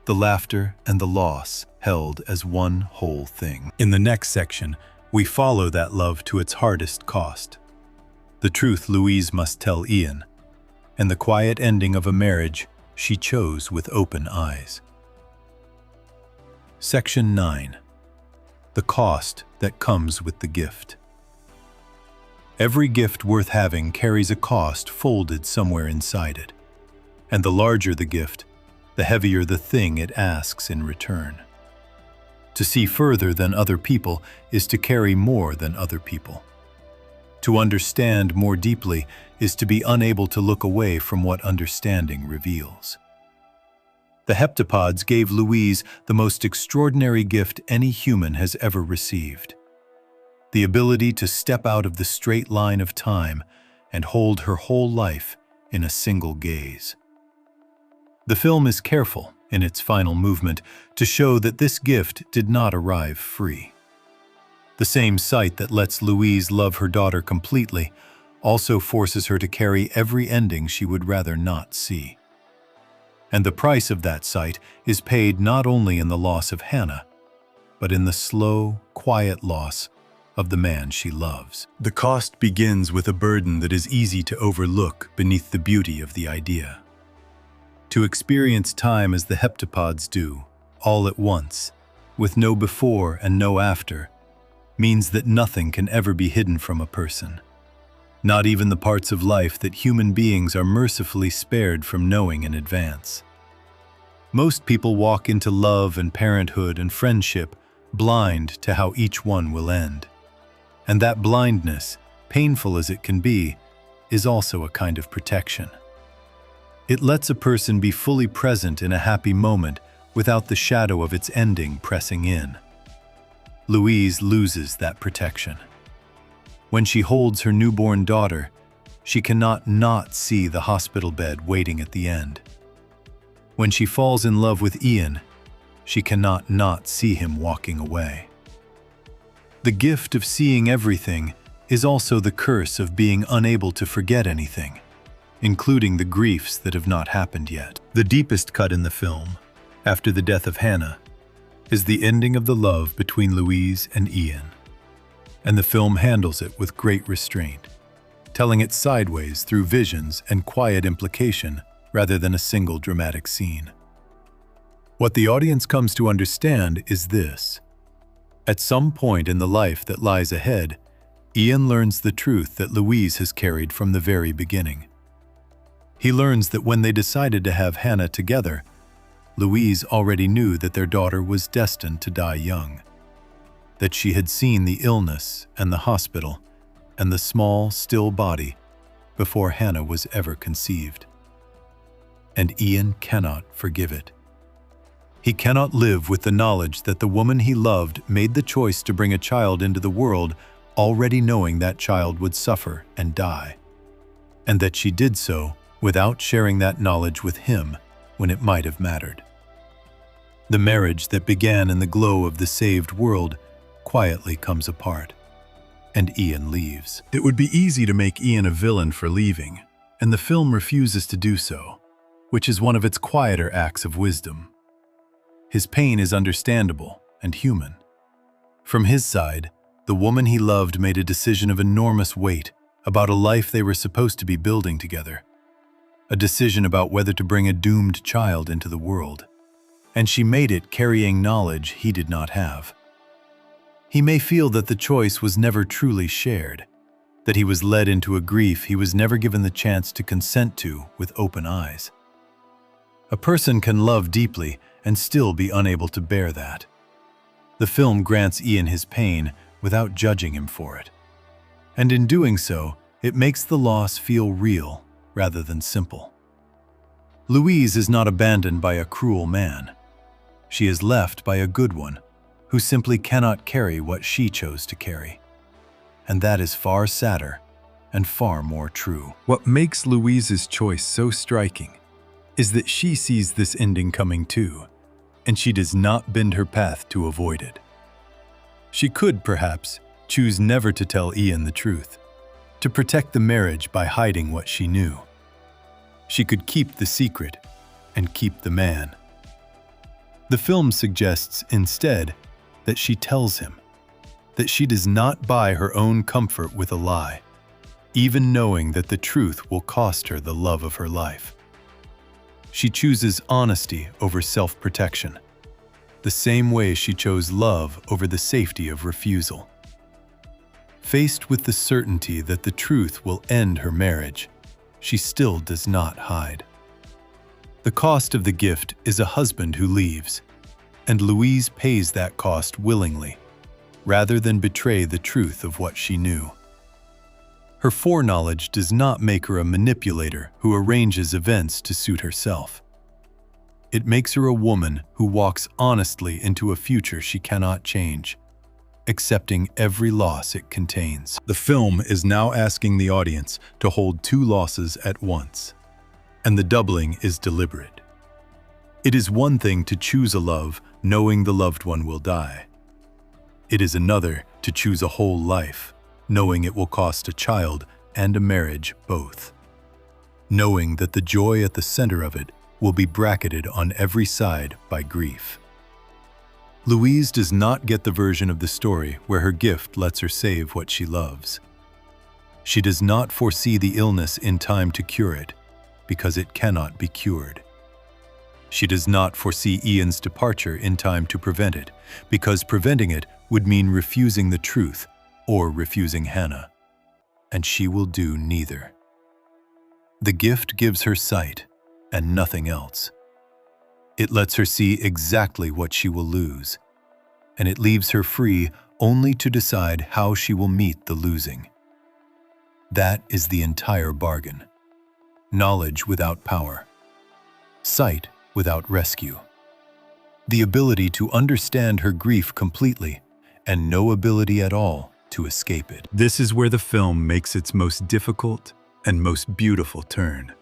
the laughter and the loss held as one whole thing. In the next section, we follow that love to its hardest cost. The truth Louise must tell Ian, and the quiet ending of a marriage she chose with open eyes. Section 9. The cost that comes with the gift. Every gift worth having carries a cost folded somewhere inside it, and the larger the gift, the heavier the thing it asks in return. To see further than other people is to carry more than other people. To understand more deeply is to be unable to look away from what understanding reveals. The heptapods gave Louise the most extraordinary gift any human has ever received: the ability to step out of the straight line of time and hold her whole life in a single gaze. The film is careful in its final movement to show that this gift did not arrive free. The same sight that lets Louise love her daughter completely also forces her to carry every ending she would rather not see. And the price of that sight is paid not only in the loss of Hannah, but in the slow, quiet loss of the man she loves. The cost begins with a burden that is easy to overlook beneath the beauty of the idea. To experience time as the heptapods do, all at once, with no before and no after, means that nothing can ever be hidden from a person. Not even the parts of life that human beings are mercifully spared from knowing in advance. Most people walk into love and parenthood and friendship blind to how each one will end. And that blindness, painful as it can be, is also a kind of protection. It lets a person be fully present in a happy moment without the shadow of its ending pressing in. Louise loses that protection. When she holds her newborn daughter, she cannot not see the hospital bed waiting at the end. When she falls in love with Ian, she cannot not see him walking away. The gift of seeing everything is also the curse of being unable to forget anything, including the griefs that have not happened yet. The deepest cut in the film, after the death of Hannah, is the ending of the love between Louise and Ian. And the film handles it with great restraint, telling it sideways through visions and quiet implication rather than a single dramatic scene. What the audience comes to understand is this: at some point in the life that lies ahead, Ian learns the truth that Louise has carried from the very beginning. He learns that when they decided to have Hannah together, Louise already knew that their daughter was destined to die young, that she had seen the illness and the hospital and the small, still body before Hannah was ever conceived. And Ian cannot forgive it. He cannot live with the knowledge that the woman he loved made the choice to bring a child into the world already knowing that child would suffer and die, and that she did so without sharing that knowledge with him when it might have mattered. The marriage that began in the glow of the saved world quietly comes apart, and Ian leaves. It would be easy to make Ian a villain for leaving, and the film refuses to do so, which is one of its quieter acts of wisdom. His pain is understandable and human. From his side, the woman he loved made a decision of enormous weight about a life they were supposed to be building together. A decision about whether to bring a doomed child into the world. And she made it carrying knowledge he did not have. He may feel that the choice was never truly shared, that he was led into a grief he was never given the chance to consent to with open eyes. A person can love deeply and still be unable to bear that. The film grants Ian his pain without judging him for it. And in doing so, it makes the loss feel real rather than simple. Louise is not abandoned by a cruel man. She is left by a good one who simply cannot carry what she chose to carry. And that is far sadder and far more true. What makes Louise's choice so striking is that she sees this ending coming too, and she does not bend her path to avoid it. She could, perhaps, choose never to tell Ian the truth, to protect the marriage by hiding what she knew. She could keep the secret and keep the man. The film suggests instead that she tells him, that she does not buy her own comfort with a lie, even knowing that the truth will cost her the love of her life. She chooses honesty over self-protection, the same way she chose love over the safety of refusal. Faced with the certainty that the truth will end her marriage, she still does not hide. The cost of the gift is a husband who leaves, and Louise pays that cost willingly, rather than betray the truth of what she knew. Her foreknowledge does not make her a manipulator who arranges events to suit herself. It makes her a woman who walks honestly into a future she cannot change, accepting every loss it contains. The film is now asking the audience to hold two losses at once, and the doubling is deliberate. It is one thing to choose a love knowing the loved one will die. It is another to choose a whole life, knowing it will cost a child and a marriage both. Knowing that the joy at the center of it will be bracketed on every side by grief. Louise does not get the version of the story where her gift lets her save what she loves. She does not foresee the illness in time to cure it, because it cannot be cured. She does not foresee Ian's departure in time to prevent it, because preventing it would mean refusing the truth or refusing Hannah, and she will do neither. The gift gives her sight and nothing else. It lets her see exactly what she will lose, and it leaves her free only to decide how she will meet the losing. That is the entire bargain. Knowledge without power. Sight without rescue. The ability to understand her grief completely, and no ability at all to escape it. This is where the film makes its most difficult and most beautiful turn,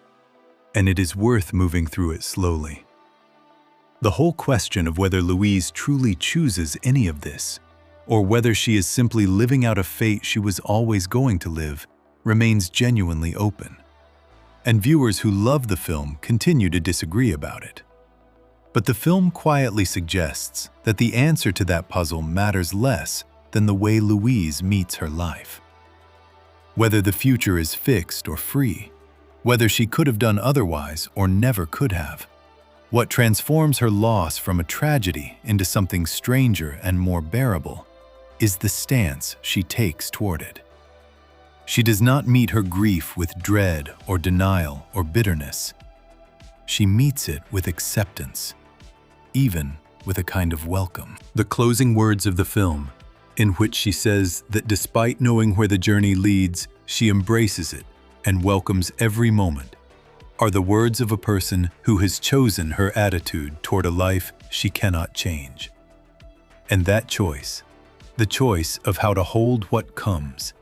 and it is worth moving through it slowly. The whole question of whether Louise truly chooses any of this, or whether she is simply living out a fate she was always going to live, remains genuinely open. And viewers who love the film continue to disagree about it. But the film quietly suggests that the answer to that puzzle matters less than the way Louise meets her life. Whether the future is fixed or free, whether she could have done otherwise or never could have, what transforms her loss from a tragedy into something stranger and more bearable is the stance she takes toward it. She does not meet her grief with dread or denial or bitterness. She meets it with acceptance, even with a kind of welcome. The closing words of the film, in which she says that despite knowing where the journey leads, she embraces it and welcomes every moment, are the words of a person who has chosen her attitude toward a life she cannot change. And that choice, the choice of how to hold what comes,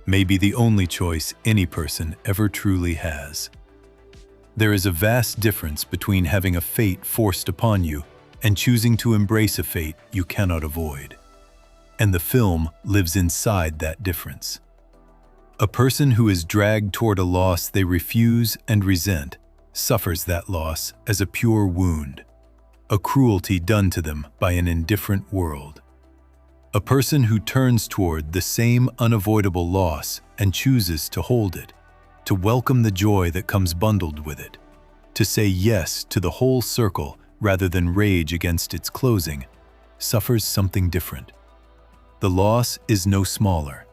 may be the only choice any person ever truly has. There is a vast difference between having a fate forced upon you and choosing to embrace a fate you cannot avoid. And the film lives inside that difference. A person who is dragged toward a loss they refuse and resent suffers that loss as a pure wound, a cruelty done to them by an indifferent world. A person who turns toward the same unavoidable loss and chooses to hold it, to welcome the joy that comes bundled with it, to say yes to the whole circle rather than rage against its closing, suffers something different. The loss is no smaller.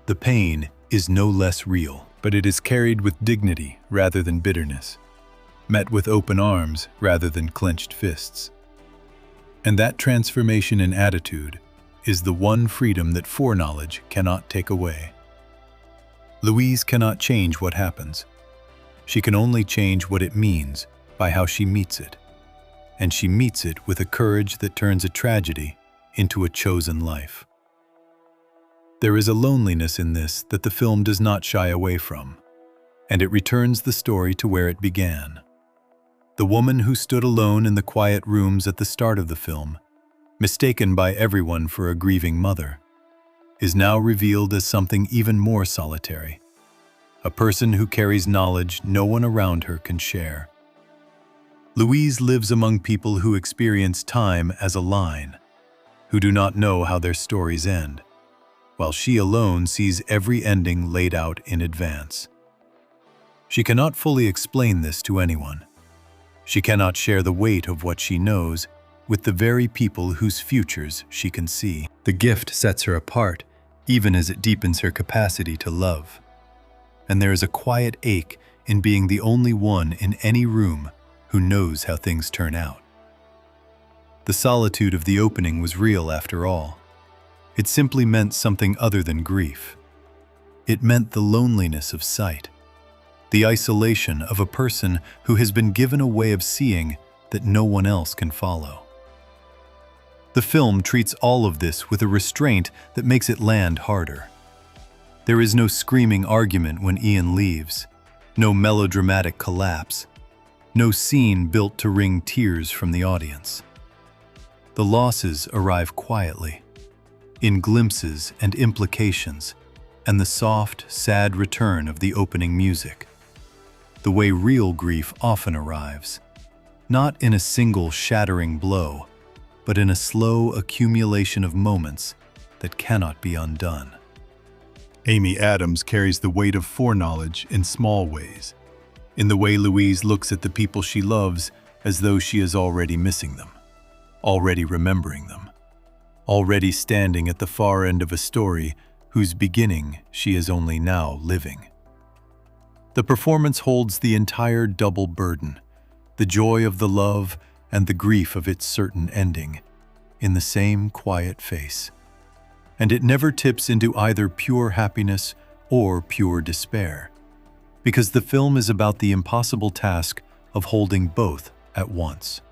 The pain is no less real, but it is carried with dignity rather than bitterness, met with open arms rather than clenched fists. And that transformation in attitude is the one freedom that foreknowledge cannot take away. Louise cannot change what happens. She can only change what it means by how she meets it. And she meets it with a courage that turns a tragedy into a chosen life. There is a loneliness in this that the film does not shy away from, and it returns the story to where it began. The woman who stood alone in the quiet rooms at the start of the film, mistaken by everyone for a grieving mother, is now revealed as something even more solitary, a person who carries knowledge no one around her can share. Louise lives among people who experience time as a line, who do not know how their stories end, while she alone sees every ending laid out in advance. She cannot fully explain this to anyone. She cannot share the weight of what she knows with the very people whose futures she can see. The gift sets her apart, even as it deepens her capacity to love. And there is a quiet ache in being the only one in any room who knows how things turn out. The solitude of the opening was real after all. It simply meant something other than grief. It meant the loneliness of sight, the isolation of a person who has been given a way of seeing that no one else can follow. The film treats all of this with a restraint that makes it land harder. There is no screaming argument when Ian leaves, no melodramatic collapse, no scene built to wring tears from the audience. The losses arrive quietly, in glimpses and implications, and the soft, sad return of the opening music. The way real grief often arrives, not in a single shattering blow, but in a slow accumulation of moments that cannot be undone. Amy Adams carries the weight of foreknowledge in small ways, in the way Louise looks at the people she loves as though she is already missing them, already remembering them, already standing at the far end of a story whose beginning she is only now living. The performance holds the entire double burden, the joy of the love and the grief of its certain ending, in the same quiet face. And it never tips into either pure happiness or pure despair, because the film is about the impossible task of holding both at once.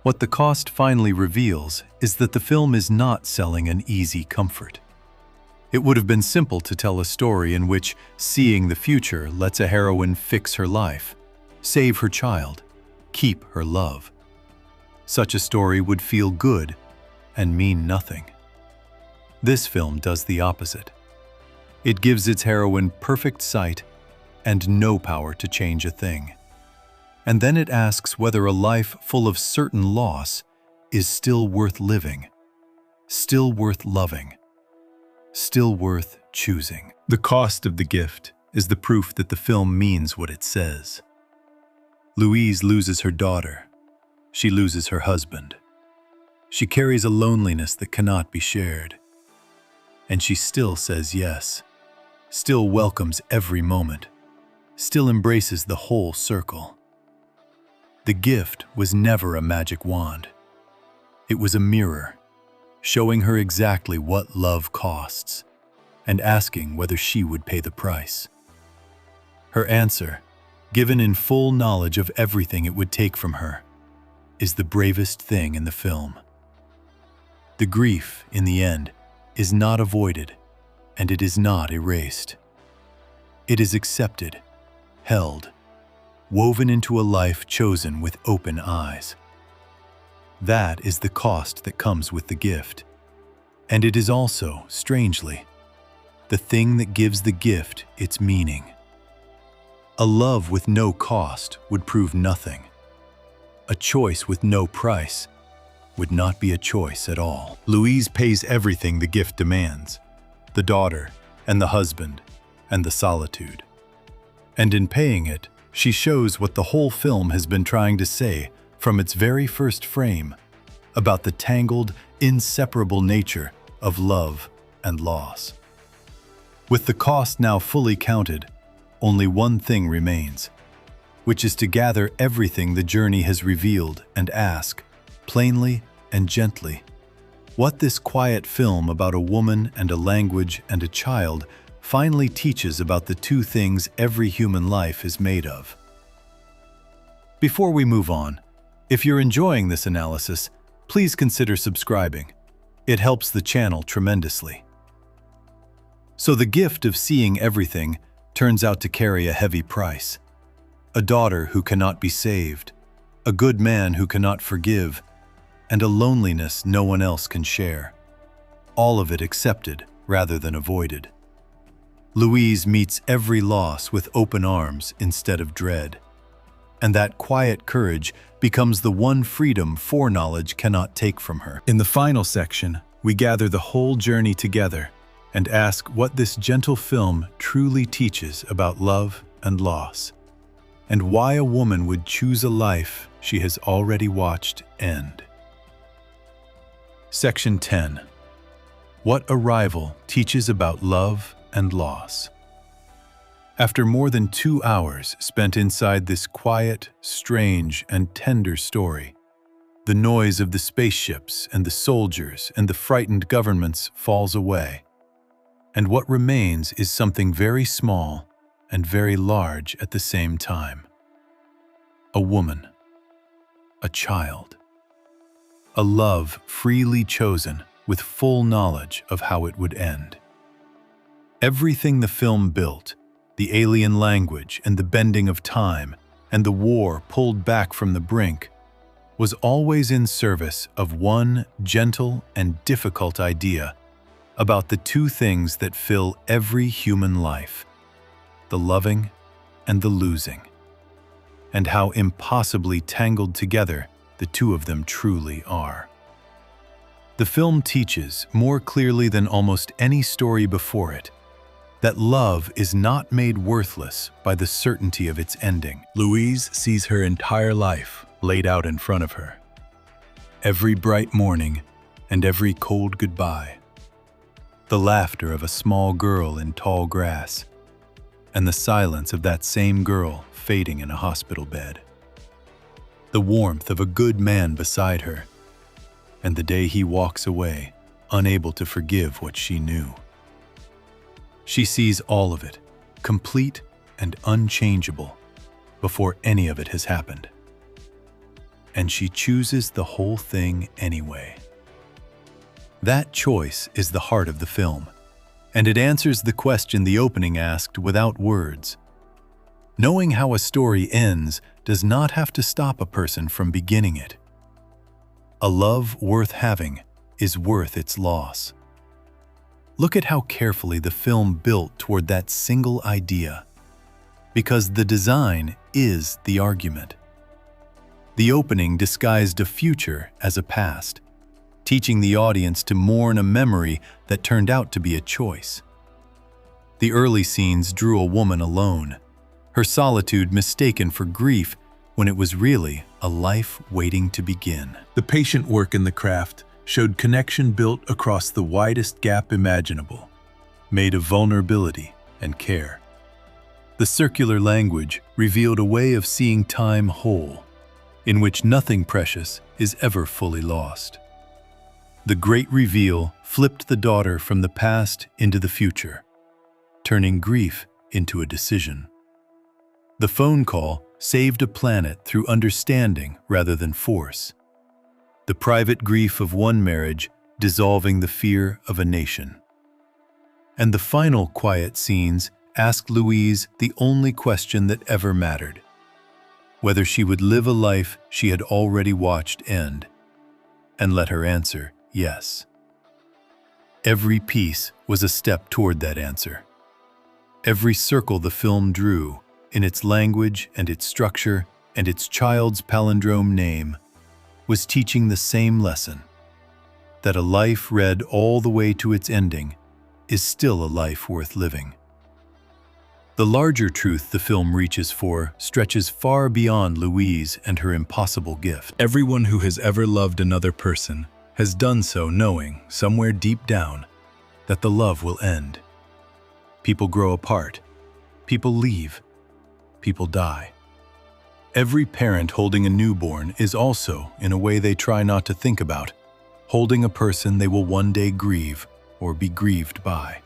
What the cost finally reveals is that the film is not selling an easy comfort. It would have been simple to tell a story in which seeing the future lets a heroine fix her life, save her child, keep her love. Such a story would feel good and mean nothing. This film does the opposite. It gives its heroine perfect sight and no power to change a thing. And then it asks whether a life full of certain loss is still worth living, still worth loving, still worth choosing. The cost of the gift is the proof that the film means what it says. Louise loses her daughter. She loses her husband. She carries a loneliness that cannot be shared. And she still says yes, still welcomes every moment, still embraces the whole circle. The gift was never a magic wand. It was a mirror, showing her exactly what love costs, and asking whether she would pay the price. Her answer, given in full knowledge of everything it would take from her, is the bravest thing in the film. The grief, in the end, is not avoided, and it is not erased. It is accepted, held, woven into a life chosen with open eyes. That is the cost that comes with the gift. And it is also, strangely, the thing that gives the gift its meaning. A love with no cost would prove nothing. A choice with no price would not be a choice at all. Louise pays everything the gift demands: the daughter, and the husband, and the solitude. And in paying it, she shows what the whole film has been trying to say from its very first frame about the tangled, inseparable nature of love and loss. With the cost now fully counted, only one thing remains, which is to gather everything the journey has revealed and ask, plainly and gently, what this quiet film about a woman and a language and a child finally teaches about the two things every human life is made of. Before we move on, if you're enjoying this analysis, please consider subscribing. It helps the channel tremendously. So the gift of seeing everything turns out to carry a heavy price. A daughter who cannot be saved, a good man who cannot forgive, and a loneliness no one else can share. All of it accepted rather than avoided. Louise meets every loss with open arms instead of dread. And that quiet courage becomes the one freedom foreknowledge cannot take from her. In the final section, we gather the whole journey together and ask what this gentle film truly teaches about love and loss, and why a woman would choose a life she has already watched end. Section 10. What Arrival teaches about love and loss. After more than 2 hours spent inside this quiet, strange, and tender story, the noise of the spaceships and the soldiers and the frightened governments falls away, and what remains is something very small and very large at the same time. A woman, a child, a love freely chosen with full knowledge of how it would end. Everything the film built, the alien language and the bending of time and the war pulled back from the brink, was always in service of one gentle and difficult idea about the two things that fill every human life: the loving and the losing, and how impossibly tangled together the two of them truly are. The film teaches, more clearly than almost any story before it, that love is not made worthless by the certainty of its ending. Louise sees her entire life laid out in front of her. Every bright morning and every cold goodbye. The laughter of a small girl in tall grass, and the silence of that same girl fading in a hospital bed. The warmth of a good man beside her, and the day he walks away, unable to forgive what she knew. She sees all of it, complete and unchangeable, before any of it has happened. And she chooses the whole thing anyway. That choice is the heart of the film, and it answers the question the opening asked without words. Knowing how a story ends does not have to stop a person from beginning it. A love worth having is worth its loss. Look at how carefully the film built toward that single idea, because the design is the argument. The opening disguised a future as a past, teaching the audience to mourn a memory that turned out to be a choice. The early scenes drew a woman alone, her solitude mistaken for grief when it was really a life waiting to begin. The patient work in the craft showed connection built across the widest gap imaginable, made of vulnerability and care. The circular language revealed a way of seeing time whole, in which nothing precious is ever fully lost. The great reveal flipped the daughter from the past into the future, turning grief into a decision. The phone call saved a planet through understanding rather than force. The private grief of one marriage dissolving the fear of a nation. And the final quiet scenes asked Louise the only question that ever mattered. whether she would live a life she had already watched end, and let her answer yes. Every piece was a step toward that answer. Every circle the film drew, in its language and its structure and its child's palindrome name, was teaching the same lesson, that a life read all the way to its ending is still a life worth living. The larger truth the film reaches for stretches far beyond Louise and her impossible gift. Everyone who has ever loved another person has done so knowing, somewhere deep down, that the love will end. People grow apart. People leave. People die. Every parent holding a newborn is also, in a way they try not to think about, holding a person they will one day grieve or be grieved by.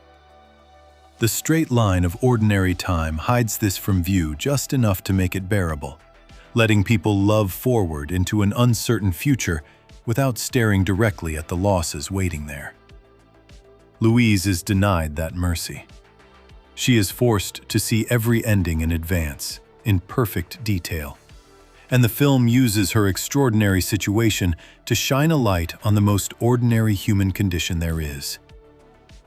The straight line of ordinary time hides this from view just enough to make it bearable, letting people love forward into an uncertain future without staring directly at the losses waiting there. Louise is denied that mercy. She is forced to see every ending in advance, in perfect detail. And the film uses her extraordinary situation to shine a light on the most ordinary human condition there is.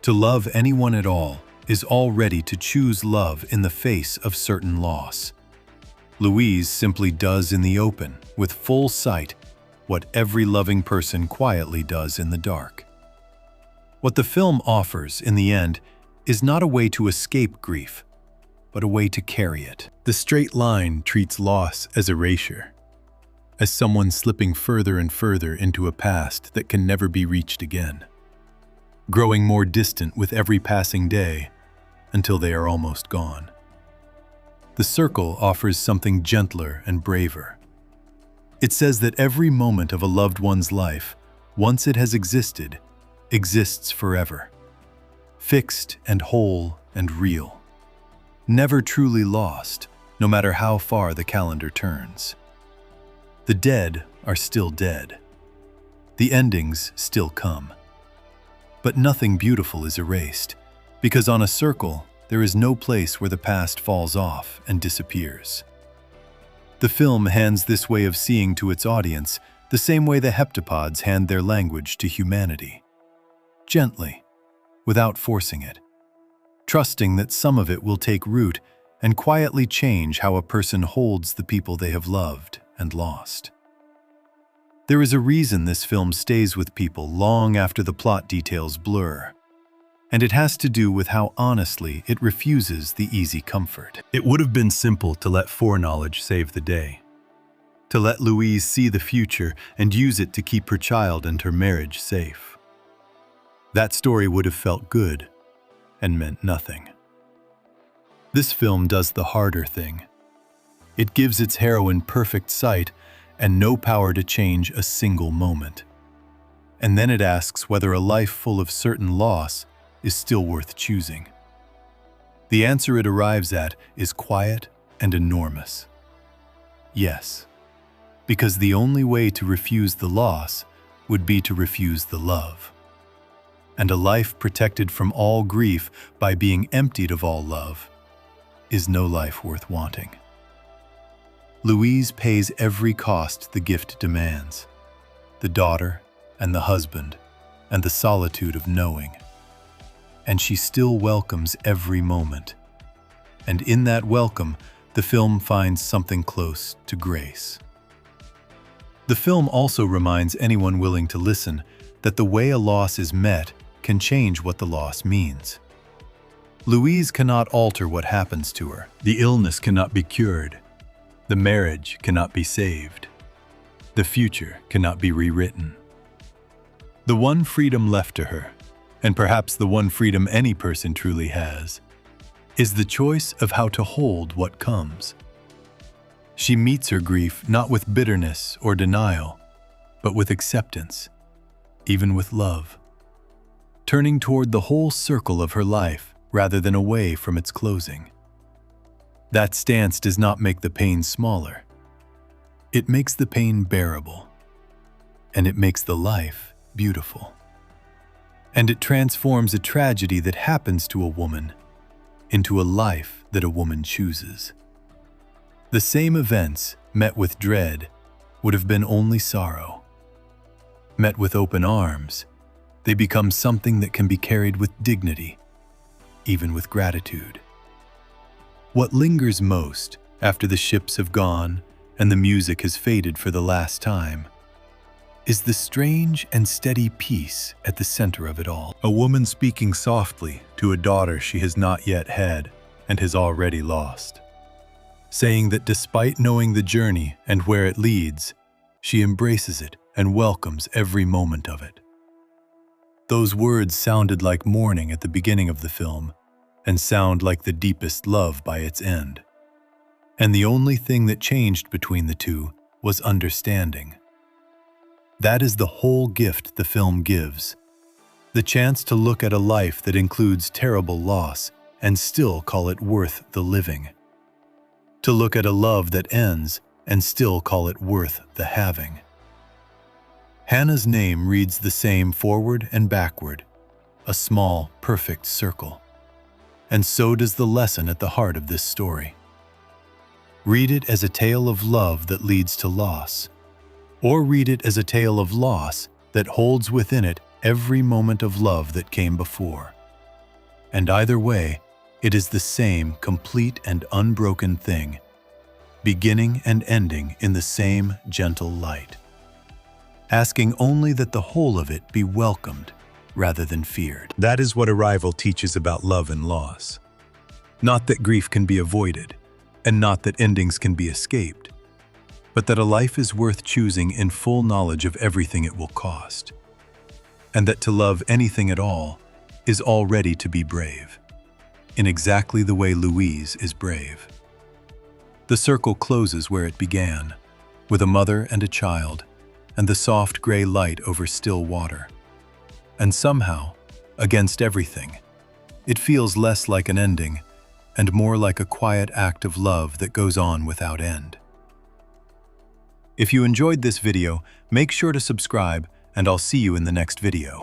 To love anyone at all is already to choose love in the face of certain loss. Louise simply does in the open, with full sight, what every loving person quietly does in the dark. What the film offers, in the end, is not a way to escape grief, but a way to carry it. The straight line treats loss as erasure, as someone slipping further and further into a past that can never be reached again, growing more distant with every passing day until they are almost gone. The circle offers something gentler and braver. It says that every moment of a loved one's life, once it has existed, exists forever, fixed and whole and real, never truly lost, no matter how far the calendar turns. The dead are still dead. The endings still come. But nothing beautiful is erased, because on a circle, there is no place where the past falls off and disappears. The film hands this way of seeing to its audience the same way the heptapods hand their language to humanity. Gently, without forcing it, trusting that some of it will take root and quietly change how a person holds the people they have loved and lost. There is a reason this film stays with people long after the plot details blur, and it has to do with how honestly it refuses the easy comfort. It would have been simple to let foreknowledge save the day, to let Louise see the future and use it to keep her child and her marriage safe. That story would have felt good and meant nothing. This film does the harder thing. It gives its heroine perfect sight and no power to change a single moment. And then it asks whether a life full of certain loss is still worth choosing. The answer it arrives at is quiet and enormous. Yes, because the only way to refuse the loss would be to refuse the love. And a life protected from all grief by being emptied of all love is no life worth wanting. Louise pays every cost the gift demands, the daughter and the husband and the solitude of knowing. And she still welcomes every moment. And in that welcome, the film finds something close to grace. The film also reminds anyone willing to listen that the way a loss is met can change what the loss means. Louise cannot alter what happens to her. The illness cannot be cured. The marriage cannot be saved. The future cannot be rewritten. The one freedom left to her, and perhaps the one freedom any person truly has, is the choice of how to hold what comes. She meets her grief not with bitterness or denial, but with acceptance, even with love, turning toward the whole circle of her life rather than away from its closing. That stance does not make the pain smaller. It makes the pain bearable, and it makes the life beautiful. And it transforms a tragedy that happens to a woman into a life that a woman chooses. The same events, met with dread, would have been only sorrow. Met with open arms, they become something that can be carried with dignity, even with gratitude. What lingers most after the ships have gone and the music has faded for the last time is the strange and steady peace at the center of it all. A woman speaking softly to a daughter she has not yet had and has already lost, saying that despite knowing the journey and where it leads, she embraces it and welcomes every moment of it. Those words sounded like mourning at the beginning of the film and sound like the deepest love by its end. And the only thing that changed between the two was understanding. That is the whole gift the film gives, the chance to look at a life that includes terrible loss and still call it worth the living. To look at a love that ends and still call it worth the having. Hannah's name reads the same forward and backward, a small, perfect circle. And so does the lesson at the heart of this story. Read it as a tale of love that leads to loss, or read it as a tale of loss that holds within it every moment of love that came before. And either way, it is the same complete and unbroken thing, beginning and ending in the same gentle light, asking only that the whole of it be welcomed rather than feared. That is what Arrival teaches about love and loss. Not that grief can be avoided, and not that endings can be escaped, but that a life is worth choosing in full knowledge of everything it will cost, and that to love anything at all is already to be brave, in exactly the way Louise is brave. The circle closes where it began, with a mother and a child, and the soft gray light over still water. And somehow, against everything, it feels less like an ending and more like a quiet act of love that goes on without end. If you enjoyed this video, make sure to subscribe, and I'll see you in the next video.